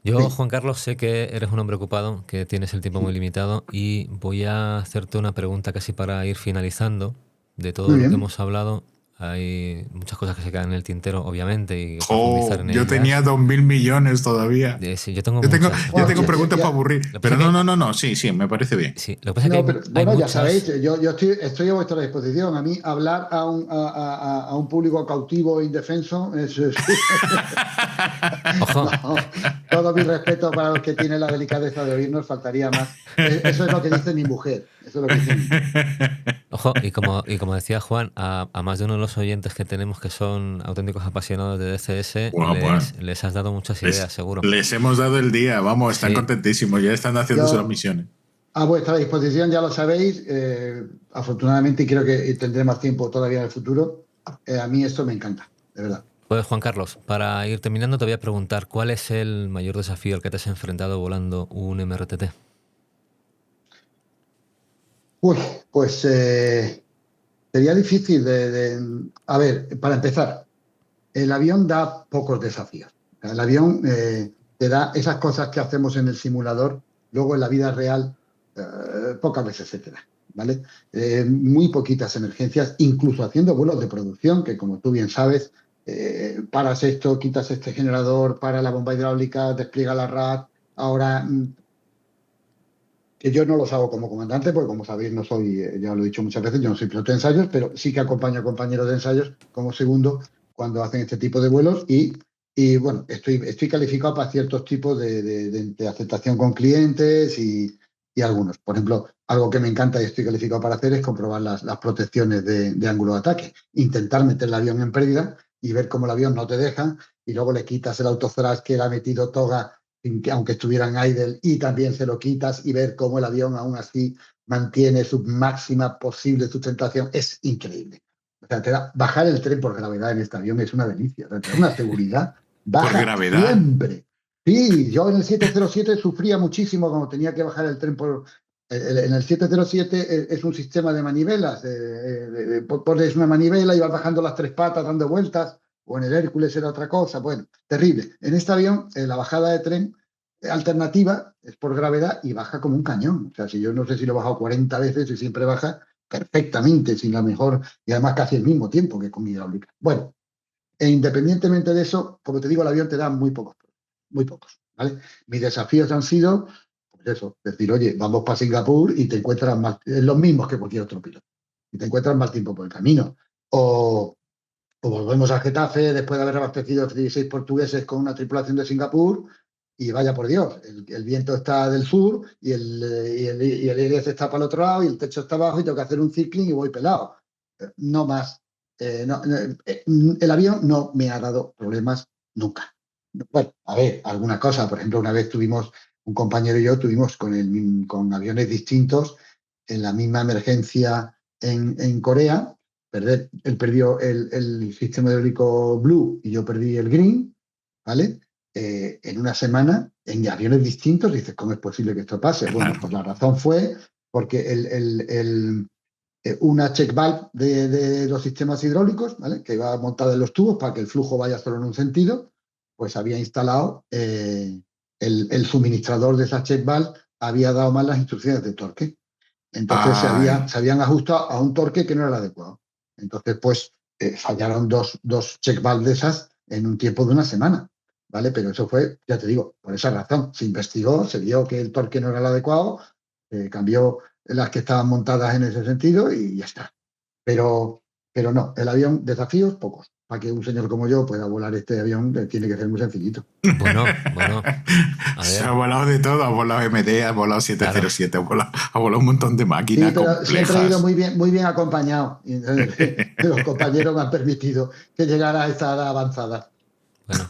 [SPEAKER 4] Yo, sí. Juan Carlos, sé que eres un hombre ocupado, que tienes el tiempo muy limitado, y voy a hacerte una pregunta casi para ir finalizando de todo lo que hemos hablado. Hay muchas cosas que se quedan en el tintero, obviamente, y profundizar en ellas.
[SPEAKER 3] Yo tenía 2.000 millones todavía.
[SPEAKER 4] Sí, yo tengo
[SPEAKER 3] preguntas para aburrir. Pero no, sí, me parece bien.
[SPEAKER 4] Sí, lo que pasa es que
[SPEAKER 5] bueno, ya sabéis, yo estoy a vuestra disposición. A mí hablar a un público cautivo e indefenso es...
[SPEAKER 4] Ojo.
[SPEAKER 5] No, todo mi respeto para los que tienen la delicadeza de oírnos, faltaría más. Eso es lo que dice mi mujer. Eso es lo que dice mi mujer.
[SPEAKER 4] Ojo, y como decía Juan, a más de uno de los oyentes que tenemos que son auténticos apasionados de DCS, les has dado muchas ideas, seguro.
[SPEAKER 3] Les hemos dado el día, vamos, están contentísimos, ya están haciendo sus misiones.
[SPEAKER 5] A vuestra disposición, ya lo sabéis. Afortunadamente, y creo que tendré más tiempo todavía en el futuro. A mí esto me encanta, de verdad.
[SPEAKER 4] Pues Juan Carlos, para ir terminando te voy a preguntar, ¿cuál es el mayor desafío al que te has enfrentado volando un MRTT?
[SPEAKER 5] Uy, pues sería difícil A ver, para empezar, el avión da pocos desafíos. El avión te da esas cosas que hacemos en el simulador, luego en la vida real pocas veces se te da, ¿vale? Muy poquitas emergencias, incluso haciendo vuelos de producción, que como tú bien sabes, paras esto, quitas este generador, para la bomba hidráulica, despliega la RAD. Ahora... que yo no los hago como comandante, porque como sabéis no soy, ya lo he dicho muchas veces, yo no soy piloto de ensayos, pero sí que acompaño a compañeros de ensayos como segundo cuando hacen este tipo de vuelos y bueno, estoy calificado para ciertos tipos de aceptación con clientes y algunos. Por ejemplo, algo que me encanta y estoy calificado para hacer es comprobar las protecciones de ángulo de ataque, intentar meter el avión en pérdida y ver cómo el avión no te deja y luego le quitas el autothrust que le ha metido toga, aunque estuviera en idle, y también se lo quitas y ver cómo el avión aún así mantiene su máxima posible sustentación. Es increíble. O sea, bajar el tren por gravedad en este avión es una delicia. Te da una seguridad. Baja
[SPEAKER 3] por gravedad.
[SPEAKER 5] Siempre. Sí, yo en el 707 sufría muchísimo cuando tenía que bajar el tren por... En el 707 es un sistema de manivelas. Pones una manivela y vas bajando las 3 patas dando vueltas, o en el Hércules era otra cosa. Bueno, terrible. En este avión, la bajada de tren alternativa es por gravedad y baja como un cañón. O sea, si yo no sé si lo he bajado 40 veces y siempre baja perfectamente, sin la mejor, y además casi el mismo tiempo que con mi hidráulica. Bueno, e independientemente de eso, como te digo, el avión te da muy pocos, ¿vale? Mis desafíos han sido, pues eso, decir, oye, vamos para Singapur y te encuentras más, los mismos que cualquier otro piloto, y te encuentras mal tiempo por el camino. O volvemos a Getafe después de haber abastecido 16 portugueses con una tripulación de Singapur y vaya por Dios, el viento está del sur y el aire está para el otro lado y el techo está abajo y tengo que hacer un cycling y voy pelado. No más. El avión no me ha dado problemas nunca. Bueno, a ver, alguna cosa. Por ejemplo, una vez un compañero y yo tuvimos con aviones distintos en la misma emergencia en Corea. Él perdió el sistema hidráulico Blue y yo perdí el Green, ¿vale? En una semana, en aviones distintos. Dices, ¿cómo es posible que esto pase? Bueno, pues la razón fue porque una check valve de los sistemas hidráulicos, ¿vale? Que va montada en los tubos para que el flujo vaya solo en un sentido, pues había instalado el suministrador de esa check valve, había dado mal las instrucciones de torque. Entonces se habían ajustado a un torque que no era el adecuado. Entonces, pues fallaron dos check valve de esas en un tiempo de una semana, ¿vale? Pero eso fue, ya te digo, por esa razón. Se investigó, se vio que el torque no era el adecuado, cambió las que estaban montadas en ese sentido y ya está. Pero no, el avión, desafíos, pocos. Para que un señor como yo pueda volar este avión, tiene que ser muy sencillito.
[SPEAKER 4] Bueno, a
[SPEAKER 3] Se
[SPEAKER 4] ver.
[SPEAKER 3] ha volado de todo, ha volado MD, ha volado 707,
[SPEAKER 4] Claro.
[SPEAKER 3] ha volado un montón de máquinas
[SPEAKER 5] Sí, pero
[SPEAKER 3] complejas.
[SPEAKER 5] siempre he ido muy bien acompañado. Y los compañeros me han permitido que llegara a esta edad avanzada.
[SPEAKER 4] Bueno.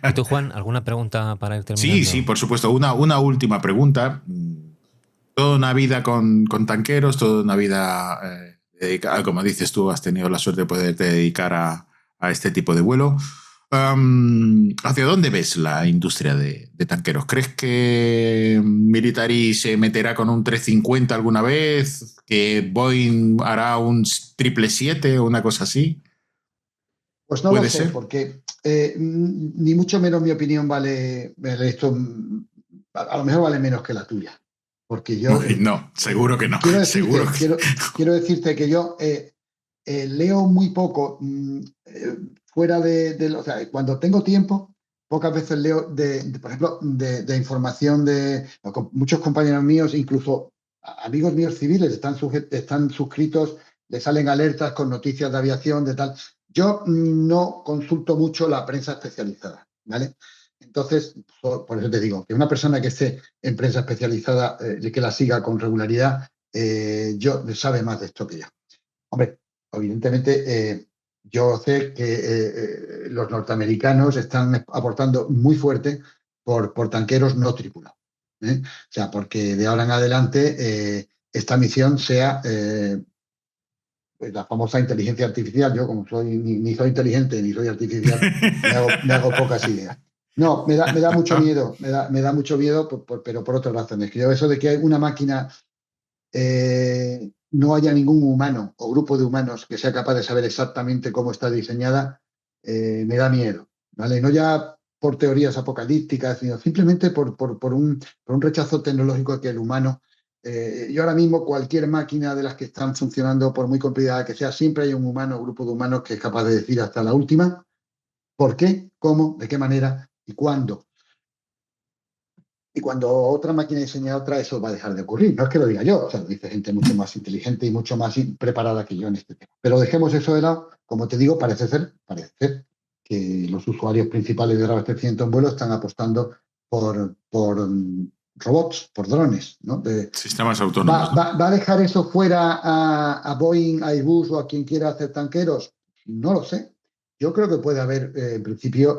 [SPEAKER 4] ¿Y tú, Juan, alguna pregunta para ir terminando?
[SPEAKER 3] Sí, por supuesto. Una última pregunta. Toda una vida con tanqueros, toda una vida dedicada, como dices tú, has tenido la suerte de poderte dedicar a este tipo de vuelo. ¿Hacia dónde ves la industria de tanqueros? ¿Crees que Military se meterá con un 350 alguna vez? ¿Que Boeing hará un 777 o una cosa así?
[SPEAKER 5] Pues no lo sé, porque ni mucho menos mi opinión vale esto. A lo mejor vale menos que la tuya. Porque yo.
[SPEAKER 3] No, seguro que no.
[SPEAKER 5] Quiero decirte que yo leo muy poco fuera o sea, cuando tengo tiempo, pocas veces leo, por ejemplo, de información de muchos compañeros míos, incluso amigos míos civiles, están suscritos, les salen alertas con noticias de aviación, de tal. Yo no consulto mucho la prensa especializada, ¿vale? Entonces, por eso te digo, que una persona que esté en prensa especializada, que la siga con regularidad, yo sabe más de esto que yo. Hombre, evidentemente, yo sé que los norteamericanos están aportando muy fuerte por tanqueros no tripulados. O sea, porque de ahora en adelante esta misión sea pues la famosa inteligencia artificial. Yo, como ni soy inteligente ni soy artificial, me hago pocas ideas. No, me da mucho miedo, me da mucho miedo, pero por otras razones. Creo eso de que hay una máquina, no haya ningún humano o grupo de humanos que sea capaz de saber exactamente cómo está diseñada, me da miedo, ¿vale? No ya por teorías apocalípticas, sino simplemente por un rechazo tecnológico que el humano. Yo ahora mismo cualquier máquina de las que están funcionando, por muy complicada que sea, siempre hay un humano o grupo de humanos que es capaz de decir hasta la última por qué, cómo, de qué manera y cuándo. Y cuando otra máquina diseña otra, eso va a dejar de ocurrir. No es que lo diga yo, o sea, lo dice gente mucho más inteligente y mucho más preparada que yo en este tema. Pero dejemos eso de lado. Como te digo, parece ser que los usuarios principales de abastecimiento en vuelo están apostando por robots, por drones, ¿no?
[SPEAKER 3] Sistemas autónomos.
[SPEAKER 5] ¿Va a dejar eso fuera a Boeing, a Airbus o a quien quiera hacer tanqueros? No lo sé. Yo creo que puede haber, en principio,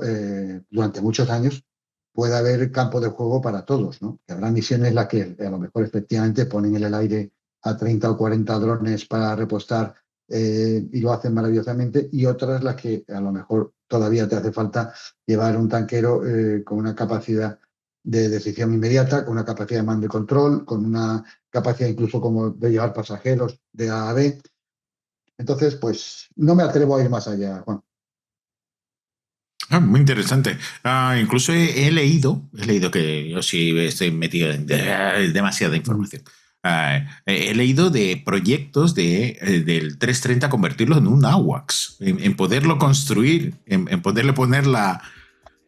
[SPEAKER 5] durante muchos años, puede haber campo de juego para todos, ¿no? Que habrá misiones en las que a lo mejor efectivamente ponen en el aire a 30 o 40 drones para repostar y lo hacen maravillosamente, y otras las que a lo mejor todavía te hace falta llevar un tanquero con una capacidad de decisión inmediata, con una capacidad de mando y control, con una capacidad incluso como de llevar pasajeros de A a B. Entonces, pues no me atrevo a ir más allá, Juan.
[SPEAKER 3] Muy interesante. Incluso he leído que yo sí estoy metido en demasiada información. He leído de proyectos del 330 convertirlo en un AWACS, en poderlo construir, en poderle poner la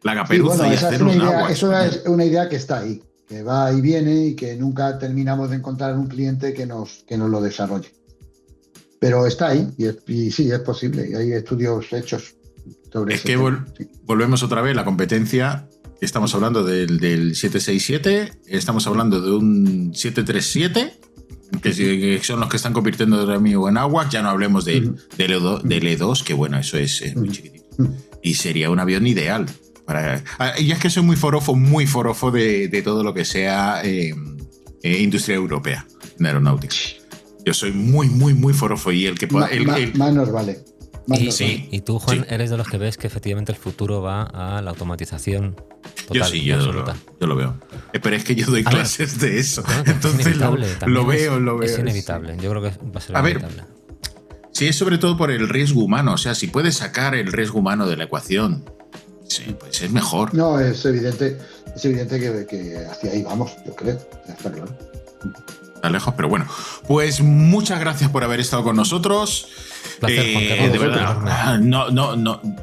[SPEAKER 3] caperuza,
[SPEAKER 5] bueno,
[SPEAKER 3] y
[SPEAKER 5] esa
[SPEAKER 3] hacerlo
[SPEAKER 5] es
[SPEAKER 3] un
[SPEAKER 5] una idea,
[SPEAKER 3] AWACS.
[SPEAKER 5] eso es una idea que está ahí, que va y viene y que nunca terminamos de encontrar un cliente que nos lo desarrolle. Pero está ahí y sí, es posible. Y hay estudios hechos sobre
[SPEAKER 3] Es
[SPEAKER 5] ese
[SPEAKER 3] que
[SPEAKER 5] tema, sí.
[SPEAKER 3] volvemos otra vez, la competencia. Estamos hablando del 767, estamos hablando de un 737, que son los que están convirtiendo ahora mismo en AWACS. Ya no hablemos del E2, que bueno, eso es muy chiquitito. Y sería un avión ideal. Y es que soy muy forofo de todo lo que sea industria europea en aeronáutica. Yo soy muy forofo, y el que pueda...
[SPEAKER 5] Más nos vale.
[SPEAKER 4] Y tú, Juan, eres de los que ves que efectivamente el futuro va a la automatización total.
[SPEAKER 3] Yo lo veo. Pero es que yo doy clases de eso. Entonces lo veo.
[SPEAKER 4] Es inevitable. Yo creo que va a ser inevitable.
[SPEAKER 3] Sí, es sobre todo por el riesgo humano. O sea, si puedes sacar el riesgo humano de la ecuación, sí, pues es mejor.
[SPEAKER 5] No, es evidente que hacia ahí vamos, yo creo. Ya está claro.
[SPEAKER 3] Está lejos, pero bueno. Pues muchas gracias por haber estado con nosotros.
[SPEAKER 4] Placer, Juan Carlos.
[SPEAKER 3] De verdad,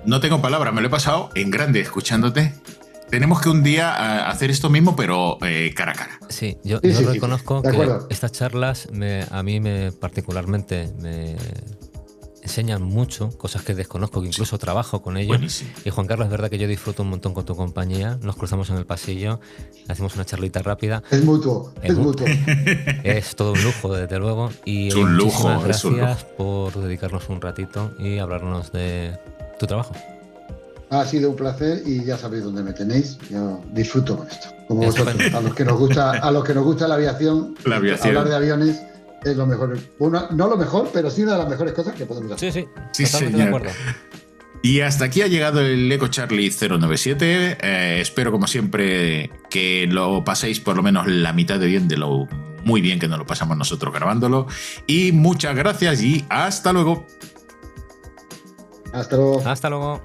[SPEAKER 3] no tengo palabras, me lo he pasado en grande escuchándote. Tenemos que un día hacer esto mismo, pero cara a cara.
[SPEAKER 4] Sí, yo reconozco que estas charlas a mí particularmente me enseñan mucho, cosas que desconozco, que incluso trabajo con ellos.
[SPEAKER 3] Buenísimo.
[SPEAKER 4] Y Juan Carlos, es verdad que yo disfruto un montón con tu compañía. Nos cruzamos en el pasillo, hacemos una charlita rápida.
[SPEAKER 5] Es mutuo.
[SPEAKER 4] Es todo un lujo, desde luego. Y
[SPEAKER 3] es un lujo.
[SPEAKER 4] Gracias por dedicarnos un ratito y hablarnos de tu trabajo.
[SPEAKER 5] Ha sido un placer y ya sabéis dónde me tenéis. Yo disfruto con esto. Como vosotros. A los que nos gusta la aviación, hablar de aviones es lo mejor. No lo mejor, pero sí una de las mejores cosas que podemos hacer.
[SPEAKER 4] Sí, totalmente de acuerdo.
[SPEAKER 3] Y hasta aquí ha llegado el Eco Charlie 097. Espero, como siempre, que lo paséis por lo menos la mitad de bien de lo muy bien que nos lo pasamos nosotros grabándolo. Y muchas gracias y hasta luego.
[SPEAKER 5] Hasta luego.
[SPEAKER 4] Hasta luego.